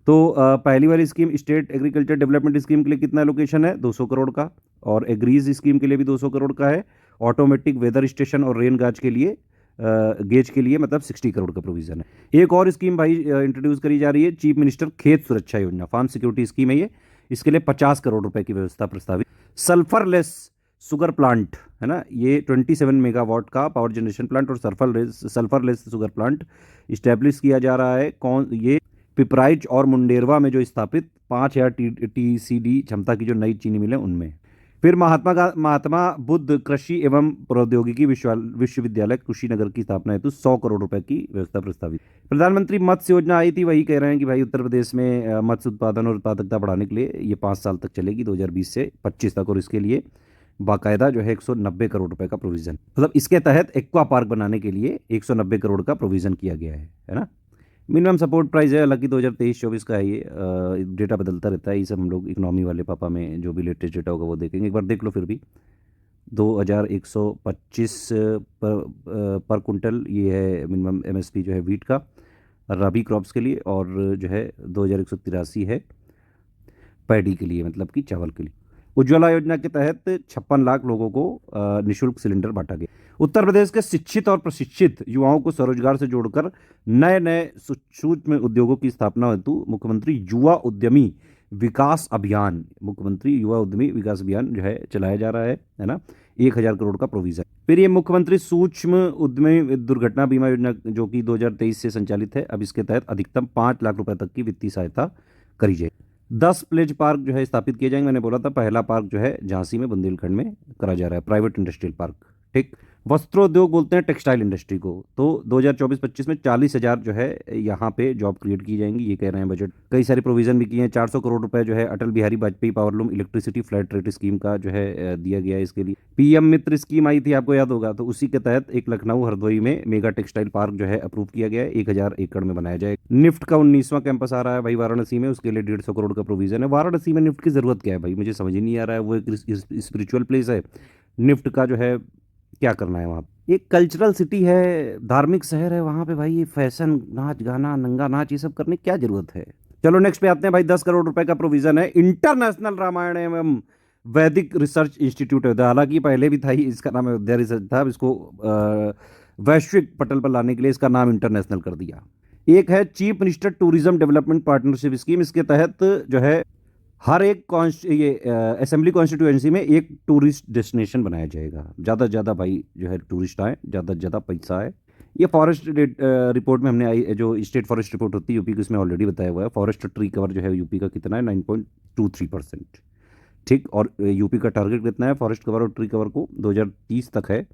तो पहली वाली scheme state agriculture development scheme के लिए कितना एलोकेशन है? 200 करोड़ का। और एग्रीज स्कीम के लिए भी 200 करोड़ का है। ऑटोमेटिक वेदर स्टेशन और रेन गेज के लिए मतलब 60 करोड़ का प्रोविजन है। एक और स्कीम भाई इंट्रोड्यूस करी जा रही है, चीफ मिनिस्टर खेत सुरक्षा योजना, फार्म सिक्योरिटी स्कीम है ये। इसके लिए 50 करोड़ रुपए की व्यवस्था प्रस्तावित। सल्फरलेस शुगर प्लांट है ना, ये 27 मेगावाट का पावर जनरेशन प्लांट और सल्फरलेस शुगर प्लांट इस्टेब्लिश किया जा रहा है। कौन? ये पिपराइच और मुंडेरवा में जो स्थापित 5,000 TCD क्षमता की जो नई चीनी मिल है उनमें। फिर महात्मा बुद्ध कृषि एवं प्रौद्योगिकी विश्वविद्यालय कुशीनगर की स्थापना हेतु 100 करोड़ रुपए की व्यवस्था प्रस्तावित। प्रधानमंत्री मत्स्य योजना आई थी, वही कह रहे हैं कि भाई उत्तर प्रदेश में मत्स्य उत्पादन और उत्पादकता बढ़ाने के लिए ये 5 साल तक चलेगी, 2020 से 25 तक। और इसके लिए बाकायदा जो है 190 करोड़ रुपए का प्रोविजन, मतलब इसके तहत एक्वा पार्क बनाने के लिए 190 करोड़ का प्रोविजन किया गया है ना। मिनिमम सपोर्ट प्राइस है, हालांकि 2023-24 का है ये, डेटा बदलता रहता है। ये सब हम लोग इकोनॉमी वाले पापा में जो भी लेटेस्ट डेटा होगा वो देखेंगे, एक बार देख लो। फिर भी 2125 पर कुंटल ये है मिनिमम MSP जो है वीट का रबी क्रॉप्स के लिए, और जो है 2183 है पैडी के लिए, मतलब कि चावल के लिए। उज्ज्वला योजना के तहत 56 लाख लोगों को निःशुल्क सिलेंडर बांटा गया। उत्तर प्रदेश के शिक्षित और प्रशिक्षित युवाओं को स्वरोजगार से जोड़कर नए नए सूक्ष्म उद्योगों की स्थापना हेतु मुख्यमंत्री युवा उद्यमी विकास अभियान जो है चलाया जा रहा है ना। 1,000 करोड़ का प्रोविजन। फिर ये मुख्यमंत्री सूक्ष्म उद्यमी दुर्घटना बीमा योजना जो कि 2023 से संचालित है, अब इसके तहत अधिकतम 5 लाख रुपए तक की वित्तीय सहायता करी जाएगी। 10 प्लेज पार्क जो है स्थापित किए जाएंगे। मैंने बोला था पहला पार्क जो है झांसी में बुंदेलखंड में करा जा रहा है, प्राइवेट इंडस्ट्रियल पार्क। ठीक, वस्त्रोद्योग बोलते हैं टेक्सटाइल इंडस्ट्री को। तो 2024-25 में 40,000 जो है यहाँ पे जॉब क्रिएट की जाएंगी, ये कह रहे हैं बजट। कई सारे प्रोविजन भी किए हैं। 400 करोड़ रुपए जो है Atal Bihari Vajpayee powerloom electricity flat rate scheme का जो है दिया गया है। इसके लिए PM मित्र स्कीम आई थी, आपको याद होगा, तो उसी के तहत एक लखनऊ हरदोई में मेगा टेक्सटाइल पार्क जो है अप्रूव किया गया है, 1,000 एकड़ में बनाया जाएगा। निफ्ट का 19वां कैंपस आ रहा है भाई वाराणसी में, उसके लिए 150 करोड़ का प्रोविजन है। वाराणसी में निफ्ट की जरूरत क्या है भाई, मुझे समझ ही नहीं आ रहा है। वो एक स्पिरिचुअल प्लेस है, निफ्ट का जो है क्या करना है वहाँ? एक कल्चरल सिटी है, धार्मिक शहर है, वहाँ पे भाई ये फैशन, नाच गाना, नंगा नाच, ये सब करने की क्या जरूरत है? चलो नेक्स्ट पे आते हैं भाई। 10 करोड़ रुपए का प्रोविजन है इंटरनेशनल रामायण एवं वैदिक रिसर्च इंस्टीट्यूट है। हालांकि पहले भी था ही, इसका नाम अयोध्या रिसर्च था, इसको वैश्विक पटल पर लाने के लिए इसका नाम इंटरनेशनल कर दिया। एक है chief minister tourism development partnership scheme. इसके तहत जो है हर एक असेंबली कॉन्स्टिट्यूएंसी में एक टूरिस्ट डेस्टिनेशन बनाया जाएगा। ज़्यादा से ज़्यादा भाई जो है टूरिस्ट आए, ज़्यादा से ज़्यादा पैसा आए। ये फॉरेस्ट रिपोर्ट में हमने जो स्टेट फॉरेस्ट रिपोर्ट होती है यूपी की, उसमें ऑलरेडी बताया हुआ है। फॉरेस्ट ट्री कवर जो है यूपी का कितना है? 9.23%। ठीक, और यूपी का टारगेट कितना है फॉरेस्ट कवर और ट्री कवर को? 2030 तक है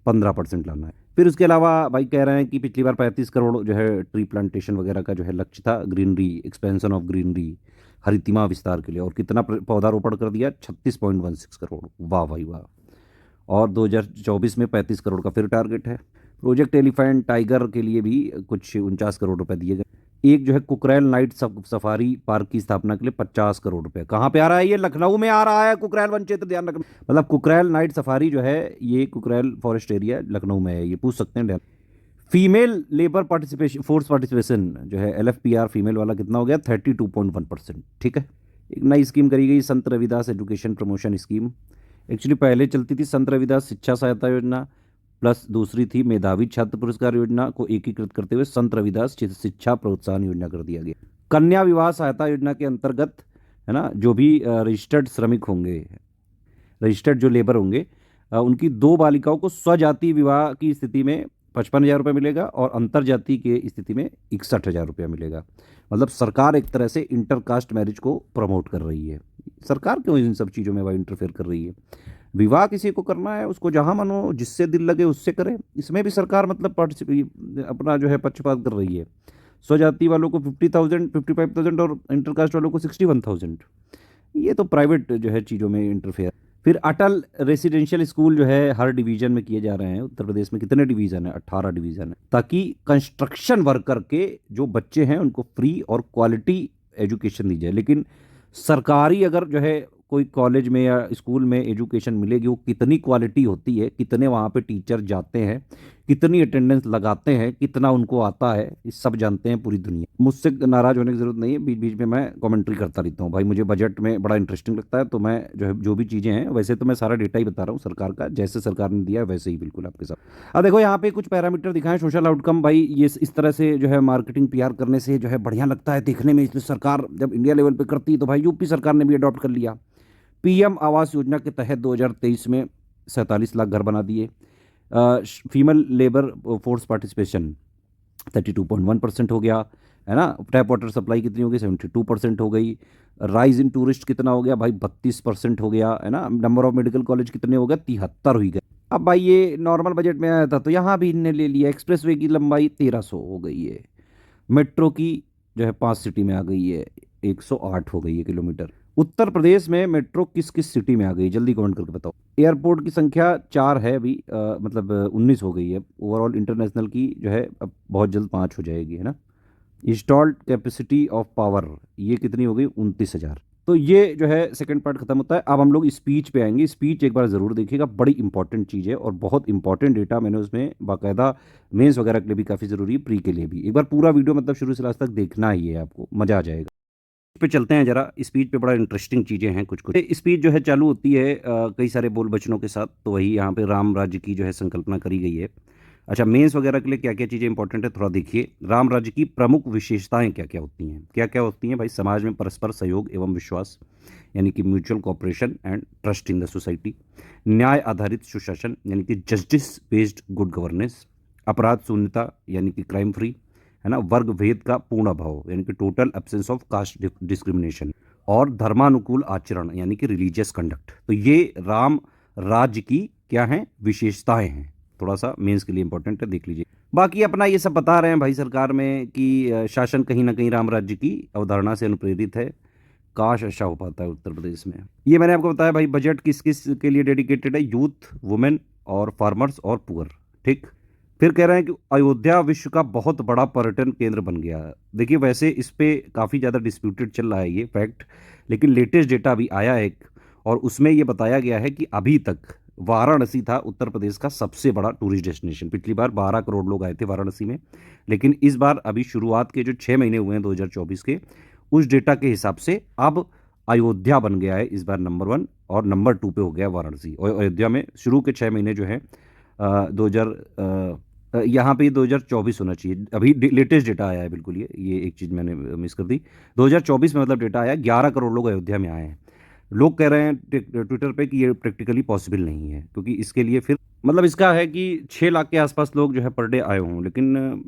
15% लाना है। फिर उसके अलावा भाई कह रहे हैं कि पिछली बार 35 करोड़ जो है ट्री प्लांटेशन वगैरह का जो है लक्ष्य था, ग्रीनरी एक्सपेंशन ऑफ ग्रीनरी, हरितिमा विस्तार के लिए। और कितना पौधारोपण कर दिया? 36.16 करोड़। वाह भाई वाह। और 2024 में 35 करोड़ का फिर टारगेट है। प्रोजेक्ट एलिफेंट टाइगर के लिए भी कुछ 49 करोड़ रुपए दिए गए। एक जो है कुकरेल नाइट सफारी पार्क की स्थापना के लिए 50 करोड़ रुपए। कहाँ पे आ रहा है? ये लखनऊ में आ रहा है, कुकरेल वन क्षेत्र, ध्यान रखना। मतलब कुकरेल नाइट सफारी जो है ये कुकरेल फॉरेस्ट एरिया लखनऊ में है, ये पूछ सकते हैं। Female labour participation force participation जो है LFPR फीमेल वाला कितना हो गया? 32.1%। ठीक है। एक नई स्कीम करी गई संत Ravidas education promotion scheme. Actually पहले चलती थी संत रविदास शिक्षा सहायता योजना, प्लस दूसरी थी मेधावी छात्र पुरस्कार योजना को एकीकृत करते हुए संत रविदास शिक्षा प्रोत्साहन योजना कर दिया गया। कन्या विवाह सहायता योजना के अंतर्गत, है ना, जो भी रजिस्टर्ड श्रमिक होंगे, रजिस्टर्ड जो लेबर होंगे, उनकी दो बालिकाओं को स्वजाति विवाह की स्थिति में 55,000 रुपये मिलेगा और अंतर जाति की स्थिति में 61,000 रुपया मिलेगा। मतलब सरकार एक तरह से इंटरकास्ट मैरिज को प्रमोट कर रही है। सरकार क्यों इन सब चीज़ों में भाई इंटरफेयर कर रही है? विवाह किसी को करना है, उसको जहाँ मन हो, जिससे दिल लगे उससे करे। इसमें भी सरकार मतलब अपना जो है पक्षपात कर रही है। स्वजाति वालों को 50,000, 55,000 और इंटरकास्ट वालों को 61,000। ये तो प्राइवेट जो है चीज़ों में इंटरफेयर। फिर अटल रेसिडेंशियल स्कूल जो है हर डिवीजन में किए जा रहे हैं। उत्तर प्रदेश में कितने डिवीजन है? 18 डिवीजन है, ताकि कंस्ट्रक्शन वर्कर के जो बच्चे हैं उनको फ्री और क्वालिटी एजुकेशन दी जाए। लेकिन सरकारी अगर जो है कोई कॉलेज में या स्कूल में एजुकेशन मिलेगी, वो कितनी क्वालिटी होती है, कितने वहाँ पे टीचर जाते हैं, कितनी अटेंडेंस लगाते हैं, कितना उनको आता है, ये सब जानते हैं पूरी दुनिया। मुझसे नाराज़ होने की ज़रूरत नहीं है, बीच बीच में मैं कमेंट्री करता रहता हूँ भाई। मुझे बजट में बड़ा इंटरेस्टिंग लगता है, तो मैं जो है जो भी चीज़ें हैं, वैसे तो मैं सारा डेटा ही बता रहा हूँ सरकार का, जैसे सरकार ने दिया है वैसे ही बिल्कुल आपके साथ। अब देखो यहाँ पे कुछ पैरामीटर दिखाएं। सोशल आउटकम, भाई ये इस तरह से जो है मार्केटिंग PR करने से जो है बढ़िया लगता है देखने में। इसलिए सरकार जब इंडिया लेवल पर करती है तो भाई यूपी सरकार ने भी अडॉप्ट कर लिया। PM आवास योजना के तहत 2023 में 47 लाख घर बना दिए। फीमेल लेबर फोर्स पार्टिसिपेशन 32.1% हो गया, है ना। टैप वाटर सप्लाई कितनी हो गई? 72% हो गई। राइज इन टूरिस्ट कितना हो गया भाई? 32% हो गया, है ना। नंबर ऑफ मेडिकल कॉलेज कितने हो गए? 73 हो गए। अब भाई ये नॉर्मल बजट में आया था तो यहाँ भी इनने ले लिया। एक्सप्रेस वे की लंबाई 1300 हो गई है। मेट्रो की जो है 5 सिटी में आ गई है, 108 हो गई है किलोमीटर। उत्तर प्रदेश में मेट्रो किस किस सिटी में आ गई? जल्दी कमेंट करके बताओ। एयरपोर्ट की संख्या 4 है अभी, मतलब 19 हो गई है। ओवरऑल इंटरनेशनल की जो है अब बहुत जल्द 5 हो जाएगी, है ना। इंस्टॉल्ड कैपेसिटी ऑफ पावर ये कितनी हो गई? 29,000। तो ये जो है सेकंड पार्ट खत्म होता है। अब हम लोग स्पीच पे आएंगे। स्पीच एक बार ज़रूर देखिएगा, बड़ी इंपॉर्टेंट चीज़ है और बहुत इंपॉर्टेंट डेटा मैंने उसमें बाकायदा मेंस वगैरह के लिए भी काफ़ी ज़रूरी है, प्री के लिए भी। एक बार पूरा वीडियो मतलब शुरू से लास्ट तक देखना ही है, आपको मज़ा आ जाएगा। पे चलते हैं जरा। स्पीच पे बड़ा इंटरेस्टिंग चीज़ें हैं कुछ कुछ। स्पीच जो है चालू होती है कई सारे बोल बचनों के साथ। तो वही यहाँ पे राम राज्य की जो है संकल्पना करी गई है। अच्छा, मेंस वगैरह के लिए क्या क्या चीज़ें इंपॉर्टेंट है थोड़ा देखिए। राम राज्य की प्रमुख विशेषताएं क्या क्या होती हैं? क्या क्या होती हैं भाई? समाज में परस्पर सहयोग एवं विश्वास, यानी कि mutual cooperation and trust in the society. न्याय आधारित सुशासन, यानी कि जस्टिस बेस्ड गुड गवर्नेंस। अपराध शून्यता, यानी कि क्राइम फ्री, है ना। वर्ग भेद का पूर्ण अभाव, यानी कि total absence of caste discrimination. और धर्मानुकूल आचरण, यानी कि रिलीजियस कंडक्ट। तो ये राम राज्य की क्या है? विशेषताएं हैं। थोड़ा सा मेंस के लिए इंपॉर्टेंट है, देख लीजिए। बाकी अपना ये सब बता रहे हैं भाई सरकार में कि शासन कहीं ना कहीं राम राज्य की अवधारणा से अनुप्रेरित है। काश ऐसा हो पाता है उत्तर प्रदेश में। ये मैंने आपको बताया भाई बजट किस किस के लिए डेडिकेटेड है। यूथ, वुमेन और फार्मर्स और पुअर, ठीक। फिर कह रहे हैं कि अयोध्या विश्व का बहुत बड़ा पर्यटन केंद्र बन गया है। देखिए वैसे इस पे काफ़ी ज़्यादा डिस्प्यूटेड चल रहा है ये फैक्ट, लेकिन लेटेस्ट डेटा अभी आया है एक, और उसमें ये बताया गया है कि अभी तक वाराणसी था उत्तर प्रदेश का सबसे बड़ा टूरिस्ट डेस्टिनेशन। पिछली बार 12 करोड़ लोग आए थे वाराणसी में, लेकिन इस बार अभी शुरुआत के जो 6 महीने हुए हैं 2024 के, उस डेटा के हिसाब से अब अयोध्या बन गया है इस बार नंबर 1, और नंबर 2 पे हो गया वाराणसी। और अयोध्या में शुरू के 6 महीने जो है 2000 यहाँ पे 2024 होना चाहिए। अभी लेटेस्ट डेटा आया है बिल्कुल। ये एक चीज़ मैंने मिस कर दी। 2024 में मतलब डेटा आया 11 करोड़ लोग अयोध्या में आए हैं। लोग कह रहे हैं ट्विटर पे कि ये प्रैक्टिकली पॉसिबल नहीं है, क्योंकि इसके लिए फिर मतलब इसका है कि 6 लाख के आसपास लोग जो है पर डे आए हों, लेकिन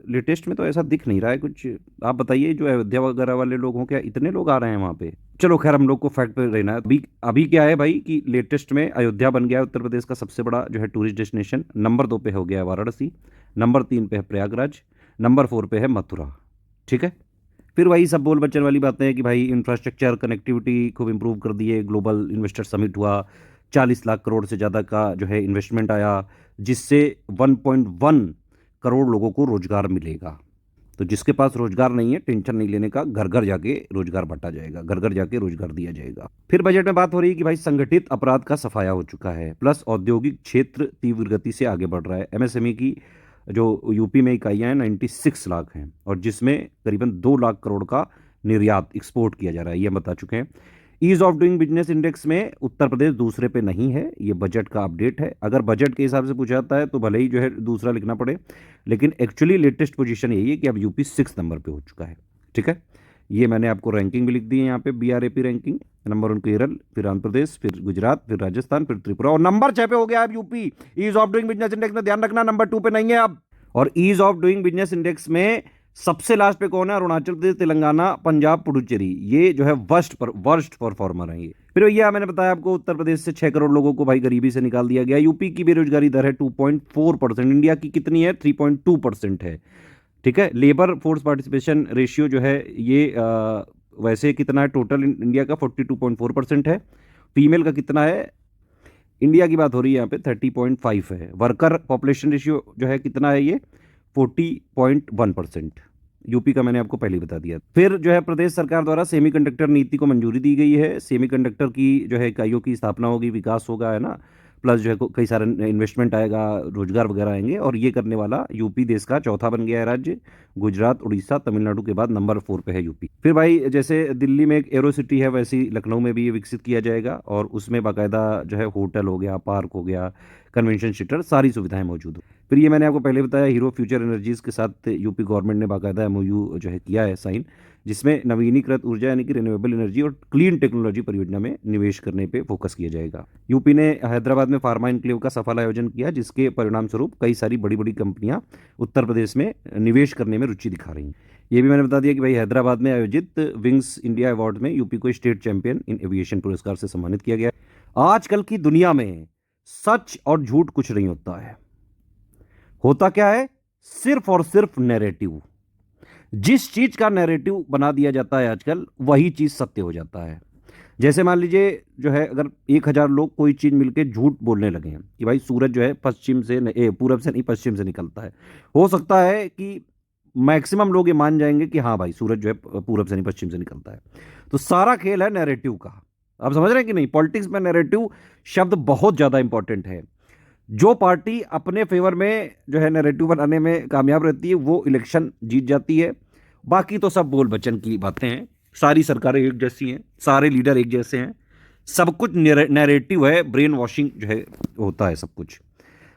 लेटेस्ट में तो ऐसा दिख नहीं रहा है कुछ। आप बताइए जो अयोध्या वगैरह वाले लोग हों, क्या इतने लोग आ रहे हैं वहाँ पे? चलो खैर, हम लोग को फैक्ट पे रहना है। अभी क्या है भाई कि लेटेस्ट में अयोध्या बन गया है उत्तर प्रदेश का सबसे बड़ा जो है टूरिस्ट डेस्टिनेशन। नंबर 2 पे हो गया है वाराणसी, नंबर 3 पे है प्रयागराज, नंबर 4 पे है मथुरा, ठीक है। फिर वही सब बोल बच्चन वाली बातें हैं कि भाई इंफ्रास्ट्रक्चर कनेक्टिविटी खूब इंप्रूव कर दिए। ग्लोबल इन्वेस्टर समिट हुआ, 40 लाख करोड़ से ज़्यादा का जो है इन्वेस्टमेंट आया, जिससे 1.1 करोड़ लोगों को रोजगार मिलेगा। तो जिसके पास रोजगार नहीं है, टेंशन नहीं लेने का, घर घर जाके रोजगार बांटा जाएगा, घर घर जाके रोजगार दिया जाएगा। फिर बजट में बात हो रही है कि भाई संगठित अपराध का सफाया हो चुका है, प्लस औद्योगिक क्षेत्र तीव्र गति से आगे बढ़ रहा है। MSME की जो यूपी में इकाइयाँ हैं 96 लाख हैं, और जिसमें करीबन 2 लाख करोड़ का निर्यात एक्सपोर्ट किया जा रहा है, ये हम बता चुके हैं। Ease of doing business index में उत्तर प्रदेश दूसरे पे नहीं है, ये बजट का अपडेट है। अगर बजट के हिसाब से पूछा जाता है तो भले ही जो है दूसरा लिखना पड़े, लेकिन एक्चुअली लेटेस्ट पोजीशन यही है कि अब यूपी 6 नंबर पे हो चुका है। ठीक है, ये मैंने आपको रैंकिंग भी लिख दी है यहाँ पे, BRAP रैंकिंग। नंबर 1 केरल, फिर आंध्र प्रदेश, फिर गुजरात, फिर राजस्थान, फिर त्रिपुरा, और नंबर 6 पे हो गया अब UP. Ease of doing business index में ध्यान रखना नंबर 2 पे नहीं है अब। और ease of doing business index में सबसे लास्ट पे कौन है? अरुणाचल प्रदेश, तेलंगाना, पंजाब, पुडुचेरी, ये जो है वर्स्ट परफॉर्मर है ये। फिर भैया मैंने बताया आपको उत्तर प्रदेश से 6 करोड़ लोगों को भाई गरीबी से निकाल दिया गया। यूपी की बेरोजगारी दर है 2.4%, इंडिया की कितनी है? 3.2% है। ठीक है, लेबर फोर्स पार्टिसिपेशन रेशियो जो है ये वैसे कितना है? टोटल इंडिया का 42.4% है। फीमेल का कितना है? इंडिया की बात हो रही है यहाँ पे, 30.5 है। वर्कर पॉपुलेशन रेशियो जो है कितना है? ये 40.1%। यूपी का मैंने आपको पहले ही बता दिया। फिर जो है प्रदेश सरकार द्वारा सेमीकंडक्टर नीति को मंजूरी दी गई है। सेमीकंडक्टर की जो है इकाइयों की स्थापना होगी, विकास होगा, है ना, प्लस जो है कई सारे इन्वेस्टमेंट आएगा, रोजगार वगैरह आएंगे, और ये करने वाला यूपी देश का चौथा बन गया है राज्य। गुजरात, उड़ीसा, तमिलनाडु के बाद नंबर 4 पे है यूपी। फिर भाई जैसे दिल्ली में एक एरो सिटी है, वैसी लखनऊ में भी ये विकसित किया जाएगा, और उसमें बाकायदा जो है होटल हो गया, पार्क हो गया, कन्वेंशन सेंटर, सारी सुविधाएं मौजूद हो। फिर ये मैंने आपको पहले बताया, हीरो फ्यूचर एनर्जीज के साथ यूपी गवर्नमेंट ने बाकायदा MOU जो है किया है साइन, जिसमें नवीनीकृत ऊर्जा यानी कि रिन्यूएबल एनर्जी और क्लीन टेक्नोलॉजी परियोजना में निवेश करने पे फोकस किया जाएगा। यूपी ने हैदराबाद में फार्मा इनक्लेव का सफल आयोजन किया, जिसके परिणाम स्वरूप कई सारी बड़ी बड़ी कंपनियां उत्तर प्रदेश में निवेश करने में रुचि दिखा रही हैं। ये भी मैंने बता दिया कि भाई हैदराबाद में आयोजित विंग्स इंडिया अवार्ड में यूपी को स्टेट चैंपियन इन एविएशन पुरस्कार से सम्मानित किया गया। आजकल की दुनिया में सच और झूठ कुछ नहीं होता है, होता क्या है? सिर्फ और सिर्फ नैरेटिव। जिस चीज का नैरेटिव बना दिया जाता है आजकल, वही चीज सत्य हो जाता है। जैसे मान लीजिए जो है, अगर 1000 लोग कोई चीज मिलके झूठ बोलने लगे हैं कि भाई सूरज जो है पश्चिम से पूरब से नहीं, पश्चिम से निकलता है, हो सकता है कि मैक्सिमम लोग ये मान जाएंगे कि हाँ भाई सूरज जो है पूरब से नहीं, पश्चिम से निकलता है। तो सारा खेल है नैरेटिव का। आप समझ रहे हैं कि नहीं? पॉलिटिक्स में नैरेटिव शब्द बहुत ज्यादा इंपॉर्टेंट है। जो पार्टी अपने फेवर में जो है नैरेटिव बनाने में कामयाब रहती है, वो इलेक्शन जीत जाती है। बाकी तो सब बोल बच्चन की बातें हैं। सारी सरकारें एक जैसी हैं, सारे लीडर एक जैसे हैं, सब कुछ नैरेटिव है, ब्रेन वॉशिंग जो है होता है सब कुछ,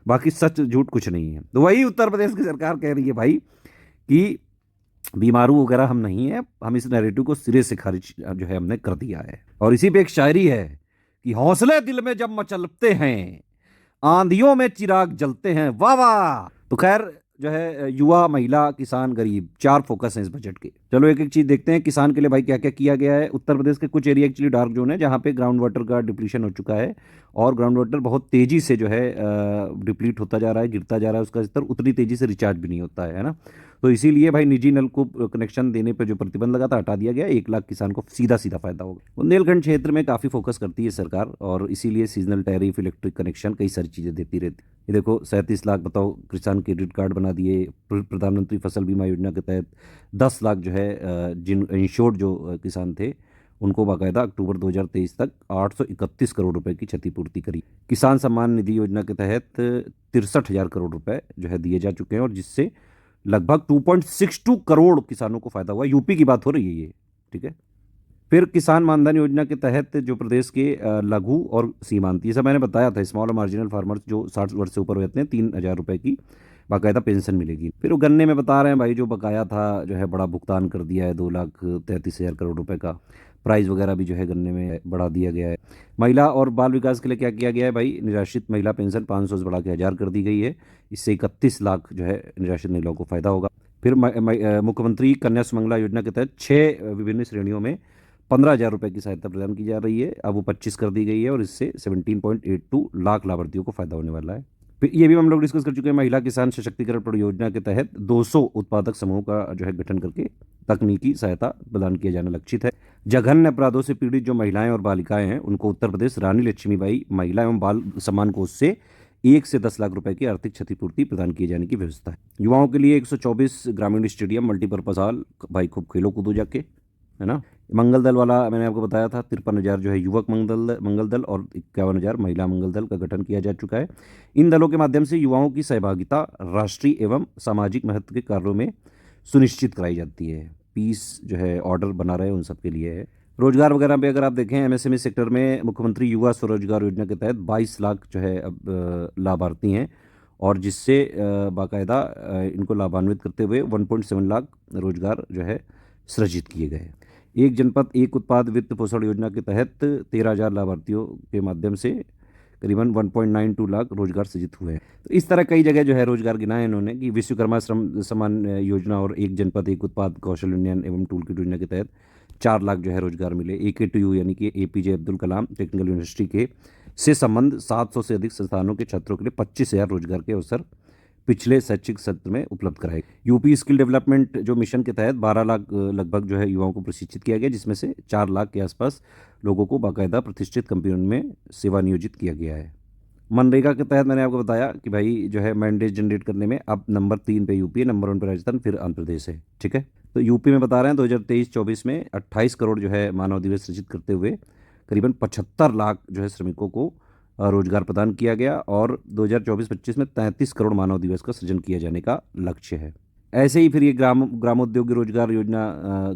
बाकी सच झूठ कुछ नहीं है। तो वही उत्तर प्रदेश की सरकार कह रही है भाई कि बीमारू वगैरह हम नहीं है, हम इस नैरेटिव को सिरे से खारिज जो है हमने कर दिया है। और इसी पे एक शायरी है कि हौसले दिल में जब मचलते हैं, आंधियों में चिराग जलते हैं, वाह वाह। तो खैर जो है युवा, महिला, किसान, गरीब, 4 फोकस हैं इस बजट के। चलो एक एक चीज देखते हैं किसान के लिए भाई क्या क्या किया गया है। उत्तर प्रदेश के कुछ एरिया एक्चुअली डार्क जोन है, जहाँ पे ग्राउंड वाटर का डिप्लीशन हो चुका है, और ग्राउंड वाटर बहुत तेजी से जो है डिप्लीट होता जा रहा है, गिरता जा रहा है, उसका स्तर उतनी तेजी से रिचार्ज भी नहीं होता है ना। तो इसीलिए भाई निजी नलकूप कनेक्शन देने पर जो प्रतिबंध लगा था, हटा दिया गया। 1 लाख किसान को सीधा सीधा फायदा होगा। बुंदेलखंड क्षेत्र में काफ़ी फोकस करती है सरकार, और इसीलिए सीजनल टैरिफ, इलेक्ट्रिक कनेक्शन, कई सारी चीज़ें देती रहती। ये देखो 37 लाख बताओ किसान क्रेडिट कार्ड बना दिए। प्रधानमंत्री फसल बीमा योजना के तहत 10 लाख जो है जिन इंश्योर्ड जो किसान थे, उनको बाकायदा अक्टूबर 2023 तक 831 करोड़ रुपए की क्षतिपूर्ति करी। किसान सम्मान निधि योजना के तहत 63,000 करोड़ रुपए जो है दिए जा चुके हैं, और जिससे लगभग 2.62 करोड़ किसानों को फायदा हुआ। यूपी की बात हो रही है ये, ठीक है। फिर किसान मानधन योजना के तहत जो प्रदेश के लघु और सीमांत, ये सब मैंने बताया था, स्मॉल और मार्जिनल फार्मर्स जो 60 वर्ष से ऊपर हो जाते हैं, 3,000 रुपए की बाकायदा पेंशन मिलेगी। फिर वो गन्ने में बता रहे हैं भाई, जो बकाया था जो है बड़ा भुगतान कर दिया है, 2,33,000 करोड़ रुपए का। प्राइस वगैरह भी जो है गन्ने में बढ़ा दिया गया है। महिला और बाल विकास के लिए क्या किया गया है भाई? निराश्रित महिला पेंशन 500 से बढ़ा के 1,000 कर दी गई है। इससे 31 लाख जो है निराश्रित महिलाओं को फायदा होगा। फिर मुख्यमंत्री कन्या सुमंगला योजना के तहत 6 विभिन्न श्रेणियों में 15,000 रुपए की सहायता प्रदान की जा रही है। अब वो 25 कर दी गई है, और इससे 17.82 लाख लाभार्थियों को फायदा होने वाला है। फिर ये भी हम लोग डिस्कस कर चुके हैं, महिला किसान सशक्तिकरण परियोजना के तहत 200 उत्पादक समूह का जो है गठन करके तकनीकी सहायता प्रदान किया जाना लक्षित है। जघन्य अपराधों से पीड़ित जो महिलाएं और बालिकाएं हैं, उनको उत्तर प्रदेश रानी लक्ष्मीबाई महिला एवं बाल सम्मान कोष से 1 से 10 लाख रुपए की आर्थिक क्षतिपूर्ति प्रदान किए जाने की व्यवस्था है। युवाओं के लिए 124 ग्रामीण स्टेडियम, मल्टीपर्पज हॉल, भाई खूब खेलो कूदो जाके, है ना। मंगल दल वाला मैंने आपको बताया था, 53,000 जो है युवक मंगल दल और 51,000 महिला मंगल दल का गठन किया जा चुका है। इन दलों के माध्यम से युवाओं की सहभागिता राष्ट्रीय एवं सामाजिक महत्व के कार्यों में सुनिश्चित कराई जाती है। पीस जो है ऑर्डर बना रहे हैं उन सब के लिए है। रोजगार वगैरह पे अगर आप देखें एमएसएमई सेक्टर में मुख्यमंत्री युवा स्वरोजगार योजना के तहत 22 लाख जो है अब लाभार्थी हैं, और जिससे बाकायदा इनको लाभान्वित करते हुए 1.7 लाख रोजगार जो है सृजित किए गए। एक जनपद एक उत्पाद वित्त पोषण योजना के तहत 13,000 लाभार्थियों के माध्यम से करीबन 1.92 लाख रोजगार सृजित हुए हैं। तो इस तरह कई जगह जो है रोजगार गिनाए इन्होंने कि विश्वकर्मा श्रम सम्मान योजना और एक जनपद एक उत्पाद कौशल उन्नयन एवं टूल किट योजना के तहत 4 लाख जो है रोजगार मिले। AKTU यानी कि APJ Abdul Kalam technical university के से संबंध 700 से अधिक संस्थानों के छात्रों के लिए 25,000 रोजगार के अवसर पिछले शैक्षिक सत्र में उपलब्ध कराए। यूपी स्किल डेवलपमेंट जो मिशन के तहत 12 लाख लगभग जो है युवाओं को प्रशिक्षित किया गया, जिसमें से 4 लाख के आसपास लोगों को बाकायदा प्रतिष्ठित कंपनियों में सेवा नियोजित किया गया है। मनरेगा के तहत मैंने आपको बताया कि भाई जो है मैंडेट जनरेट करने में अब नंबर 3 पे यूपी है, नंबर 1 पे राजस्थान, फिर आंध्र प्रदेश है। ठीक है, तो यूपी में बता रहे हैं 2023-24 में 28 करोड़ जो है मानव दिवस सृजित करते हुए करीबन 75 लाख जो है श्रमिकों को रोजगार प्रदान किया गया, और 2024-25 में 33 करोड़ मानव दिवस का सृजन किया जाने का लक्ष्य है। ऐसे ही फिर ये ग्रामोद्योगी रोजगार योजना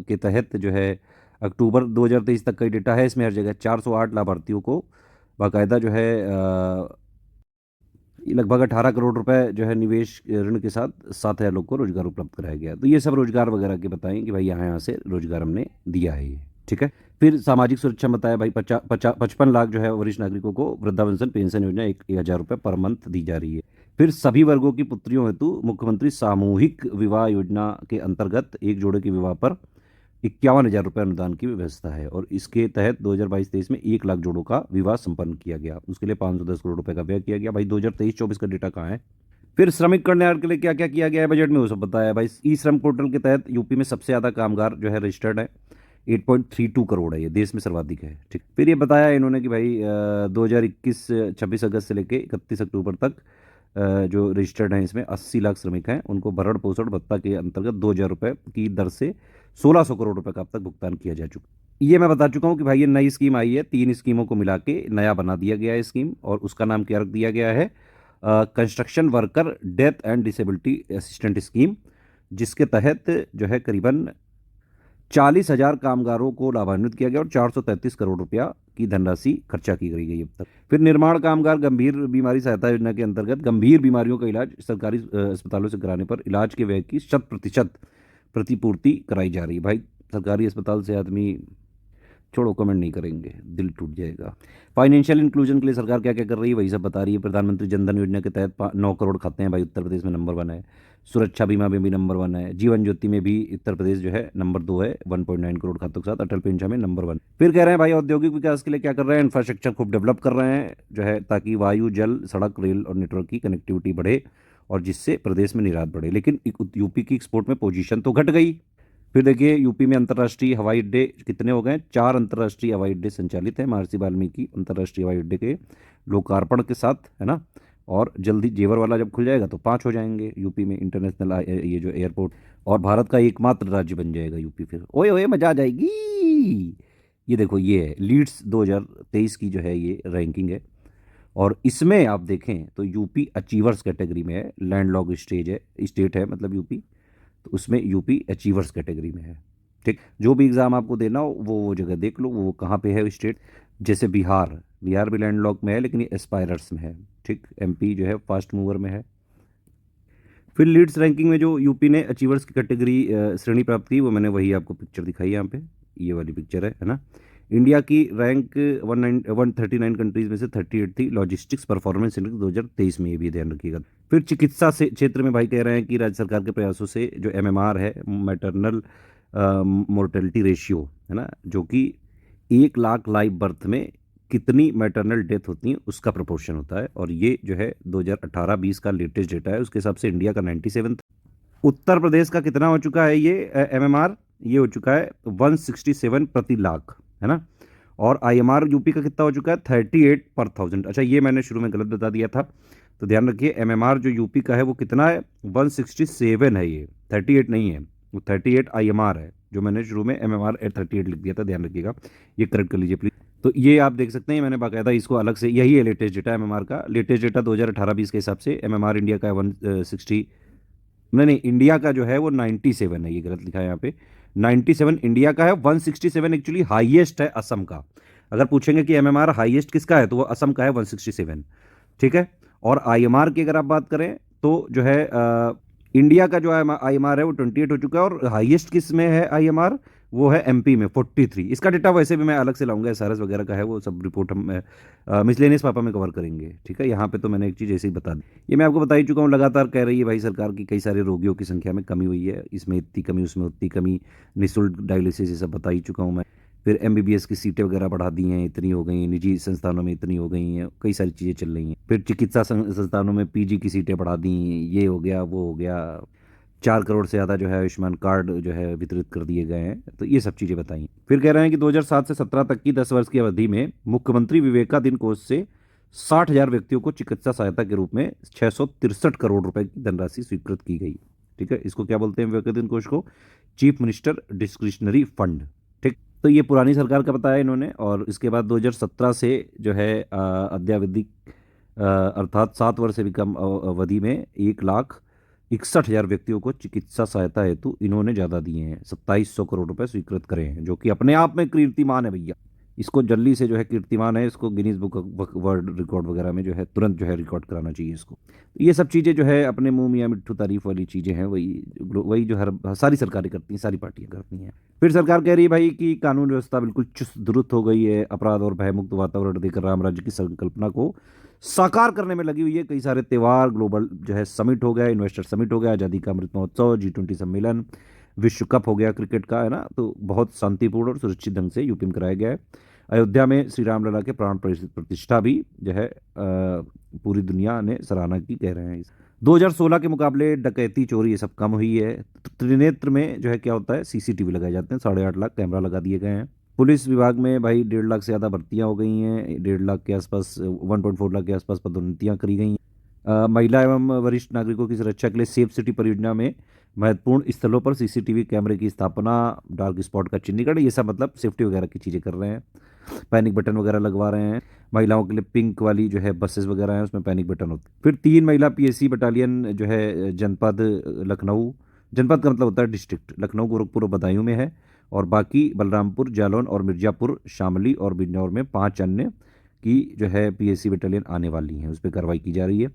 के तहत जो है अक्टूबर 2023 तक का डेटा है, इसमें हर जगह 408 लाभार्थियों को बाकायदा जो है लगभग 18 करोड़ रुपए जो है निवेश ऋण के साथ 7,000 लोग को रोजगार उपलब्ध कराया गया। तो ये सब रोजगार वगैरह के बताएं कि भाई यहाँ से रोजगार हमने दिया है ये। ठीक है, फिर सामाजिक सुरक्षा बताया भाई 55 लाख जो है वरिष्ठ नागरिकों को वृद्धावस्था पेंशन योजना 1,000 रुपये पर मंथ दी जा रही है। फिर सभी वर्गों की पुत्रियों हेतु मुख्यमंत्री सामूहिक विवाह योजना के अंतर्गत एक जोड़े के विवाह पर 51,000 रुपये अनुदान की व्यवस्था है, और इसके तहत 2022-23 में 1 लाख जोड़ों का विवाह संपन्न किया गया। उसके लिए 510 करोड़ रुपए का व्यय किया गया। भाई 2023-24 का डेटा कहाँ है? फिर श्रमिक कल्याण के लिए क्या क्या किया गया है बजट में, वो सब बताया भाई। ई श्रम पोर्टल के तहत यूपी में सबसे ज़्यादा कामगार जो है रजिस्टर्ड है, 8.32 करोड़ है, ये देश में सर्वाधिक है। ठीक, फिर ये बताया इन्होंने कि भाई 2021 26 अगस्त से लेकर 31 अक्टूबर तक जो रजिस्टर्ड हैं इसमें 80 लाख श्रमिक हैं, उनको भरण पोषण भत्ता के अंतर्गत 2,000 रुपये की दर से 1,600 करोड़ रुपए का अब तक भुगतान किया जा चुका। ये मैं बता चुका हूँ कि भाई ये नई स्कीम आई है, 3 स्कीमों को मिला के नया बना दिया गया है स्कीम, और उसका नाम क्या रख दिया गया है, construction worker death and disability assistant scheme, जिसके तहत जो है करीबन 40,000 कामगारों को लाभान्वित किया गया और 433 करोड़ रुपया की धनराशि खर्चा की गई अब तक। फिर निर्माण कामगार गंभीर बीमारी सहायता योजना के अंतर्गत गंभीर बीमारियों का इलाज सरकारी अस्पतालों से कराने पर इलाज के व्यय की 100% प्रतिपूर्ति कराई जा रही है। भाई सरकारी अस्पताल से आदमी, छोड़ो कमेंट नहीं करेंगे, दिल टूट जाएगा। फाइनेंशियल इंक्लूजन के लिए सरकार क्या क्या कर रही है वही सब बता रही है। प्रधानमंत्री जनधन योजना के तहत 9 करोड़ खाते हैं भाई, उत्तर प्रदेश में नंबर 1 है। सुरक्षा बीमा में भी नंबर 1 है। जीवन ज्योति में भी उत्तर प्रदेश जो है नंबर 2 है 1.9 करोड़ खातों के साथ। अटल पेंशन में नंबर 1। फिर कह रहे हैं भाई औद्योगिक विकास के लिए क्या कर रहे हैं, इंफ्रास्ट्रक्चर खूब डेवलप कर रहे हैं जो है, ताकि वायु जल सड़क रेल और नेटवर्क की कनेक्टिविटी बढ़े और जिससे प्रदेश में निर्यात बढ़े। लेकिन यूपी की एक्सपोर्ट में पोजीशन तो घट गई। फिर देखिए यूपी में अंतर्राष्ट्रीय हवाई अड्डे कितने हो गए, 4 अंतर्राष्ट्रीय हवाई अड्डे संचालित हैं महर्षि वाल्मीकि अंतर्राष्ट्रीय हवाई अड्डे के लोकार्पण के साथ, है ना। और जल्दी जेवर वाला जब खुल जाएगा तो 5 हो जाएंगे यूपी में इंटरनेशनल ये जो एयरपोर्ट, और भारत का एकमात्र राज्य बन जाएगा यूपी। फिर ओए ओए मजा आ जाएगी। ये देखो ये है लीड्स 2023 की जो है ये रैंकिंग है, और इसमें आप देखें तो यूपी अचीवर्स कैटेगरी में है। लैंडलॉक स्टेट है मतलब यूपी, तो उसमें यूपी अचीवर्स कैटेगरी में है। ठीक, जो भी एग्ज़ाम आपको देना हो वो जगह देख लो वो कहाँ पे है स्टेट। जैसे बिहार भी लैंडलॉक में है लेकिन ये एस्पायरर्स में है। ठीक, एमपी जो है फास्ट मूवर में है। फिर लीड्स रैंकिंग में जो यूपी ने अचीवर्स की कैटेगरी श्रेणी प्राप्त की वो मैंने वही आपको पिक्चर दिखाई यहाँ पे, ये वाली पिक्चर है ना। इंडिया की रैंक 139 कंट्रीज में से 38 थी लॉजिस्टिक्स परफॉर्मेंस इंडेक्स 2023 में, ये भी ध्यान रखिएगा। फिर चिकित्सा से क्षेत्र में भाई कह रहे हैं कि राज्य सरकार के प्रयासों से जो MMR है मैटरनल मोर्टेलिटी रेशियो है ना, जो कि 1 लाख लाइव बर्थ में कितनी मैटरनल डेथ होती है उसका प्रोपोर्शन होता है, और ये जो है 2018-20 का लेटेस्ट डेटा है। उसके हिसाब से इंडिया का 97 था। उत्तर प्रदेश का कितना हो चुका है ये MMR, ये हो चुका है 167 प्रति लाख, है ना। और IMR यूपी का कितना हो चुका है 38 पर 1000। अच्छा ये मैंने शुरू में गलत बता दिया था, तो ध्यान रखिए MMR जो यूपी का है वो कितना है 167 है, ये 38 नहीं है, वो 38 IMR है। जो मैंने शुरू में MMR 38 लिख दिया था, ध्यान रखिएगा, ये करेक्ट कर लीजिए प्लीज। तो ये आप देख सकते हैं मैंने बाकायदा इसको अलग से, यही है लेटेस्ट डेटा MMR का। लेटेस्ट डेटा 2018-20 के हिसाब से MMR इंडिया का 160 नहीं, इंडिया का जो है वो 97 है, ये गलत लिखा है यहाँ पे। 97 इंडिया का है, 167 एक्चुअली हाईएस्ट है असम का। अगर पूछेंगे कि एमएमआर हाईएस्ट किसका है तो वो असम का है 167, ठीक है। और आईएमआर की अगर आप बात करें तो जो है इंडिया का जो आईएमआर है वो 28 हो चुका है, और हाईएस्ट किस में है आईएमआर, वो है एमपी में 43। इसका डेटा वैसे भी मैं अलग से लाऊंगा, एसआरएस वगैरह का है वो सब रिपोर्ट हम मिसलेनियस पापा में कवर करेंगे, ठीक है। यहाँ पे तो मैंने एक चीज़ ऐसे ही बता दी, ये मैं आपको बता ही चुका हूँ। लगातार कह रही है भाई सरकार की कई सारे रोगियों की संख्या में कमी हुई है, इसमें इतनी कमी उसमें उतनी कमी, निःशुल्क डायलिसिस ये सब बता ही चुका हूँ मैं। फिर एमबीबीएस की सीटें वगैरह बढ़ा दी हैं, इतनी हो गई हैं, निजी संस्थानों में इतनी हो गई हैं, कई सारी चीज़ें चल रही हैं। फिर चिकित्सा संस्थानों में पीजी की सीटें बढ़ा दी, ये हो गया वो हो गया, 4 करोड़ से ज़्यादा जो है आयुष्मान कार्ड जो है वितरित कर दिए गए हैं, तो ये सब चीज़ें बताई। फिर कह रहे हैं कि 2007 से 17 तक की 10 वर्ष की अवधि में मुख्यमंत्री विवेकाधीन कोष से 60,000 व्यक्तियों को चिकित्सा सहायता के रूप में 663 करोड़ रुपए की धनराशि स्वीकृत की गई, ठीक है। इसको क्या बोलते हैं विवेकाधीन कोष को, चीफ मिनिस्टर डिस्क्रिशनरी फंड, ठीक। तो ये पुरानी सरकार का बताया इन्होंने। और इसके बाद 2017 से जो है अद्यावधि अर्थात 7 वर्ष से भी कम अवधि में 1,61,000 व्यक्तियों को चिकित्सा सहायता हेतु इन्होंने ज़्यादा दिए हैं, 2700 करोड़ रुपए स्वीकृत करे हैं, जो कि अपने आप में कीर्तिमान है भैया। इसको जल्दी से जो है कीर्तिमान है, इसको गिनीज बुक वर्ल्ड रिकॉर्ड वगैरह में जो है तुरंत जो है रिकॉर्ड कराना चाहिए इसको। तो ये सब चीज़ें जो है अपने मुंह मियाँ मिट्ठू तारीफ वाली चीज़ें हैं, वही जो हर सारी सरकारें करती हैं, सारी पार्टियां करती हैं। फिर सरकार कह रही है भाई कि कानून व्यवस्था बिल्कुल चुस्त दुरुस्त हो गई है, अपराध और भयमुक्त वातावरण देकर राम राज्य की संकल्पना को साकार करने में लगी हुई है। कई सारे त्योहार, ग्लोबल जो है समिट हो गया, इन्वेस्टर समिट हो गया, आज़ादी का अमृत महोत्सव, G20 सम्मेलन, विश्व कप हो गया क्रिकेट का, है ना। तो बहुत शांतिपूर्ण और सुरक्षित ढंग से यूपी में कराया गया है। अयोध्या में श्री राम लला के प्राण प्रतिष्ठा भी जो है पूरी दुनिया ने सराहना की, कह रहे हैं। 2016 के मुकाबले डकैती, चोरी ये सब कम हुई है। त्रिनेत्र में जो है क्या होता है, सीसीटीवी लगाए जाते हैं, 8.5 लाख कैमरा लगा दिए गए हैं। पुलिस विभाग में भाई 1.5 लाख से ज़्यादा भर्तियां हो गई हैं, 1.5 लाख के आसपास, 1.4 लाख के आसपास पदोन्नतियां करी गई हैं। महिला एवं वरिष्ठ नागरिकों की सुरक्षा के लिए सेफ सिटी परियोजना में महत्वपूर्ण स्थलों पर सीसीटीवी कैमरे की स्थापना, डार्क स्पॉट का चिन्हीकरण, ये सब मतलब सेफ्टी वगैरह की चीज़ें कर रहे हैं। पैनिक बटन वगैरह लगवा रहे हैं। महिलाओं के लिए पिंक वाली जो है बसेस वगैरह हैं, उसमें पैनिक बटन होते हैं। फिर 3 महिला पीएससी बटालियन जो है जनपद लखनऊ, जनपद का मतलब होता है डिस्ट्रिक्ट, लखनऊ, गोरखपुर और बदायूं में है। और बाकी बलरामपुर, जालौन और मिर्ज़ापुर, शामली और बिजनौर में 5 अन्य की जो है पीएससी बटालियन आने वाली हैं, उस पर कार्रवाई की जा रही है।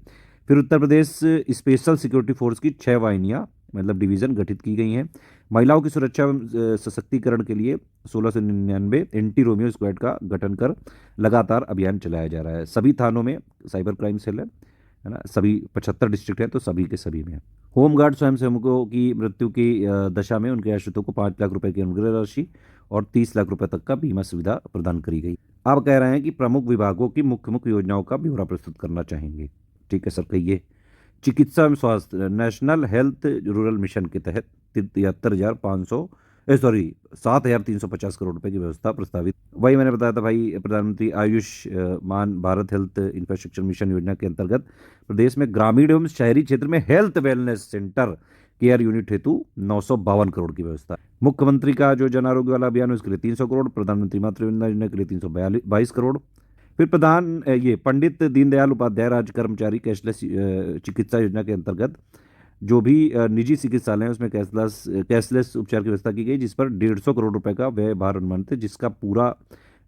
फिर Uttar Pradesh special security force की 6 वाहिनियाँ मतलब डिवीज़न गठित की गई हैं। महिलाओं की सुरक्षा एवं सशक्तिकरण के लिए 1699 एंटी रोमियो स्क्वाड का गठन कर लगातार अभियान चलाया जा रहा है। सभी थानों में साइबर क्राइम सेल है ना, सभी 75 डिस्ट्रिक्ट हैं तो सभी के सभी में है। होमगार्ड स्वयंसेवकों की मृत्यु की दशा में उनके आश्रितों को 5 लाख रुपए की अनुग्रह राशि और 30 लाख रुपए तक का बीमा सुविधा प्रदान करी गई। अब कह रहे हैं कि प्रमुख विभागों की मुख्य मुख्य योजनाओं का ब्यौरा प्रस्तुत करना चाहेंगे, ठीक है सर, कहिए। चिकित्सा एवं स्वास्थ्य, नेशनल हेल्थ रूरल मिशन के तहत 7,350 करोड़ रुपए की व्यवस्था प्रस्तावित। वही मैंने बताया था भाई, प्रधानमंत्री Ayushman Bharat health infrastructure mission योजना के अंतर्गत प्रदेश में ग्रामीण एवं शहरी क्षेत्र में health wellness centre care unit हेतु 952 करोड़ की व्यवस्था। मुख्यमंत्री का जो जन आरोग्य वाला अभियान है उसके लिए 300 करोड़, प्रधानमंत्री मातृ वंदना योजना के लिए 322 करोड़। फिर ये पंडित दीनदयाल उपाध्याय राज्य कर्मचारी कैशलेस चिकित्सा योजना के अंतर्गत जो भी निजी चिकित्सालय हैं उसमें कैशलेस उपचार की व्यवस्था की गई, जिस पर 150 करोड़ रुपए का व्यय भार अनुमानित है, जिसका पूरा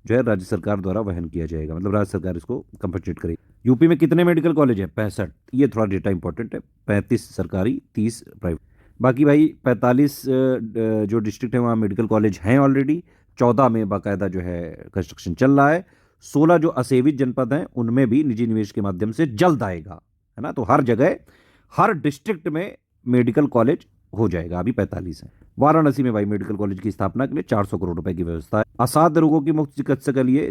जो है राज्य सरकार द्वारा वहन किया जाएगा, मतलब राज्य सरकार इसको कंपनसेट करेगी। यूपी में कितने मेडिकल कॉलेज हैं? 65। ये थोड़ा डेटा इंपॉर्टेंट है, 35 सरकारी, 30 प्राइवेट। बाकी भाई 45 जो डिस्ट्रिक्ट है वहाँ मेडिकल कॉलेज हैं ऑलरेडी, 14 में बाकायदा जो है कंस्ट्रक्शन चल रहा है, 16 जो असेवित जनपद हैं उनमें भी निजी निवेश के माध्यम से जल्द आएगा, है ना। तो हर जगह हर डिस्ट्रिक्ट में मेडिकल कॉलेज हो जाएगा, अभी 45 है। वाराणसी में भाई मेडिकल कॉलेज की स्थापना के लिए 400 करोड़ रुपए की व्यवस्था है। असाध्य रोगों की मुफ्त चिकित्सा के लिए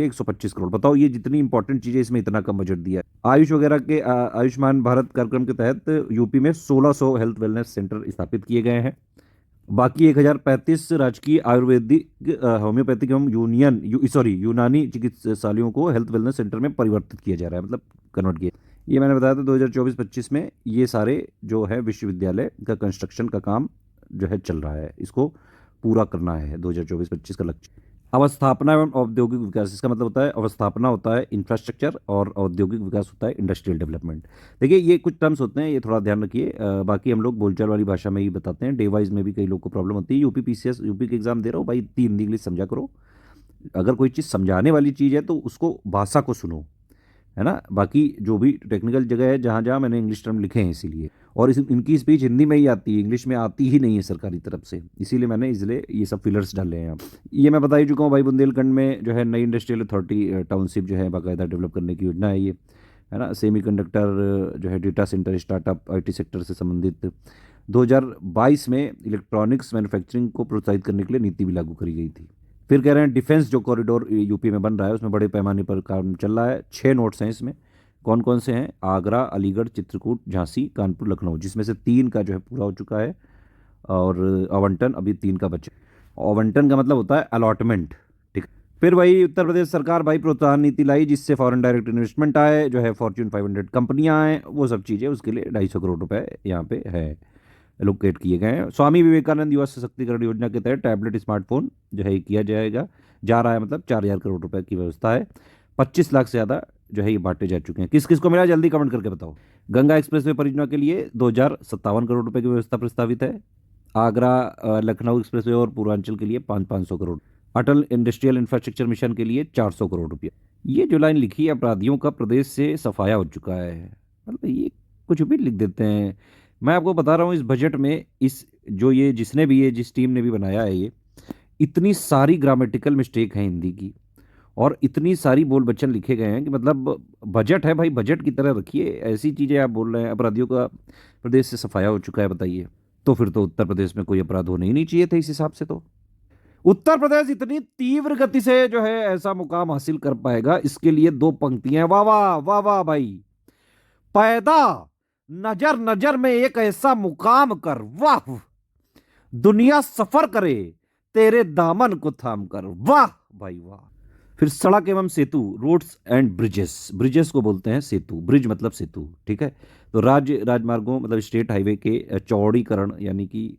125 करोड़। बताओ ये जितनी इंपॉर्टेंट चीजें, इसमें इतना कम बजट दिया है। आयुष वगैरह के आयुष्मान भारत कार्यक्रम के तहत यूपी में 1600 हेल्थ वेलनेस सेंटर स्थापित किए गए हैं। बाकी 1035 राजकीय आयुर्वेदिक होम्योपैथिक एवं यूनानी चिकित्सालयों को हेल्थ वेलनेस सेंटर में परिवर्तित किया जा रहा है, मतलब कन्वर्ट किया। ये मैंने बताया था 2024-25 में ये सारे जो है विश्वविद्यालय का कंस्ट्रक्शन का काम जो है चल रहा है, इसको पूरा करना है 2024-25 का लक्ष्य। अवस्थापना एवं औद्योगिक विकास, इसका मतलब होता है अवस्थापना होता है इंफ्रास्ट्रक्चर और औद्योगिक विकास होता है इंडस्ट्रियल डेवलपमेंट। देखिए ये कुछ टर्म्स होते हैं, ये थोड़ा ध्यान रखिए। बाकी हम लोग बोलचाल वाली भाषा में ही बताते हैं, डे वाइज में भी कई लोग को प्रॉब्लम होती है। यूपी पीसीएस यूपी के एग्जाम दे रहा हो भाई, इतनी हिंदी इंग्लिश समझा करो। अगर कोई चीज़ समझाने वाली चीज़ है तो उसको भाषा को सुनो, है ना। बाकी जो भी टेक्निकल जगह है जहाँ जहाँ मैंने इंग्लिश टर्म लिखे हैं इसीलिए, और इनकी स्पीच हिंदी में ही आती है, इंग्लिश में आती ही नहीं है सरकारी तरफ से, इसीलिए मैंने इसलिए ये सब फिलर्स डाले हैं यहाँ। ये मैं बता ही चुका हूँ भाई, बुंदेलखंड में जो है नई इंडस्ट्रियल अथॉरिटी टाउनशिप जो है बाकायदा डेवलप करने की योजना है ये, है ना। सेमीकंडक्टर जो है data centre startup IT sector से संबंधित 2022 में इलेक्ट्रॉनिक्स मैन्युफैक्चरिंग को प्रोत्साहित करने के लिए नीति भी लागू करी गई थी। फिर कह रहे हैं डिफेंस जो कॉरिडोर यूपी में बन रहा है उसमें बड़े पैमाने पर काम चल रहा है। 6 नोट्स हैं इसमें। कौन कौन से हैं? आगरा, अलीगढ़, चित्रकूट, झांसी, कानपुर, लखनऊ, जिसमें से 3 का जो है पूरा हो चुका है और आवंटन अभी 3 का बचा। आवंटन का मतलब होता है अलॉटमेंट, ठीक। फिर वही उत्तर प्रदेश सरकार भाई प्रोत्साहन नीति लाई जिससे फॉरेन डायरेक्ट इन्वेस्टमेंट आए, जो है फॉर्च्यून 500 कंपनियां आए, वो सब चीज़ें उसके लिए 250 करोड़ रुपए यहाँ पे है एलोकेट किए गए हैं। स्वामी विवेकानंद युवा सशक्तिकरण योजना के तहत टैबलेट स्मार्टफोन जो है किया जाएगा, जा रहा है, मतलब 4000 करोड़ रुपए की व्यवस्था है। 25 लाख से ज़्यादा जो है ये बांटे जा चुके हैं। किस किस को मिला जल्दी कमेंट करके बताओ। गंगा एक्सप्रेसवे परियोजना के लिए 2057 करोड़ रुपए की व्यवस्था प्रस्तावित है। आगरा लखनऊ एक्सप्रेसवे और पूर्वांचल के लिए 500 करोड़। अटल इंडस्ट्रियल इंफ्रास्ट्रक्चर मिशन के लिए 400 करोड़ रुपया। ये जो लाइन लिखी है, अपराधियों का प्रदेश से सफाया हो चुका है, मतलब ये कुछ भी लिख देते हैं। मैं आपको बता रहा हूँ इस बजट में, इस जो ये जिसने भी ये जिस टीम ने भी बनाया है, ये इतनी सारी ग्रामेटिकल मिस्टेक है हिंदी की और इतनी सारी बोल बच्चन लिखे गए हैं कि मतलब बजट है भाई, बजट की तरह रखिए। ऐसी चीज़ें आप बोल रहे हैं अपराधियों का प्रदेश से सफाया हो चुका है, बताइए। तो फिर तो उत्तर प्रदेश में कोई अपराध होने ही नहीं चाहिए थे इस हिसाब से। तो उत्तर प्रदेश इतनी तीव्र गति से जो है ऐसा मुकाम हासिल कर पाएगा, इसके लिए 2 पंक्तियां। वाह वाह वाह वाह भाई। पैदा नजर नजर में एक ऐसा मुकाम कर, वाह। दुनिया सफर करे तेरे दामन को थाम कर, वाह भाई वाह। फिर सड़क एवं सेतु, रोड्स एंड ब्रिजेस, ब्रिजेस को बोलते हैं सेतु, ब्रिज मतलब सेतु, ठीक है। तो राज्य राजमार्गों मतलब स्टेट हाईवे के चौड़ीकरण, यानी कि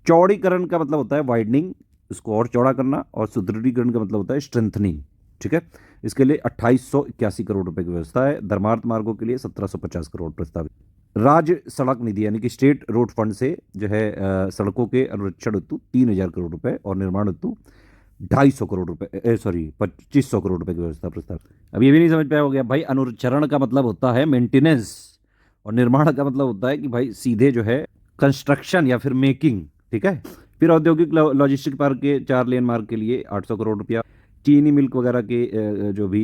चौड़ीकरण का मतलब होता है वाइडनिंग, इसको और चौड़ा करना, और सुदृढ़ीकरण का मतलब होता है स्ट्रेंथनिंग, ठीक है। इसके लिए 2881 करोड़ रुपए की व्यवस्था है। धर्मार्थ मार्गों के लिए 1750 करोड़ प्रस्तावित। राज्य सड़क निधि यानी कि स्टेट रोड फंड से जो है सड़कों के अनुरक्षण हेतु 3000 करोड़ रुपए और निर्माण हेतु 250 करोड़ रुपए, सॉरी 2500 करोड़ रुपए की व्यवस्था प्रस्ताव। अब ये भी नहीं समझ पाया हो गया भाई, अनुचरण का मतलब होता है मेंटेनेंस और निर्माण का मतलब होता है कि भाई सीधे जो है कंस्ट्रक्शन या फिर मेकिंग, ठीक है। फिर औद्योगिक लॉजिस्टिक पार्क के 4 लेन मार्ग के लिए 800 करोड़ रुपया। चीनी मिल्क वगैरह के जो भी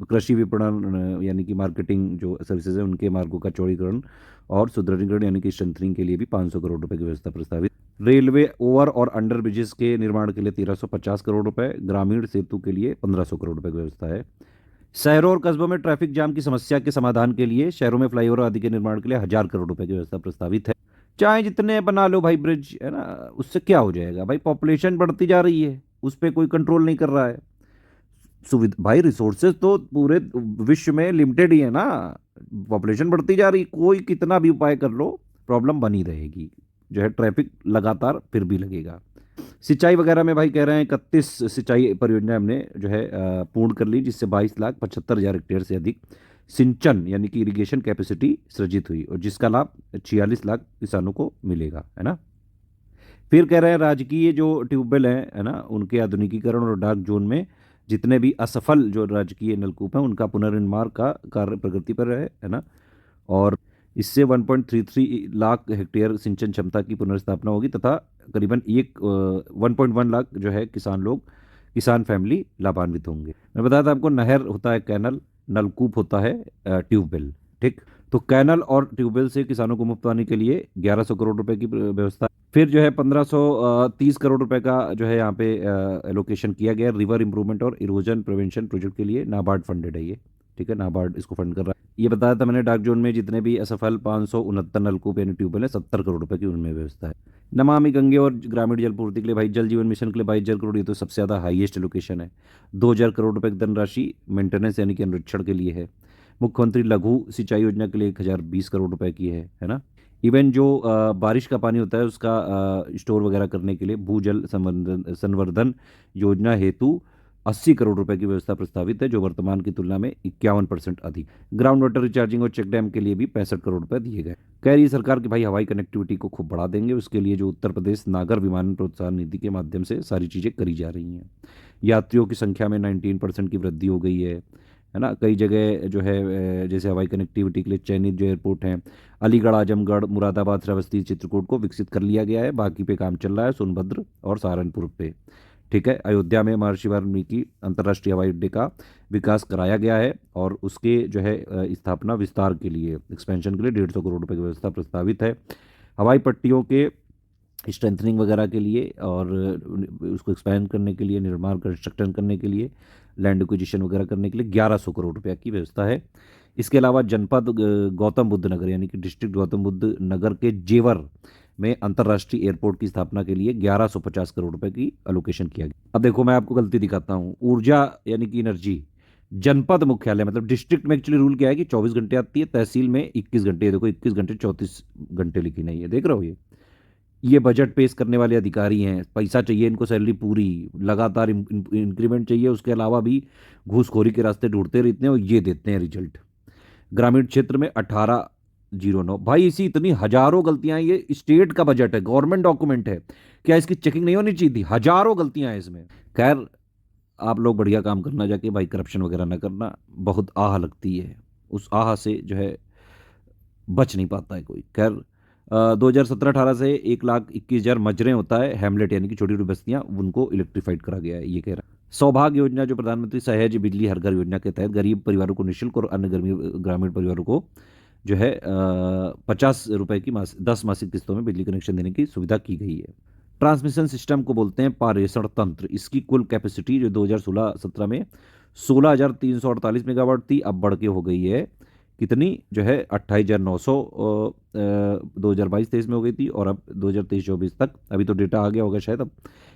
कृषि विपणन यानी कि मार्केटिंग जो सर्विसेज है उनके मार्गों का चौड़ीकरण और सुदृढ़ीकरण यानी कि स्ट्रेंथनिंग के लिए भी 500 करोड़ रुपए की व्यवस्था प्रस्तावित। रेलवे ओवर और अंडर ब्रिजेस के निर्माण के लिए 1350 करोड़ रुपए। ग्रामीण सेतु के लिए 1500 करोड़ रुपए की व्यवस्था है। शहरों और कस्बों में ट्रैफिक जाम की समस्या के समाधान के लिए शहरों में फ्लाईओवर आदि के निर्माण के लिए 1000 करोड़ रुपए की व्यवस्था प्रस्तावित है। चाहे जितने बना लो भाई ब्रिज, है ना, उससे क्या हो जाएगा भाई, पॉपुलेशन बढ़ती जा रही है, उस पर कोई कंट्रोल नहीं कर रहा है। सुविधा भाई, रिसोर्सेज तो पूरे विश्व में लिमिटेड ही है ना, पॉपुलेशन बढ़ती जा रही, कोई कितना भी उपाय कर लो प्रॉब्लम बनी रहेगी, जो है ट्रैफिक लगातार फिर भी लगेगा। सिंचाई वगैरह में भाई कह रहे हैं 31 सिंचाई परियोजना हमने जो है पूर्ण कर ली, जिससे 22,75,000 हेक्टेयर से अधिक सिंचन यानी कि इरिगेशन कैपेसिटी सृजित हुई और जिसका लाभ 46 लाख किसानों को मिलेगा, है ना। फिर कह रहे हैं राजकीय जो ट्यूबवेल हैं, है ना, उनके आधुनिकीकरण और डार्क जोन में जितने भी असफल जो राजकीय नलकूप हैं उनका पुनर्निर्माण का कार्य प्रगति पर है ना। और इससे 1.33 लाख हेक्टेयर सिंचन क्षमता की पुनर्स्थापना होगी तथा करीबन 1.1 लाख जो है किसान फैमिली लाभान्वित होंगे। मैं बताया था आपको, नहर होता है कैनल, नलकूप होता है ट्यूबवेल, ठीक। तो कैनल और ट्यूबवेल से किसानों को मुफ्त पानी के लिए 1100 करोड़ रुपए की व्यवस्था। फिर जो है 1530 करोड़ रुपए का जो है यहाँ पे एलोकेशन किया गया रिवर इंप्रूवमेंट और इरोजन प्रिवेंशन प्रोजेक्ट के लिए, नाबार्ड फंडेड है ये, ठीक है, नाबार्ड इसको फंड कर रहा है। ये बताया था मैंने, डार्क जोन में जितने भी असफल 569 नलकूप यानी ट्यूबवेल है 70 करोड़ रुपए की उनमें व्यवस्था है। नमामि गंगे और ग्रामीण जल पूर्ति के लिए भाई जल जीवन मिशन के लिए 22,000 करोड़, ये तो सबसे ज़्यादा हाईएस्ट एलोकेशन है। 2,000 करोड़ रुपए की धनराशि मेंटेनेंस यानी कि अनुरक्षण के लिए है। मुख्यमंत्री लघु सिंचाई योजना के लिए 1020 करोड़ रुपए की है ना। इवन जो बारिश का पानी होता है उसका स्टोर वगैरह करने के लिए भूजल संवर्धन योजना हेतु 80 करोड़ रुपए की व्यवस्था प्रस्तावित है, जो वर्तमान की तुलना में 51% अधिक। ग्राउंड वाटर रिचार्जिंग और चेक डैम के लिए भी 65 करोड़ रुपए दिए गए। कह रही है सरकार कि भाई हवाई कनेक्टिविटी को खूब बढ़ा देंगे, उसके लिए जो उत्तर प्रदेश नागर विमानन प्रोत्साहन नीति के माध्यम से सारी चीज़ें करी जा रही हैं। यात्रियों की संख्या में 19% की वृद्धि हो गई है ना। कई जगह जो है जैसे हवाई कनेक्टिविटी के लिए चयनित जो एयरपोर्ट हैं, अलीगढ़, आजमगढ़, मुरादाबाद, श्रावस्ती, चित्रकूट को विकसित कर लिया गया है। बाकी पे काम चल रहा है सोनभद्र और सहारनपुर पे। ठीक है, अयोध्या में महर्षि वाल्मीकि अंतर्राष्ट्रीय हवाई अड्डे का विकास कराया गया है और उसके जो है स्थापना विस्तार के लिए, एक्सपेंशन के लिए 150 करोड़ रुपए की व्यवस्था प्रस्तावित है। हवाई पट्टियों के स्ट्रेंथनिंग वगैरह के लिए और उसको एक्सपैंड करने के लिए, निर्माण कंस्ट्रक्शन करने के लिए, लैंड एक्विजिशन वगैरह करने के लिए 1100 करोड़ रुपया की व्यवस्था है। इसके अलावा जनपद गौतम बुद्ध नगर यानी कि डिस्ट्रिक्ट गौतम बुद्ध नगर के जेवर में अंतर्राष्ट्रीय एयरपोर्ट की स्थापना के लिए 1150 करोड़ रुपए की एलोकेशन किया गया। अब देखो मैं आपको गलती दिखाता हूँ। ऊर्जा यानी कि एनर्जी जनपद मुख्यालय मतलब डिस्ट्रिक्ट में एक्चुअली रूल क्या है कि 24 घंटे आती है, तहसील में 21 घंटे। देखो 21 घंटे 34 घंटे लिखी नहीं है, देख रहे हो ये बजट पेश करने वाले अधिकारी हैं। पैसा चाहिए इनको, सैलरी पूरी, लगातार इंक्रीमेंट चाहिए, उसके अलावा भी घूसखोरी के रास्ते ढूंढते रहते हैं और ये देते हैं रिजल्ट। ग्रामीण क्षेत्र में 1809। भाई इसी इतनी हजारों गलतियां, ये स्टेट का बजट है, गवर्नमेंट डॉक्यूमेंट है, क्या इसकी चेकिंग नहीं होनी चाहिए थी? हजारों गलतियां हैं इसमें। खैर आप लोग बढ़िया काम करना, जाके भाई करप्शन वगैरह ना करना। बहुत आह लगती है, उस आह से जो है बच नहीं पाता है कोई। खैर 2017-18 से 1,21,000 मजरे होता है हैमलेट यानी कि छोटी छोटी बस्तियां, उनको इलेक्ट्रीफाइड करा गया है, ये कह रहा है। सौभाग्य योजना जो प्रधानमंत्री सहज बिजली हर घर योजना के तहत गरीब परिवारों को निःशुल्क और अन्य ग्रामीण परिवारों को जो है 50 रुपए की 10 मासिक किस्तों में बिजली कनेक्शन देने की सुविधा की गई है। ट्रांसमिशन सिस्टम को बोलते हैं पारेषण तंत्र। इसकी कुल कैपेसिटी जो 2016-17 में 16,348 मेगावाट थी, अब बढ़ के हो गई है कितनी जो है 28,900 2022-23 में हो गई थी, और अब 2023-24 तक अभी तो डेटा आ गया होगा शायद, अब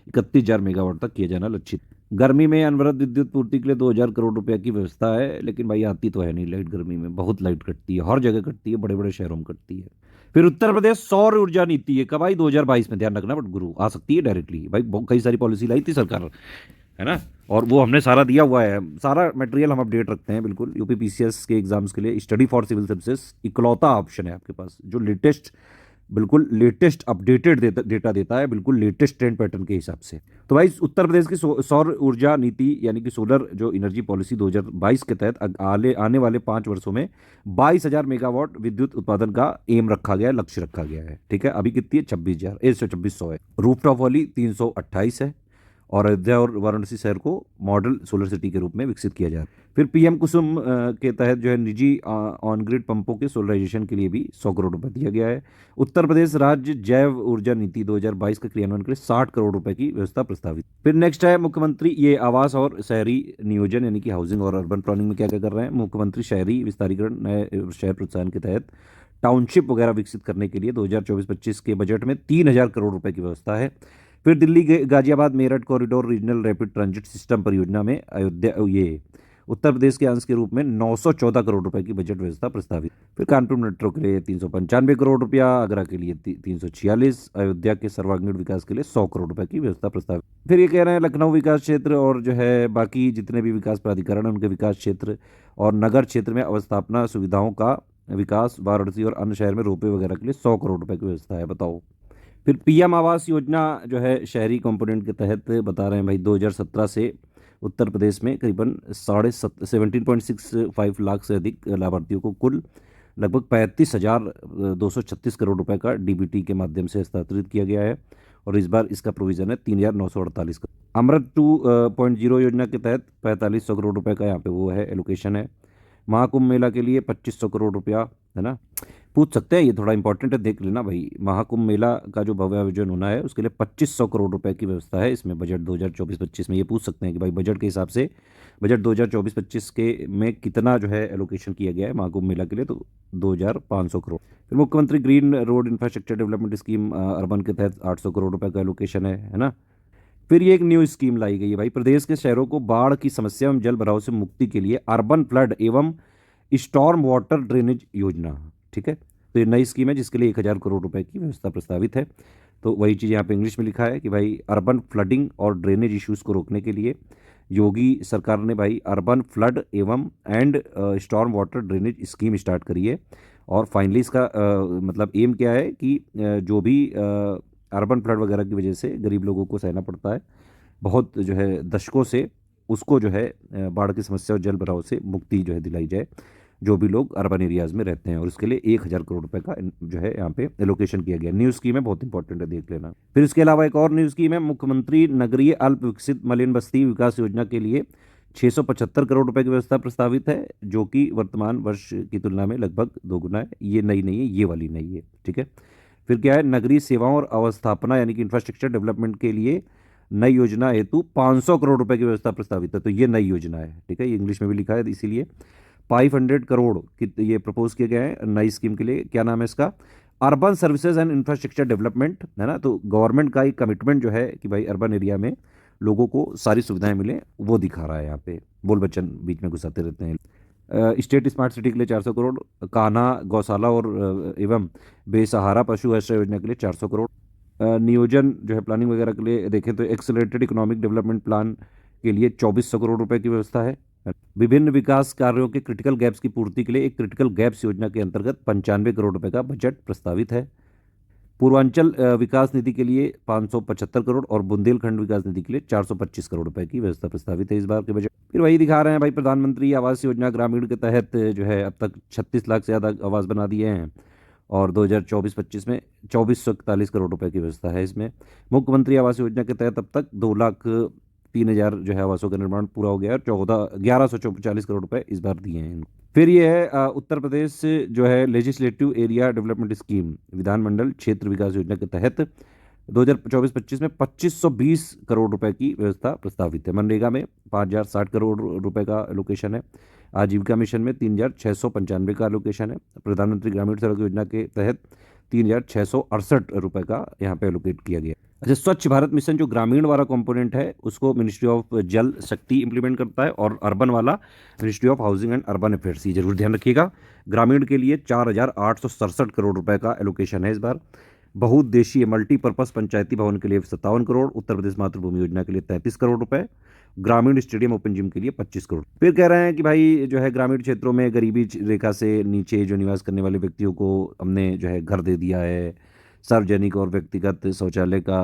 31,000 मेगावाट तक किया जाना लक्षित। गर्मी में अनवरत विद्युत पूर्ति के लिए 2,000 करोड़ रुपए की व्यवस्था है, लेकिन भाई आती तो है नहीं लाइट। गर्मी में बहुत लाइट कटती है, हर जगह कटती है, बड़े बड़े शहरों में कटती है। फिर उत्तर प्रदेश सौर ऊर्जा नीति है कब आई? 2022 में, ध्यान रखना, बट गुरु आ सकती है डायरेक्टली। भाई कई सारी पॉलिसी लाई थी सरकार, है ना, और वो हमने सारा दिया हुआ है। सारा मटेरियल हम अपडेट रखते हैं बिल्कुल। यूपी पीसीएस के एग्जाम्स के लिए स्टडी फॉर सिविल सर्विसेज इकलौता ऑप्शन है आपके पास जो लेटेस्ट, बिल्कुल लेटेस्ट अपडेटेड डेटा देता है, बिल्कुल लेटेस्ट ट्रेंड पैटर्न के हिसाब से। तो भाई उत्तर प्रदेश की सौर ऊर्जा नीति यानी कि सोलर जो एनर्जी पॉलिसी 2022 के तहत आने वाले 5 वर्षों में 22,000 मेगावाट विद्युत उत्पादन का एम रखा गया है, लक्ष्य रखा गया है। ठीक है, अभी कितनी है? 26,100 है। रूफटॉप वाली 328 है, और अयोध्या और वाराणसी शहर को मॉडल सोलर सिटी के रूप में विकसित किया जा रहा है। फिर पीएम कुसुम के तहत जो है निजी ऑन ग्रिड पंपों के सोलराइजेशन के लिए भी 100 करोड़ रुपए दिया गया है। उत्तर प्रदेश राज्य जैव ऊर्जा नीति 2022 के क्रियान्वयन के लिए 60 करोड़ रुपए की व्यवस्था प्रस्तावित। फिर नेक्स्ट है मुख्यमंत्री ये आवास और शहरी नियोजन यानी कि हाउसिंग और अर्बन प्लानिंग में क्या क्या कर रहे हैं। मुख्यमंत्री शहरी विस्तारीकरण नए शहर प्रोत्साहन के तहत टाउनशिप वगैरह विकसित करने के लिए 2024-25 के बजट में 3,000 करोड़ रुपए की व्यवस्था है। फिर Delhi Ghaziabad Meerut corridor regional rapid transit system परियोजना में अयोध्या ये उत्तर प्रदेश के अंश के रूप में 914 करोड़ रुपए की बजट व्यवस्था प्रस्तावित। फिर कानपुर मेट्रो के लिए 395 करोड़ रुपया, आगरा के लिए 346, अयोध्या के सर्वांगीण विकास के लिए 100 करोड़ रुपए की व्यवस्था प्रस्तावित। फिर ये कह रहे हैं लखनऊ विकास क्षेत्र और जो है बाकी जितने भी विकास प्राधिकरण हैं उनके विकास क्षेत्र और नगर क्षेत्र में अवस्थापना सुविधाओं का विकास, वाराणसी और अन्य शहर में रोपवे वगैरह के लिए 100 करोड़ रुपए की व्यवस्था है। बताओ। फिर पीएम आवास योजना जो है शहरी कंपोनेंट के तहत बता रहे हैं भाई 2017 से उत्तर प्रदेश में करीबन 17.65 लाख से अधिक लाभार्थियों को कुल लगभग 35,236 करोड़ रुपए का डीबीटी के माध्यम से हस्तांतरित किया गया है, और इस बार इसका प्रोविजन है 3,948 करोड़। अमृत 2.0 योजना के तहत 4,500 करोड़ रुपए का यहाँ पे वो है एलोकेशन है। महाकुंभ मेला के लिए 2,500 करोड़ रुपया, है ना, पूछ सकते हैं, ये थोड़ा इंपॉर्टेंट है, देख लेना भाई। महाकुंभ मेला का जो भव्य आयोजन होना है उसके लिए 2,500 करोड़ रुपए की व्यवस्था है इसमें बजट 2024-25 में। ये पूछ सकते हैं कि भाई बजट के हिसाब से बजट 2024-25 के में कितना जो है एलोकेशन किया गया है महाकुंभ मेला के लिए, तो 2,500 करोड़। फिर मुख्यमंत्री green road infrastructure development scheme urban के तहत 800 करोड़ रुपए का एलोकेशन है ना। फिर ये एक न्यू स्कीम लाई गई है भाई, प्रदेश के शहरों को बाढ़ की समस्या एवं जल भराव से मुक्ति के लिए अर्बन फ्लड एवं स्टॉर्म वाटर ड्रेनेज योजना। ठीक है, तो ये नई स्कीम है जिसके लिए 1000 करोड़ रुपए की व्यवस्था प्रस्तावित है। तो वही चीज़ यहाँ पे इंग्लिश में लिखा है कि भाई अर्बन फ्लडिंग और ड्रेनेज इश्यूज़ को रोकने के लिए योगी सरकार ने भाई अर्बन फ्लड एवं and storm water drainage scheme start करी है। और फाइनली इसका मतलब एम क्या है कि जो भी अर्बन फ्लड वगैरह की वजह से गरीब लोगों को सहना पड़ता है बहुत जो है दशकों से, उसको जो है बाढ़ की समस्या और जल भराव से मुक्ति जो है दिलाई जाए जो भी लोग अर्बन एरियाज़ में रहते हैं। और इसके लिए 1000 करोड़ रुपए का जो है यहाँ पे एलोकेशन किया गया। न्यू स्कीम है, बहुत इंपॉर्टेंट है, देख लेना। फिर इसके अलावा एक और न्यू स्कीम है, मुख्यमंत्री नगरीय अल्प विकसित मलिन बस्ती विकास योजना के लिए 675 करोड़ रुपए की व्यवस्था प्रस्तावित है, जो कि वर्तमान वर्ष की तुलना में लगभग दोगुना है। ये नई नहीं है, ये वाली नई है, ठीक है। फिर क्या है, नगरीय सेवाओं और अवस्थापना यानी कि इंफ्रास्ट्रक्चर डेवलपमेंट के लिए नई योजना हेतु 500 करोड़ रुपए की व्यवस्था प्रस्तावित है। तो ये नई योजना है, ठीक है, ये इंग्लिश में भी लिखा है इसीलिए 500 करोड़ की ये प्रपोज किए गए हैं नई स्कीम के लिए। क्या नाम है इसका, urban services and infrastructure development, है ना। तो गवर्नमेंट का एक कमिटमेंट जो है कि भाई अर्बन एरिया में लोगों को सारी सुविधाएं मिले, वो दिखा रहा है यहाँ पे। बोल बच्चन बीच में घुसाते रहते हैं। स्टेट स्मार्ट सिटी के लिए 400 करोड़, कान्हा गौशाला और एवं बेसहारा पशु आश्रय योजना के लिए 400 करोड़। नियोजन जो है प्लानिंग वगैरह के लिए देखें तो एक्सेलरेटेड इकोनॉमिक डेवलपमेंट प्लान के लिए 2400 करोड़ रुपए की व्यवस्था है। विभिन्न विकास कार्यों के क्रिटिकल गैप्स की पूर्ति के लिए एक क्रिटिकल गैप्स योजना के अंतर्गत 95 करोड़ रुपए का बजट प्रस्तावित है। पूर्वांचल विकास निधि के लिए 575 करोड़ और बुंदेलखंड विकास निधि के लिए 425 करोड़ रुपए की व्यवस्था प्रस्तावित है इस बार के बजट। फिर वही दिखा रहे हैं भाई, प्रधानमंत्री आवास योजना ग्रामीण के तहत जो है अब तक 36 लाख से ज़्यादा आवास बना दिए हैं और 2024-25 में 2441 करोड़ रुपए की व्यवस्था है इसमें। मुख्यमंत्री आवास योजना के तहत अब तक 2,03,000 जो है आवासों का निर्माण पूरा हो गया है और 1144 करोड़ रुपए इस बार दिए हैं इनको। फिर ये है उत्तर प्रदेश जो है लेजिस्लेटिव एरिया डेवलपमेंट स्कीम विधानमंडल क्षेत्र विकास योजना के तहत 2024-25 में 2520 करोड़ रुपए की व्यवस्था प्रस्तावित है। मनरेगा में 5060 करोड़ रुपए का एलोकेशन है। आजीविका मिशन में 3695 का एलोकेशन है। प्रधानमंत्री ग्रामीण सड़क योजना के तहत 3668 रुपए का यहाँ पे एलोकेट किया गया। अच्छा, स्वच्छ भारत मिशन जो ग्रामीण वाला कंपोनेंट है उसको मिनिस्ट्री ऑफ जल शक्ति इंप्लीमेंट करता है और अर्बन वाला ministry of housing and urban affairs. ये जरूर ध्यान रखिएगा। ग्रामीण के लिए 4867 करोड़ रुपए का एलोकेशन है इस बार। बहुउद्देशीय मल्टीपर्पज पंचायती भवन के लिए 57 करोड़, उत्तर प्रदेश मातृभूमि योजना के लिए 33 करोड़ रुपए, ग्रामीण स्टेडियम ओपन जिम के लिए 25 करोड़। फिर कह रहे हैं कि भाई जो है ग्रामीण क्षेत्रों में गरीबी रेखा से नीचे जो निवास करने वाले व्यक्तियों को हमने जो है घर दे दिया है। सार्वजनिक और व्यक्तिगत शौचालय का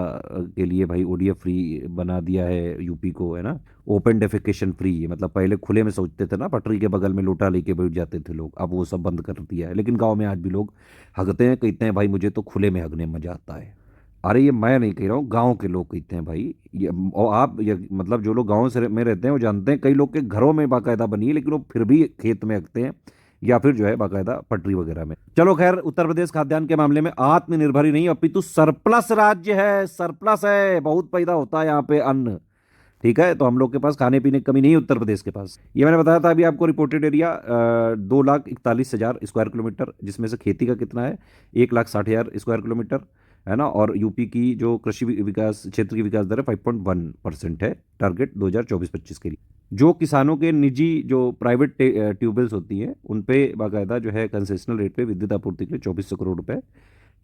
के लिए भाई ओडीएफ फ्री बना दिया है यूपी को, है ना। ओपन डेफिकेशन फ्री, मतलब पहले खुले में शौचते थे ना, पटरी के बगल में लोटा लेके बैठ जाते थे लोग, अब वो सब बंद कर दिया है। लेकिन गांव में आज भी लोग हगते हैं, कहते हैं भाई मुझे तो खुले में हगने में मजा आता है। अरे ये मैं नहीं कह रहा हूँ, गांव के लोग कहते हैं भाई ये। और आप ये मतलब जो लोग गाँव से में रहते हैं वो जानते हैं, कई लोग के घरों में बाकायदा बनी है लेकिन वो फिर भी खेत में हगते हैं या फिर जो है बाकायदा पटरी वगैरह में। चलो खैर, उत्तर प्रदेश खाद्यान्न के मामले में आत्मनिर्भर ही नहीं अपितु सरप्लस राज्य है, सरप्लस है, बहुत पैदा होता है यहाँ पे अन्न, ठीक है। तो हम लोग के पास खाने पीने की कमी नहीं है उत्तर प्रदेश के पास। ये मैंने बताया था अभी आपको, रिपोर्टेड एरिया 2,41,000 स्क्वायर किलोमीटर, जिसमें से खेती का कितना है 1,60,000 स्क्वायर किलोमीटर, है ना। और यूपी की जो कृषि विकास क्षेत्र की विकास दर है 5.1% है, टारगेट 2024-25 के लिए। जो किसानों के निजी जो प्राइवेट ट्यूबवेल्स होती हैं उन पे बाकायदा जो है कंसेशनल रेट पे विद्युत आपूर्ति के लिए 2400 करोड़ रुपए,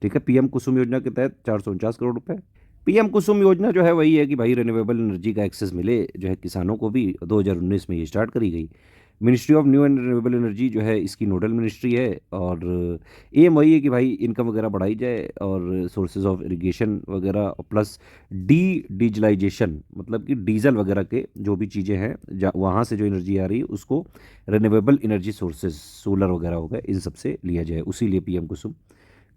ठीक है। पीएम कुसुम योजना के तहत 449 करोड़ रुपए। पीएम कुसुम योजना जो है वही है कि भाई रिन्यूएबल एनर्जी का एक्सेस मिले जो है किसानों को भी, 2019 में ये स्टार्ट करी गई। Ministry of new and renewable energy जो है इसकी नोडल मिनिस्ट्री है और एम वही है कि भाई इनकम वगैरह बढ़ाई जाए और सोर्सेज ऑफ इरिगेशन वगैरह प्लस डीजलाइजेशन, मतलब कि डीजल वगैरह के जो भी चीज़ें हैं वहाँ से जो एनर्जी आ रही है उसको रिन्यूएबल एनर्जी सोर्सेज सोलर वगैरह हो गए इन सब से लिया जाए, उसी लिए पीएम कुसुम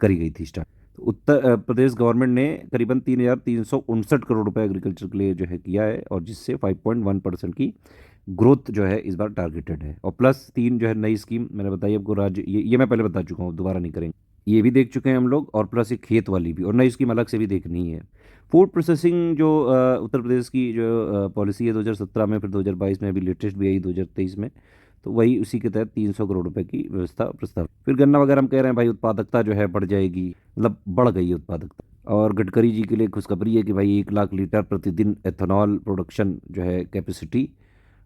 करी गई थी स्टार्ट। उत्तर प्रदेश गवर्नमेंट ने करीबन 3,359 करोड़ रुपए एग्रीकल्चर के लिए जो है किया है और जिससे 5.1% की ग्रोथ जो है इस बार टारगेटेड है। और प्लस 3 जो है नई स्कीम मैंने बताई आपको, राज्य ये मैं पहले बता चुका हूँ, दोबारा नहीं करेंगे, ये भी देख चुके हैं हम लोग। और प्लस एक खेत वाली भी और नई स्कीम अलग से भी देखनी है। फूड प्रोसेसिंग जो उत्तर प्रदेश की जो पॉलिसी है 2017 में, फिर 2022 में, अभी लेटेस्ट भी आई 2023 में, तो वही उसी के तहत 300 करोड़ रुपए की व्यवस्था प्रस्ताव। फिर गन्ना वगैरह हम कह रहे हैं भाई उत्पादकता जो है बढ़ जाएगी, मतलब बढ़ गई है उत्पादकता। और गडकरी जी के लिए खुशखबरी है कि भाई 1 लाख लीटर प्रतिदिन एथेनॉल प्रोडक्शन जो है कैपेसिटी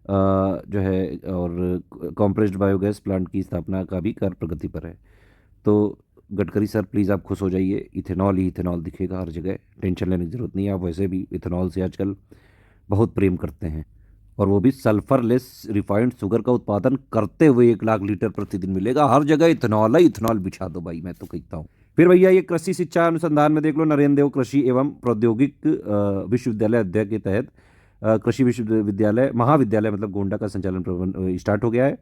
जो है और कॉम्प्रेस्ड बायोगैस प्लांट की स्थापना का भी कार्य प्रगति पर है। तो गडकरी सर प्लीज़ आप खुश हो जाइए, इथेनॉल ही इथेनॉल दिखेगा हर जगह, टेंशन लेने की ज़रूरत नहीं है। आप वैसे भी इथेनॉल से आजकल बहुत प्रेम करते हैं, और वो भी सल्फरलेस रिफाइंड शुगर का उत्पादन करते हुए 1 लाख लीटर प्रतिदिन मिलेगा। हर जगह इथेनॉल है, इथेनॉल बिछा दो भाई, मैं तो कहता हूँ। फिर भैया ये कृषि शिक्षा अनुसंधान में देख लो, नरेंद्र देव कृषि एवं प्रौद्योगिक विश्वविद्यालय अध्यक्ष के तहत कृषि विश्वविद्यालय महाविद्यालय मतलब गोंडा का संचालन स्टार्ट हो गया है।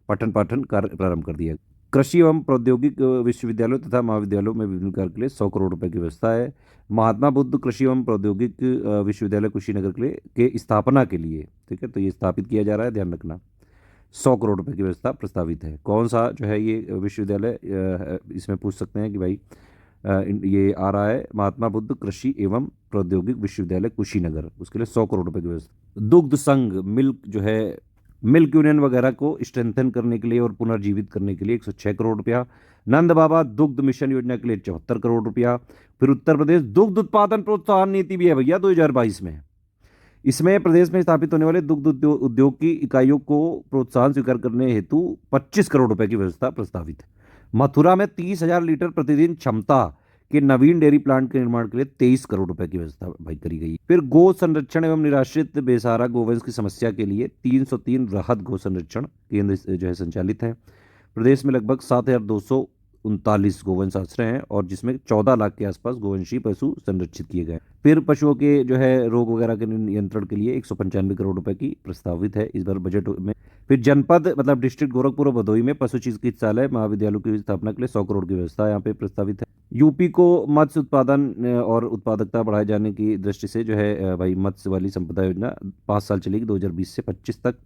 पठन पाठन कार्य प्रारंभ कर दिया है। कृषि एवं प्रौद्योगिक विश्वविद्यालयों तथा महाविद्यालयों में विभिन्न कार्य के लिए 100 करोड़ रुपए की व्यवस्था है। महात्मा बुद्ध कृषि एवं प्रौद्योगिक विश्वविद्यालय कुशीनगर के लिए के स्थापना के लिए, ठीक है, तो ये स्थापित किया जा रहा है, ध्यान रखना। 100 करोड़ रुपए की व्यवस्था प्रस्तावित है। कौन सा जो है ये विश्वविद्यालय, इसमें पूछ सकते हैं कि भाई ये आ रहा है महात्मा बुद्ध कृषि एवं प्रौद्योगिक विश्वविद्यालय कुशीनगर, उसके लिए 100 करोड़ रुपए की व्यवस्था। दुग्ध संघ मिल्क जो है, मिल्क यूनियन वगैरह को स्ट्रेंथन करने के लिए और पुनर्जीवित करने के लिए 106 करोड़ रुपया। नंद बाबा दुग्ध मिशन योजना के लिए 74 करोड़ रुपया। फिर उत्तर प्रदेश दुग्ध उत्पादन प्रोत्साहन नीति भी है भैया 2022 में। इसमें प्रदेश में स्थापित होने वाले दुग्ध उद्योग की इकाइयों को प्रोत्साहन स्वीकार करने हेतु 25 करोड़ रुपए की व्यवस्था प्रस्तावित है। मथुरा में 30,000 लीटर प्रतिदिन क्षमता के नवीन डेयरी प्लांट के निर्माण के लिए 23 करोड़ रुपए की व्यवस्था भाई करी गई। फिर गो संरक्षण एवं निराश्रित बेसहारा गोवंश की समस्या के लिए 303 राहत गो संरक्षण केंद्र जो है संचालित है। प्रदेश में लगभग 7,239 गोवंश आश्रय हैं, और जिसमें 14 लाख के आसपास गोवंशी पशु संरक्षित किए गए। फिर पशुओं के जो है रोग वगैरह के नियंत्रण के लिए 195 करोड़ रुपए की प्रस्तावित है इस बार बजट में। फिर जनपद मतलब डिस्ट्रिक्ट गोरखपुर और भदोही में पशु चिकित्सालय महाविद्यालयों की स्थापना के लिए 100 करोड़ की व्यवस्था यहाँ पे प्रस्तावित है। यूपी को मत्स्य उत्पादन और उत्पादकता बढ़ाए जाने की दृष्टि से जो है भाई मत्स्य वाली संपदा योजना 5 साल चलेगी 2020 से 25 तक,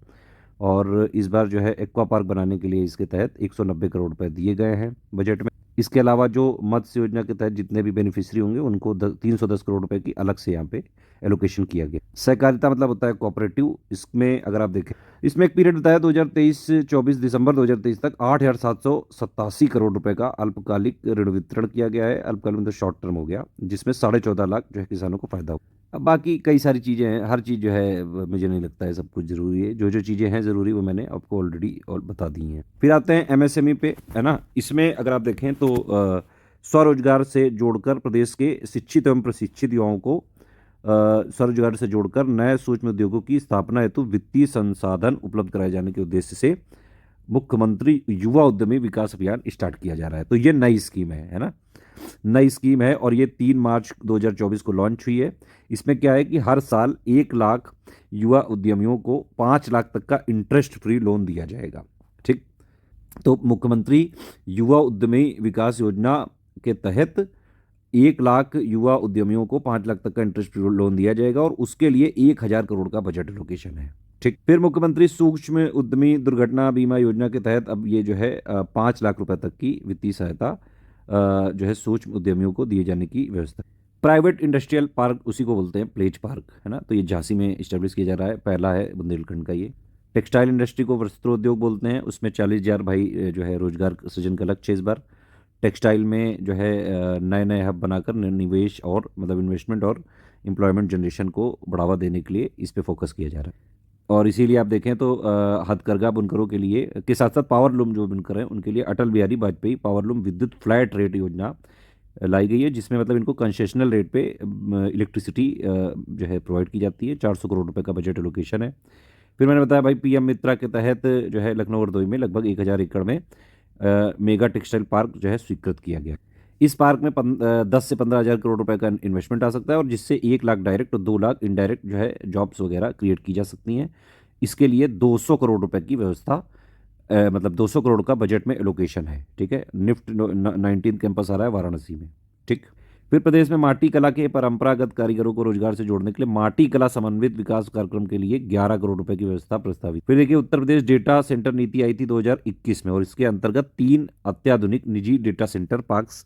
और इस बार जो है एक्वा पार्क बनाने के लिए इसके तहत 190 करोड़ रुपए दिए गए हैं बजट में। इसके अलावा जो मत्स्य योजना के तहत जितने भी बेनिफिशियरी होंगे उनको 310 करोड़ रुपए की अलग से यहाँ पे एलोकेशन किया गया। सहकारिता मतलब होता है कोऑपरेटिव। इसमें अगर आप देखें, इसमें एक पीरियड बताया 2023-24 दिसंबर 2023 तक 8,787 करोड़ रुपए का अल्पकालिक ऋण वितरण किया गया है। अल्पकालिक मतलब शॉर्ट टर्म हो गया, जिसमें 14.5 लाख जो है किसानों को फायदा हो। अब बाकी कई सारी चीज़ें हैं, हर चीज़ जो है मुझे नहीं लगता है सब कुछ ज़रूरी है। जो जो चीज़ें हैं ज़रूरी वो मैंने आपको ऑलरेडी और बता दी हैं। फिर आते हैं एमएसएमई पे, है ना। इसमें अगर आप देखें तो स्वरोजगार से जोड़कर प्रदेश के शिक्षित एवं प्रशिक्षित युवाओं को स्वरोजगार से जोड़कर नए सूक्ष्म उद्योगों की स्थापना हेतु वित्तीय संसाधन उपलब्ध कराए जाने के उद्देश्य से मुख्यमंत्री युवा उद्यमी विकास अभियान स्टार्ट किया जा रहा है। तो ये नई स्कीम है ना, नई स्कीम है, और ये 3 मार्च 2024 को लॉन्च हुई है। इसमें क्या है कि हर साल 1 लाख युवा उद्यमियों को 5 लाख तक का इंटरेस्ट फ्री लोन दिया जाएगा। ठीक, तो मुख्यमंत्री युवा उद्यमी विकास योजना के तहत 1 लाख युवा उद्यमियों को 5 लाख तक का इंटरेस्ट फ्री लोन दिया जाएगा, और उसके लिए 1,000 करोड़ का बजट एलोकेशन है। ठीक, फिर मुख्यमंत्री सूक्ष्म उद्यमी दुर्घटना बीमा योजना के तहत अब ये जो है 5 लाख रुपए तक की वित्तीय सहायता जो है सूक्ष्म उद्यमियों को दिए जाने की व्यवस्था। प्राइवेट इंडस्ट्रियल पार्क उसी को बोलते हैं, प्लेज पार्क, है ना। तो ये झांसी में इस्टेब्लिश किया जा रहा है, पहला है बुंदेलखंड का ये। टेक्सटाइल इंडस्ट्री को वस्त्रोद्योग बोलते हैं, उसमें 40,000 भाई जो है रोजगार सृजन का लक्ष्य इस बार। टेक्सटाइल में जो है नए नए हब बनाकर निवेश और मतलब इन्वेस्टमेंट और एम्प्लॉयमेंट जनरेशन को बढ़ावा देने के लिए इस पे फोकस किया जा रहा है। और इसीलिए आप देखें तो हथकरघा बुनकरों के लिए के साथ साथ पावर लूम जो बुनकर हैं उनके लिए अटल बिहारी वाजपेयी पावर लूम विद्युत फ्लैट रेट योजना लाई गई है, जिसमें मतलब इनको कंसेशनल रेट पे इलेक्ट्रिसिटी जो है प्रोवाइड की जाती है। 400 करोड़ रुपए का बजट एलोकेशन है। फिर मैंने बताया भाई पीएम मित्रा के तहत जो है लखनऊ और हरदोई में लगभग 1,000 एकड़ में मेगा टेक्सटाइल पार्क जो है स्वीकृत किया गया। इस पार्क में 10 से 15,000 करोड़ रुपए का इन्वेस्टमेंट आ सकता है, और जिससे 1 लाख डायरेक्ट और 2 लाख इनडायरेक्ट जो है जॉब्स वगैरह क्रिएट की जा सकती हैं। इसके लिए 200 करोड़ रुपए की व्यवस्था मतलब 200 करोड़ का बजट में एलोकेशन है। ठीक है, निफ्ट 19 कैंपस आ रहा है वाराणसी में। ठीक, फिर प्रदेश में माटी कला के परंपरागत कारीगरों को रोजगार से जोड़ने के लिए माटी कला समन्वित विकास कार्यक्रम के लिए 11 करोड़ रुपए की व्यवस्था प्रस्तावित। फिर देखिए उत्तर प्रदेश डेटा सेंटर नीति आई थी 2021 में, और इसके अंतर्गत 3 अत्याधुनिक निजी डेटा सेंटर पार्क्स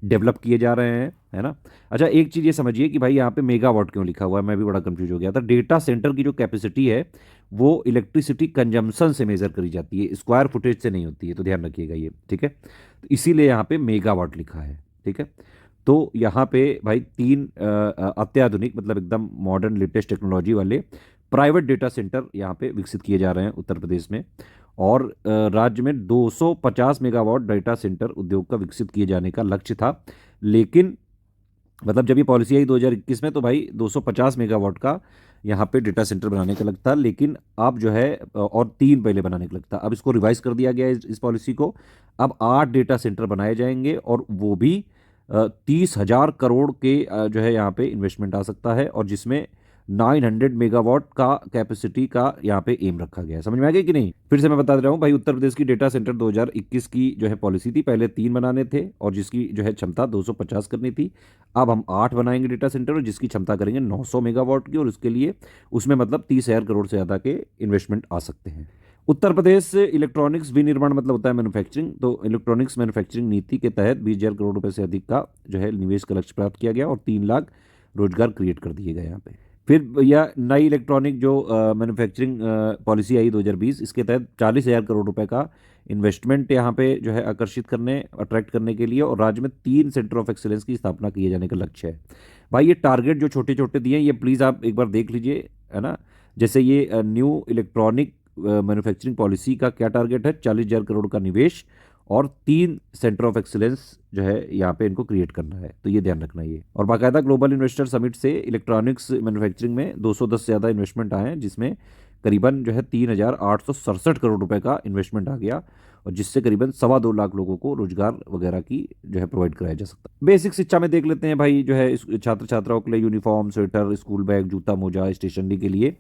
डेवलप किए जा रहे हैं, है ना। अच्छा, एक चीज़ ये समझिए कि भाई यहाँ पे मेगावाट क्यों लिखा हुआ है, मैं भी बड़ा कंफ्यूज हो गया था। डेटा सेंटर की जो कैपेसिटी है वो इलेक्ट्रिसिटी कंजम्पशन से मेजर करी जाती है, स्क्वायर फुटेज से नहीं होती है, तो ध्यान रखिएगा ये। ठीक है, तो इसीलिए यहाँ पे मेगावाट लिखा है। ठीक है, तो यहाँ पे भाई 3 अत्याधुनिक मतलब एकदम मॉडर्न लेटेस्ट टेक्नोलॉजी वाले प्राइवेट डेटा सेंटर यहाँ पे विकसित किए जा रहे हैं उत्तर प्रदेश में, और राज्य में 250 मेगावाट डेटा सेंटर उद्योग का विकसित किए जाने का लक्ष्य था। लेकिन मतलब जब ये पॉलिसी आई 2021 में, तो भाई 250 मेगावाट का यहाँ पे डेटा सेंटर बनाने का लक्ष्य था, लेकिन अब जो है और 3 पहले बनाने का लक्ष्य था। अब इसको रिवाइज कर दिया गया है इस पॉलिसी को। अब 8 डेटा सेंटर बनाए जाएंगे और वो भी 30,000 करोड़ के जो है यहाँ पे इन्वेस्टमेंट आ सकता है, और जिसमें 900 मेगावाट का कैपेसिटी का यहाँ पे एम रखा गया है। समझ में आ गया कि नहीं? फिर से मैं बता दे रहा हूँ भाई, उत्तर प्रदेश की डेटा सेंटर 2021 की जो है पॉलिसी थी, पहले 3 बनाने थे और जिसकी जो है क्षमता 250 करनी थी। अब हम 8 बनाएंगे डेटा सेंटर और जिसकी क्षमता करेंगे 900 मेगावाट की, और उसके लिए उसमें मतलब 30,000 करोड़ से ज़्यादा के इन्वेस्टमेंट आ सकते हैं। उत्तर प्रदेश इलेक्ट्रॉनिक्स विनिर्माण मतलब होता है मैन्युफैक्चरिंग, तो इलेक्ट्रॉनिक्स मैन्युफैक्चरिंग नीति के तहत 20,000 करोड़ रुपए से अधिक का जो है निवेश का लक्ष्य प्राप्त किया गया और 3 लाख रोजगार क्रिएट कर दिए गए यहाँ पे। फिर यह नई इलेक्ट्रॉनिक जो मैन्युफैक्चरिंग पॉलिसी आई 2020, इसके तहत 40,000 करोड़ रुपए का इन्वेस्टमेंट यहाँ पे जो है आकर्षित करने अट्रैक्ट करने के लिए, और राज्य में 3 सेंटर ऑफ एक्सीलेंस की स्थापना किए जाने का लक्ष्य है। भाई ये टारगेट जो छोटे छोटे दिए हैं, ये प्लीज़ आप एक बार देख लीजिए, है ना। जैसे ये न्यू इलेक्ट्रॉनिक मैन्युफैक्चरिंग पॉलिसी का क्या टारगेट है, 40,000 करोड़ का निवेश और 3 सेंटर ऑफ एक्सीलेंस जो है यहाँ पे इनको क्रिएट करना है, तो ये ध्यान रखना ये। और बाकायदा ग्लोबल इन्वेस्टर समिट से इलेक्ट्रॉनिक्स मैन्युफैक्चरिंग में 210 से ज़्यादा इन्वेस्टमेंट आए हैं, जिसमें करीबन जो है 3,867 करोड़ रुपए का इन्वेस्टमेंट आ गया, और जिससे करीबन 2.25 लाख लोगों को रोजगार वगैरह की जो है प्रोवाइड कराया जा सकता है। बेसिक शिक्षा में देख लेते हैं भाई, जो है छात्र छात्राओं के लिए यूनिफॉर्म, स्वेटर, स्कूल बैग, जूता, मोजा, स्टेशनरी के लिए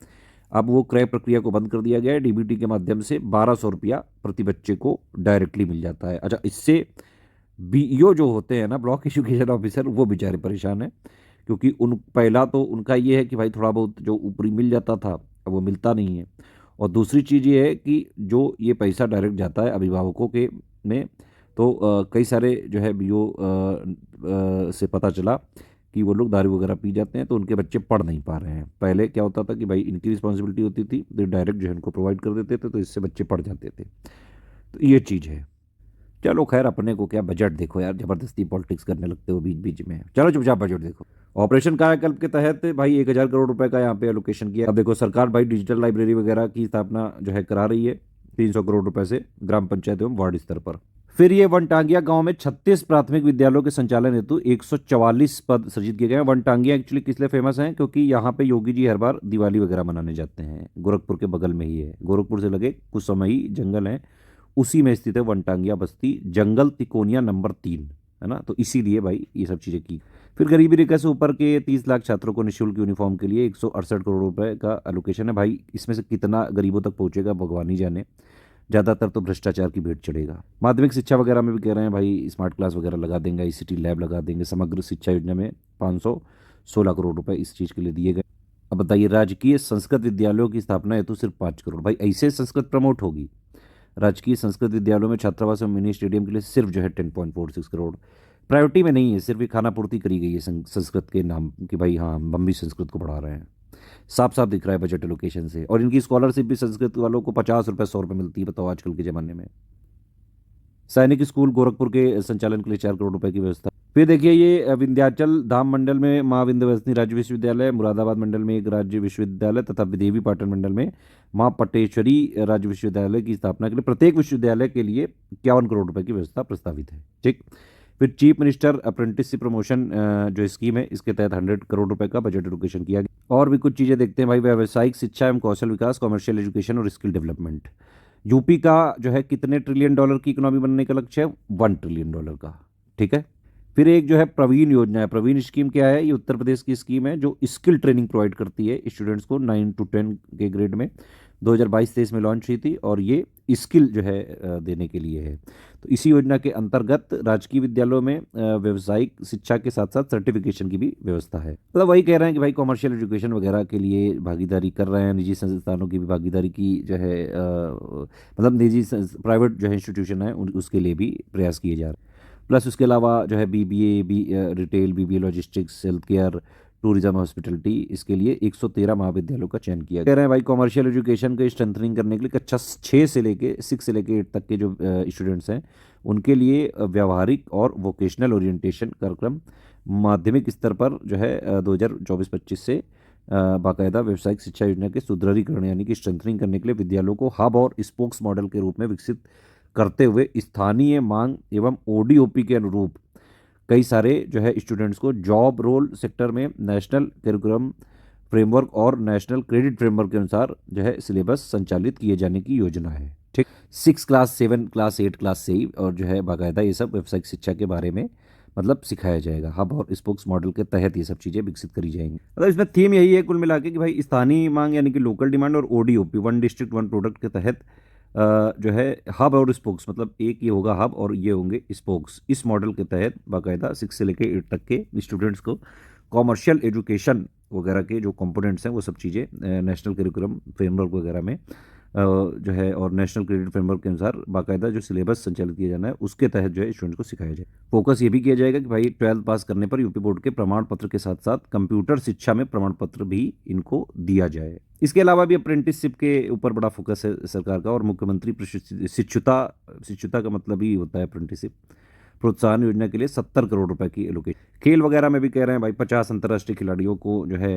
अब वो क्रय प्रक्रिया को बंद कर दिया गया है। डीबीटी के माध्यम से 1,200 रुपया प्रति बच्चे को डायरेक्टली मिल जाता है। अच्छा, इससे बीईओ जो होते हैं ना, ब्लॉक एजुकेशन ऑफिसर, वो बेचारे परेशान हैं, क्योंकि उन पहला तो उनका ये है कि भाई थोड़ा बहुत जो ऊपरी मिल जाता था अब वो मिलता नहीं है, और दूसरी चीज़ ये है कि जो ये पैसा डायरेक्ट जाता है अभिभावकों के में, तो कई सारे जो है बीईओ से पता चला कि वो लोग दारू वगैरह पी जाते हैं, तो उनके बच्चे पढ़ नहीं पा रहे हैं। पहले क्या होता था कि भाई इनकी रिस्पॉन्सिबिलिटी होती थी, तो डायरेक्ट जो है उनको प्रोवाइड कर देते थे, तो इससे बच्चे पढ़ जाते थे। तो ये चीज़ है। चलो खैर, अपने को क्या, बजट देखो यार, जबरदस्ती पॉलिटिक्स करने लगते हो बीच बीच में। चलो चुपचाप बजट देखो। ऑपरेशन कायाकल्प के तहत भाई 1,000 करोड़ रुपए का यहाँ पे एलोकेशन किया। अब देखो सरकार भाई डिजिटल लाइब्रेरी वगैरह की स्थापना जो है करा रही है 300 करोड़ रुपए से ग्राम पंचायत एवं वार्ड स्तर पर। फिर ये वनटांगिया गांव में 36 प्राथमिक विद्यालयों के संचालन हेतु 144 पद सृजित किए गए हैं। वनटांगिया एक्चुअली किस लिए फेमस है, क्योंकि यहाँ पे योगी जी हर बार दिवाली वगैरह मनाने जाते हैं। गोरखपुर के बगल में ही है, गोरखपुर से लगे कुछ समय ही जंगल है, उसी में स्थित है वनटांगिया बस्ती, जंगल तिकोनिया नंबर 3, है ना। तो इसीलिए भाई ये सब चीज़ें की। फिर गरीबी रेखा से ऊपर के 30 लाख छात्रों को निःशुल्क यूनिफॉर्म के लिए 168 करोड़ रुपए का एलोकेशन है। भाई इसमें से कितना गरीबों तक पहुंचेगा भगवान ही जाने, ज़्यादातर तो भ्रष्टाचार की भेंट चढ़ेगा। माध्यमिक शिक्षा वगैरह में भी कह रहे हैं भाई स्मार्ट क्लास वगैरह लगा देंगे, आईसीटी लैब लगा देंगे। समग्र शिक्षा योजना में 516 करोड़ रुपए इस चीज़ के लिए दिए गए। अब बताइए, राजकीय संस्कृत विद्यालयों की स्थापना हेतु सिर्फ 5 करोड़। भाई ऐसे संस्कृत प्रमोट होगी? राजकीय संस्कृत विद्यालयों में छात्रावास और मिनी स्टेडियम के लिए सिर्फ जो है 10.46 करोड़। प्रायोरिटी में नहीं है, सिर्फ ये खानापूर्ति करी गई है संस्कृत के नाम कि भाई हाँ हम भी संस्कृत को बढ़ा रहे हैं। साफ साफ दिख रहा है बजट एलोकेशन से। और इनकी स्कॉलरशिप भी संस्कृत वालों को 50 रुपये 100 रुपये मिलती है, बताओ आजकल के ज़माने में। सैनिक स्कूल गोरखपुर के संचालन के लिए 4 करोड़ रुपए की व्यवस्था। फिर देखिए ये विंध्याचल धाम मंडल में माँ विंध्यवासिनी राज्य विश्वविद्यालय, मुरादाबाद मंडल में एक राज्य विश्वविद्यालय तथा देवी पाटन मंडल में माँ पटेश्वरी राज्य विश्वविद्यालय की स्थापना के लिए प्रत्येक विश्वविद्यालय के लिए 51 करोड़ रुपए की व्यवस्था प्रस्तावित है। ठीक। फिर चीफ मिनिस्टर अप्रेंटिसशिप प्रमोशन जो स्कीम है, इसके तहत 100 करोड़ रुपए का बजट एलोकेशन किया गया। और भी कुछ चीज़ें देखते हैं भाई, व्यावसायिक शिक्षा एवं कौशल विकास, कॉमर्शियल एजुकेशन और स्किल डेवलपमेंट। यूपी का जो है कितने ट्रिलियन डॉलर की इकोनॉमी बनने का लक्ष्य है? 1 ट्रिलियन डॉलर का। ठीक है। फिर एक जो है प्रवीण योजना है। प्रवीण स्कीम क्या है? ये उत्तर प्रदेश की स्कीम है जो स्किल ट्रेनिंग प्रोवाइड करती है स्टूडेंट्स को 9 to 10 के ग्रेड में। 2022-23 में लॉन्च हुई थी और ये स्किल जो है देने के लिए है। तो इसी योजना के अंतर्गत राजकीय विद्यालयों में व्यावसायिक शिक्षा के साथ साथ सर्टिफिकेशन की भी व्यवस्था है। मतलब वही कह रहे हैं कि भाई कॉमर्शियल एजुकेशन वगैरह के लिए भागीदारी कर रहे हैं, निजी संस्थानों की भी भागीदारी की जो है मतलब निजी प्राइवेट जो है इंस्टीट्यूशन है उसके लिए भी प्रयास किए जा रहे हैं। प्लस उसके अलावा जो है BBA retail, BBA logistics, health care, tourism, hospitality, इसके लिए 113 महाविद्यालयों का चयन किया। कह रहे हैं भाई कॉमर्शियल एजुकेशन को स्ट्रेंथनिंग करने के लिए कक्षा 6 से लेके 8 तक के जो स्टूडेंट्स हैं उनके लिए व्यावहारिक और वोकेशनल ओरिएंटेशन कार्यक्रम माध्यमिक स्तर पर जो है 2024-25 से बाकायदा व्यावसायिक शिक्षा योजना के सुदृढ़ीकरण यानी कि स्ट्रेंथनिंग करने के लिए विद्यालयों को हब और स्पोक्स मॉडल के रूप में विकसित करते हुए स्थानीय मांग एवं ओडीओपी के अनुरूप कई सारे जो है स्टूडेंट्स को जॉब रोल सेक्टर में नेशनल करिकुलम फ्रेमवर्क और नेशनल क्रेडिट फ्रेमवर्क के अनुसार जो है सिलेबस संचालित किए जाने की योजना है। ठीक, 6 क्लास 7 क्लास 8 क्लास से ही और जो है बाकायदा ये सब व्यावसायिक शिक्षा के बारे में मतलब सिखाया जाएगा। हब और स्पोक्स मॉडल के तहत ये सब चीज़ें विकसित करी जाएंगी। मतलब इसमें थीम यही है कुल मिला के कि भाई स्थानीय मांग यानी कि लोकल डिमांड और ODOP one district one product के तहत जो है हब और स्पोक्स मतलब एक ये होगा हब और ये होंगे स्पोक्स। इस मॉडल के तहत बाकायदा 6 से लेकर 8 तक के स्टूडेंट्स को कॉमर्शियल एजुकेशन वगैरह के जो कंपोनेंट्स हैं वो सब चीज़ें नेशनल करिकुलम फ्रेमवर्क वगैरह में जो है और नेशनल क्रेडिट फ्रेमवर्क के अनुसार बाकायदा जो सिलेबस संचालित किया जाना है उसके तहत जो है स्टूडेंट को सिखाया जाए। फोकस ये भी किया जाएगा कि भाई 12th पास करने पर यूपी बोर्ड के प्रमाण पत्र के साथ साथ कंप्यूटर शिक्षा में प्रमाण पत्र भी इनको दिया जाए। इसके अलावा भी अप्रेंटिसशिप के ऊपर बड़ा फोकस है सरकार का और मुख्यमंत्री शिक्षुता का मतलब ही होता है अप्रेंटिसशिप प्रोत्साहन योजना के लिए 70 करोड़ रुपए की एलोकेशन। खेल वगैरह में भी कह रहे हैं भाई 50 अंतर्राष्ट्रीय खिलाड़ियों को जो है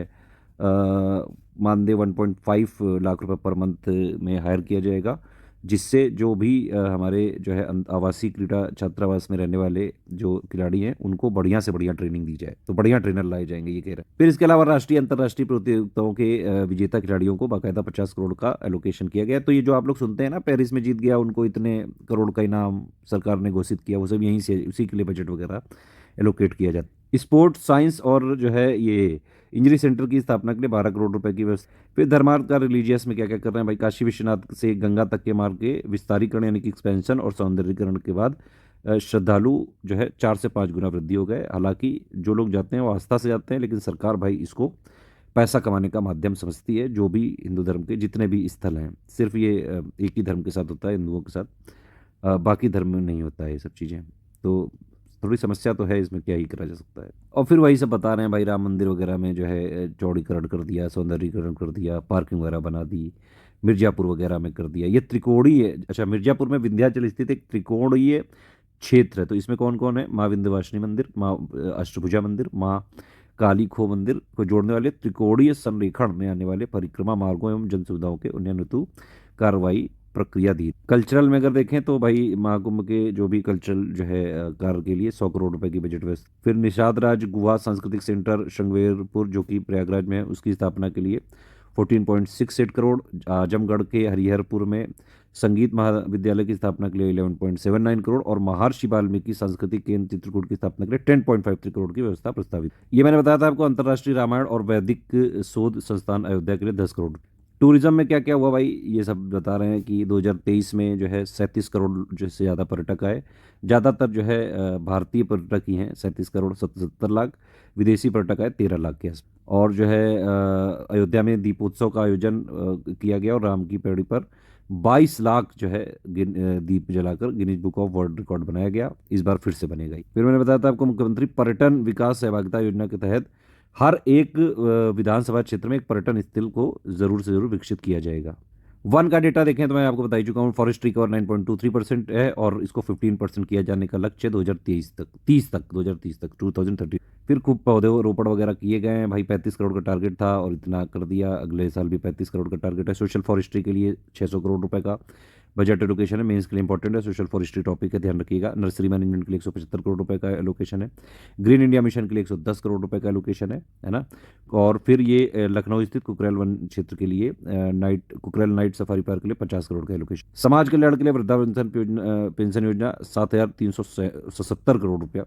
मानदेय 1.5 लाख रुपए पर मंथ में हायर किया जाएगा, जिससे जो भी हमारे जो है आवासीय क्रीड़ा छात्रावास में रहने वाले जो खिलाड़ी हैं उनको बढ़िया से बढ़िया ट्रेनिंग दी जाए। तो बढ़िया ट्रेनर लाए जाएंगे ये कह रहे हैं। फिर इसके अलावा राष्ट्रीय अंतर्राष्ट्रीय प्रतियोगिताओं के विजेता खिलाड़ियों को बाकायदा 50 करोड़ का एलोकेशन किया गया। तो ये जो आप लोग सुनते हैं ना पेरिस में जीत गया उनको इतने करोड़ का इनाम सरकार ने घोषित किया, वो सब यहीं से उसी के लिए बजट वगैरह एलोकेट किया जाता है। स्पोर्ट्स साइंस और जो है ये इंजरी सेंटर की स्थापना के लिए 12 करोड़ रुपए की व्यवस्था। फिर धर्मार्थ का रिलीजियस में क्या क्या कर रहे हैं भाई, काशी विश्वनाथ से गंगा तक के मार्ग के विस्तारीकरण यानी कि एक्सपेंशन और सौंदर्यीकरण के बाद श्रद्धालु जो है 4 से 5 गुना वृद्धि हो गए। हालांकि जो लोग जाते हैं वो आस्था से जाते हैं, लेकिन सरकार भाई इसको पैसा कमाने का माध्यम समझती है। जो भी हिंदू धर्म के जितने भी स्थल हैं, सिर्फ ये एक ही धर्म के साथ होता है, हिंदुओं के साथ, बाकी धर्म में नहीं होता है ये सब चीज़ें। तो थोड़ी समस्या तो है इसमें, क्या ही करा जा सकता है। और फिर वही सब बता रहे हैं भाई राम मंदिर वगैरह में जो है चौड़ीकरण कर दिया, सौंदर्यीकरण कर दिया, पार्किंग वगैरह बना दी, मिर्जापुर वगैरह में कर दिया। ये त्रिकोणीय अच्छा मिर्जापुर में विंध्याचल स्थित एक त्रिकोणीय क्षेत्र है। तो इसमें कौन कौन है, माँ विंध्यवासिनी मंदिर, माँ अष्टभुजा मंदिर, माँ काली खो मंदिर को जोड़ने वाले त्रिकोणीय संरेखण में आने वाले परिक्रमा मार्गों एवं जन सुविधाओं के उन्नयन हेतु कार्रवाई प्रक्रिया दी। कल्चरल में अगर देखें तो भाई महाकुंभ के जो भी कल्चरल जो है कार्य के लिए 100 करोड़ रुपए की बजट व्यवस्था। फिर निषाद राज गुहा सांस्कृतिक सेंटर श्रृंगेरपुर जो कि प्रयागराज में है उसकी स्थापना के लिए 14.68 करोड़। आजमगढ़ के हरिहरपुर में संगीत महाविद्यालय की स्थापना के लिए 11.79 करोड़ और महर्षि वाल्मीकि सांस्कृतिक केंद्र चित्रकूट की स्थापना के लिए 10.53 करोड़ की व्यवस्था प्रस्तावित। ये मैंने बताया था आपको। अंतर्राष्ट्रीय रामायण और वैदिक शोध संस्थान अयोध्या के लिए 10 करोड़। टूरिज्म में क्या क्या हुआ भाई, ये सब बता रहे हैं कि 2023 में जो है 37 करोड़ जो से ज़्यादा पर्यटक आए। ज़्यादातर जो है भारतीय पर्यटक ही हैं, 37 करोड़ 77 लाख। विदेशी पर्यटक आए 13 लाख के आसपास। और जो है अयोध्या में दीपोत्सव का आयोजन किया गया और राम की पैड़ी पर 22 लाख जो है दीप जलाकर Guinness book of world record बनाया गया। इस बार फिर से बनेगा ही। फिर मैंने बताया था आपको मुख्यमंत्री पर्यटन विकास सहभागिता योजना के तहत हर एक विधानसभा क्षेत्र में एक पर्यटन स्थल को जरूर से जरूर विकसित किया जाएगा। वन का डेटा देखें तो मैं आपको बता ही चुका हूँ, फॉरेस्ट्री कवर 9.23% है और इसको 15% किया जाने का लक्ष्य 2030 तक 2030। फिर खूब पौधे रोपण वगैरह किए गए हैं भाई। 35 करोड़ का टारगेट था और इतना कर दिया। अगले साल भी 35 करोड़ का टारगेट है। सोशल फॉरेस्ट्री के लिए 600 करोड़ रुपए का बजट एलोकेशन है। मेंस के लिए इंपॉर्टेंट है, सोशल फॉरेस्ट्री टॉपिक है, ध्यान रखिएगा। नर्सरी मैनेजमेंट के लिए 175 करोड़ रुपए का एलोकेशन है। ग्रीन इंडिया मिशन के लिए 110 करोड़ रुपए का एलोकेशन है ना। और फिर ये लखनऊ स्थित कुकरेल वन क्षेत्र के लिए कुकरेल नाइट सफारी पार्क के लिए 50 करोड़ का एलोकेशन। समाज कल्याण के लिए वृद्धा पेंशन योजना 7,370 करोड़ रुपया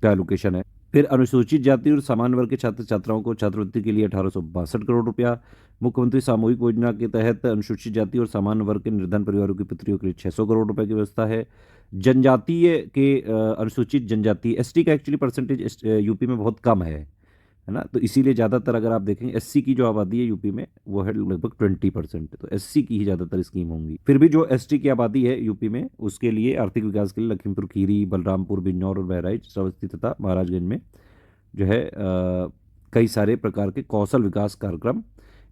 का एलोकेशन है। फिर अनुसूचित जाति और सामान्य वर्ग के छात्र छात्राओं को छात्रवृत्ति के लिए 1862 करोड़ रुपया। मुख्यमंत्री सामूहिक योजना के तहत अनुसूचित जाति और सामान्य वर्ग के निर्धन परिवारों की पुत्रियों के लिए 600 करोड़ रुपए की व्यवस्था है। जनजातीय के अनुसूचित जनजाति एसटी का एक्चुअली परसेंटेज यूपी में बहुत कम है ना। तो इसीलिए ज़्यादातर अगर आप देखेंगे एससी की जो आबादी है यूपी में वो है लगभग 20%। तो एससी की ही ज़्यादातर स्कीम होंगी। फिर भी जो एसटी की आबादी है यूपी में उसके लिए आर्थिक विकास के लिए लखीमपुर खीरी, बलरामपुर, बिजनौर और बहराइच, श्रावस्ती तथा महाराजगंज में जो है कई सारे प्रकार के कौशल विकास कार्यक्रम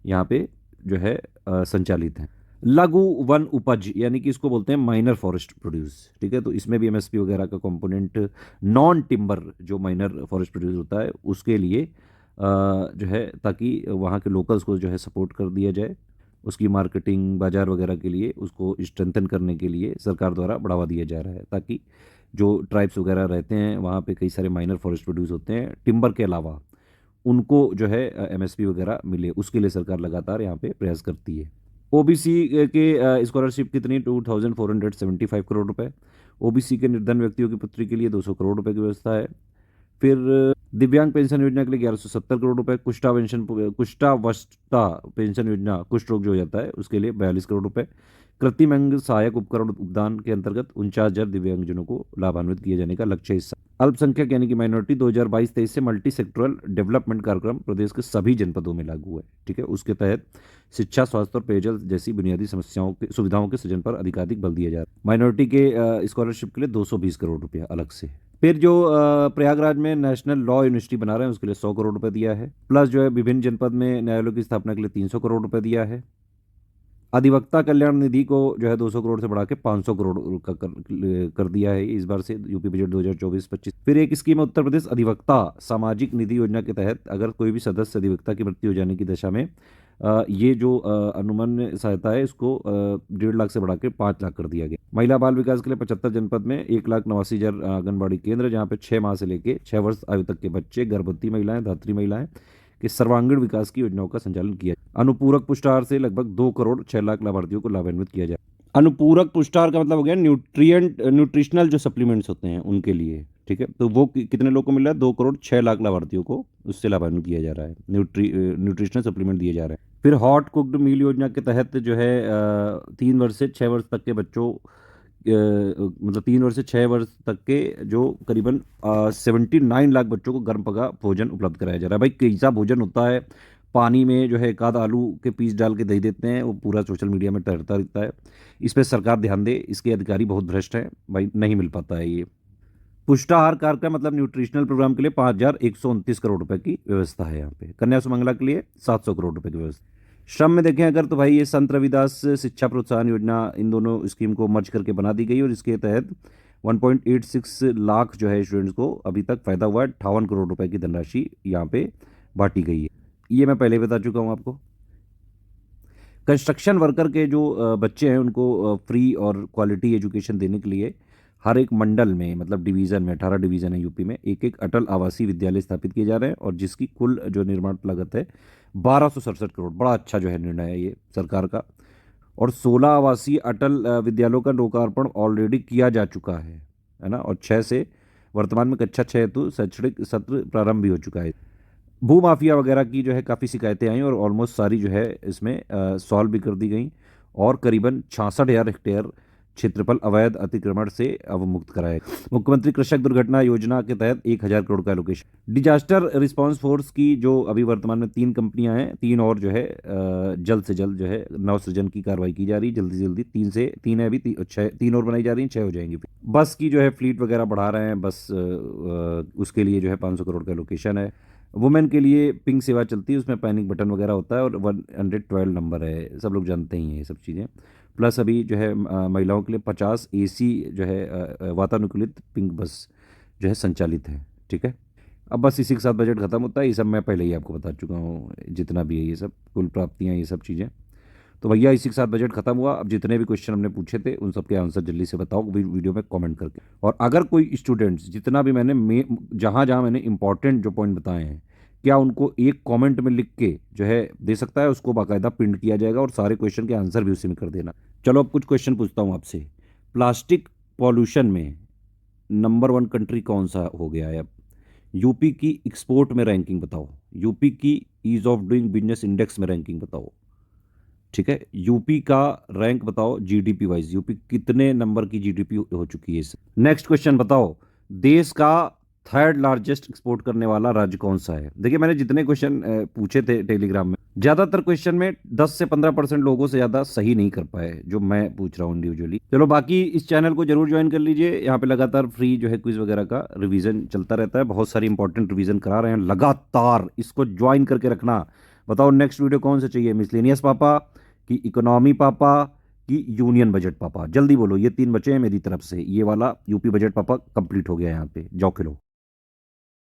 यहाँ पे जो है संचालित हैं। लघु वन उपज यानी कि इसको बोलते हैं माइनर फॉरेस्ट प्रोड्यूस, ठीक है। तो इसमें भी एमएसपी वगैरह का कंपोनेंट नॉन टिम्बर जो माइनर फॉरेस्ट प्रोड्यूस होता है उसके लिए जो है, ताकि वहाँ के लोकल्स को जो है सपोर्ट कर दिया जाए। उसकी मार्केटिंग, बाज़ार वगैरह के लिए उसको स्ट्रेंथन करने के लिए सरकार द्वारा बढ़ावा दिया जा रहा है, ताकि जो ट्राइब्स वगैरह रहते हैं वहाँ पे कई सारे माइनर फॉरेस्ट प्रोड्यूस होते हैं टिम्बर के अलावा, उनको जो है एमएसपी वगैरह मिले, उसके लिए सरकार लगातार यहाँ पे प्रयास करती है। ओबीसी के स्कॉलरशिप कितनी 2475 करोड़ रुपए। ओबीसी के निर्धन व्यक्तियों की पुत्री के लिए 200 करोड़ रुपए की व्यवस्था है। फिर दिव्यांग पेंशन योजना के लिए 1170 करोड़ रुपए। कुष्ठावस्था पेंशन योजना, कुष्ठ रोग जो हो जाता है उसके लिए 42 करोड़ रुपए। कृत्रिम अंग सहायक उपकरण उपदान के अंतर्गत 49,000 दिव्यांगजनों को लाभान्वित किए जाने का लक्ष्य है। अल्पसंख्यक यानी कि माइनॉरिटी 2022-23 से मल्टी सेक्टरल डेवलपमेंट कार्यक्रम प्रदेश के सभी जनपदों में लागू है। ठीक है, उसके तहत शिक्षा, स्वास्थ्य और पेयजल जैसी बुनियादी समस्याओं के सुविधाओं के सृजन पर अधिकाधिक बल दिया जा रहा है। माइनॉरिटी के स्कॉलरशिप के लिए 220 करोड़ रुपया अलग से। फिर जो प्रयागराज में नेशनल लॉ यूनिवर्सिटी बना रहे हैं उसके लिए 100 करोड़ रुपए दिया है। प्लस जो है विभिन्न जनपद में न्यायालयों की स्थापना के लिए 300 करोड़ रुपए दिया है। अधिवक्ता कल्याण निधि को जो है 200 करोड़ से बढ़ा के 500 करोड़ का कर दिया है इस बार से यूपी बजट 2024-25। फिर एक स्कीम है उत्तर प्रदेश अधिवक्ता सामाजिक निधि योजना के तहत, अगर कोई भी सदस्य अधिवक्ता की मृत्यु हो जाने की दशा में ये जो अनुमन्य सहायता है इसको 1.5 लाख से बढ़ा के 5 लाख कर दिया गया। महिला बाल विकास के लिए 75 जनपद में 1,89,000 आंगनबाड़ी केंद्र, जहाँ पे 6 माह से लेके 6 वर्ष आयु तक के बच्चे, गर्भवती महिलाएं, धात्री महिलाएं के सर्वांगीण विकास की योजनाओं का संचालन किया। अनुपूरक पुष्टाहार से लगभग 2 करोड़ 6 लाख लाभार्थियों को लाभान्वित किया जाए। अनुपूरक पुष्टाहार का मतलब हो गया न्यूट्रिशनल जो सप्लीमेंट्स होते हैं उनके लिए। ठीक है, तो वो कितने लोगों को मिल रहा है? 2 करोड़ 6 लाख लाभार्थियों को उससे लाभान्वित किया जा रहा है, न्यूट्रिशनल सप्लीमेंट दिए जा रहे हैं। फिर हॉट कुक्ड मील योजना के तहत जो है 3 वर्ष से 6 वर्ष तक के बच्चों, मतलब 3 वर्ष से 6 वर्ष तक के जो करीबन 79 लाख बच्चों को गर्म पका भोजन उपलब्ध कराया जा रहा है। भाई कैसा भोजन होता है, पानी में जो है एक आध आलू के पीस डाल के दे देते हैं, वो पूरा सोशल मीडिया में तैरता रहता है। इस पर सरकार ध्यान दे, इसके अधिकारी बहुत भ्रष्ट हैं भाई, नहीं मिल पाता है ये। पुष्टाहार कार्यक्रम मतलब न्यूट्रिशनल प्रोग्राम के लिए 5,129 करोड़ रुपए की व्यवस्था है यहाँ पे। कन्या सुमंगला के लिए 700 करोड़ रुपए की व्यवस्था। श्रम में देखें अगर तो भाई ये संत रविदास शिक्षा प्रोत्साहन योजना, इन दोनों स्कीम को मर्ज करके बना दी गई और इसके तहत 1.86 लाख जो है स्टूडेंट्स को अभी तक फायदा हुआ है। 58 करोड़ रुपए की धनराशि यहाँ पे बांटी गई है। ये मैं पहले बता चुका हूँ आपको। कंस्ट्रक्शन वर्कर के जो बच्चे हैं उनको फ्री और क्वालिटी एजुकेशन देने के लिए हर एक मंडल में, मतलब डिवीज़न में, 18 डिवीज़न है यूपी में, एक एक अटल आवासीय विद्यालय स्थापित किए जा रहे हैं और जिसकी कुल जो निर्माण लागत है 1267 करोड़। बड़ा अच्छा जो है निर्णय है ये सरकार का। और 16 आवासीय अटल विद्यालयों का लोकार्पण ऑलरेडी किया जा चुका है ना। और 6 से वर्तमान में कक्षा 6 हेतु शैक्षणिक सत्र प्रारंभ भी हो चुका है। भू माफिया वगैरह की जो है काफ़ी शिकायतें आई और ऑलमोस्ट सारी जो है इसमें सॉल्व भी कर दी गई और करीबन 66,000 हेक्टेयर क्षेत्रफल अवैध अतिक्रमण से अवमुक्त कराया। मुख्यमंत्री कृषक दुर्घटना योजना के तहत 1,000 करोड़ का एलोकेशन। डिजास्टर रिस्पांस फोर्स की जो अभी वर्तमान में 3 कंपनियां हैं, 3 और जो है जल्द से जल्द जो है नवसृजन की कार्रवाई की जा रही है जल्दी से जल्दी। 3 है अभी, 3 और बनाई जा रही हैं, 6 हो जाएंगी। बस की जो है फ्लीट वगैरह बढ़ा रहे हैं, बस उसके लिए जो है 500 करोड़ का एलोकेशन है। वुमेन के लिए पिंक सेवा चलती है, उसमें पैनिक बटन वगैरह होता है और 112 नंबर है, सब लोग जानते ही हैं ये सब चीज़ें। प्लस अभी जो है महिलाओं के लिए 50 एसी जो है वातानुकूलित पिंक बस जो है संचालित है। ठीक है, अब बस इसी के साथ बजट खत्म होता है। ये सब मैं पहले ही आपको बता चुका हूँ, जितना भी है ये सब कुल प्राप्तियाँ, ये सब चीज़ें। तो भैया इसी के साथ बजट खत्म हुआ। अब जितने भी क्वेश्चन हमने पूछे थे उन सब के आंसर जल्दी से बताओ वीडियो में कमेंट करके। और अगर कोई स्टूडेंट्स, जितना भी मैंने जहाँ जहाँ मैंने इंपॉर्टेंट जो पॉइंट बताए हैं, क्या उनको एक कमेंट में लिख के जो है दे सकता है, उसको बाकायदा प्रिंट किया जाएगा और सारे क्वेश्चन के आंसर भी उसी में कर देना। चलो अब कुछ क्वेश्चन पूछता हूँ आपसे। प्लास्टिक पॉल्यूशन में नंबर 1 कंट्री कौन सा हो गया है अब? यूपी की एक्सपोर्ट में रैंकिंग बताओ, यूपी की ease of doing business index में रैंकिंग बताओ। ठीक है, यूपी का रैंक बताओ जीडीपी वाइज, यूपी कितने नंबर की जीडीपी हो चुकी है इस। नेक्स्ट क्वेश्चन बताओ, देश का 3rd लार्जेस्ट एक्सपोर्ट करने वाला राज्य कौन सा है? देखिए मैंने जितने क्वेश्चन पूछे थे टेलीग्राम में, ज़्यादातर क्वेश्चन में 10 से 15% लोगों से ज़्यादा सही नहीं कर पाए जो मैं पूछ रहा हूँ इंडिविजुअली। चलो बाकी इस चैनल को जरूर ज्वाइन कर लीजिए, यहाँ पे लगातार फ्री जो है क्विज वगैरह का रिवीजन चलता रहता है, बहुत सारी इंपॉर्टेंट रिवीजन करा रहे हैं लगातार, इसको ज्वाइन करके रखना। बताओ नेक्स्ट वीडियो कौन सा चाहिए, मिसलेनियस पापा कि इकोनॉमी पापा कि यूनियन बजट पापा? जल्दी बोलो, ये 3 बचे हैं मेरी तरफ से। ये वाला यूपी बजट पापा कंप्लीट हो गया, यहाँ पे जाओ खिलो।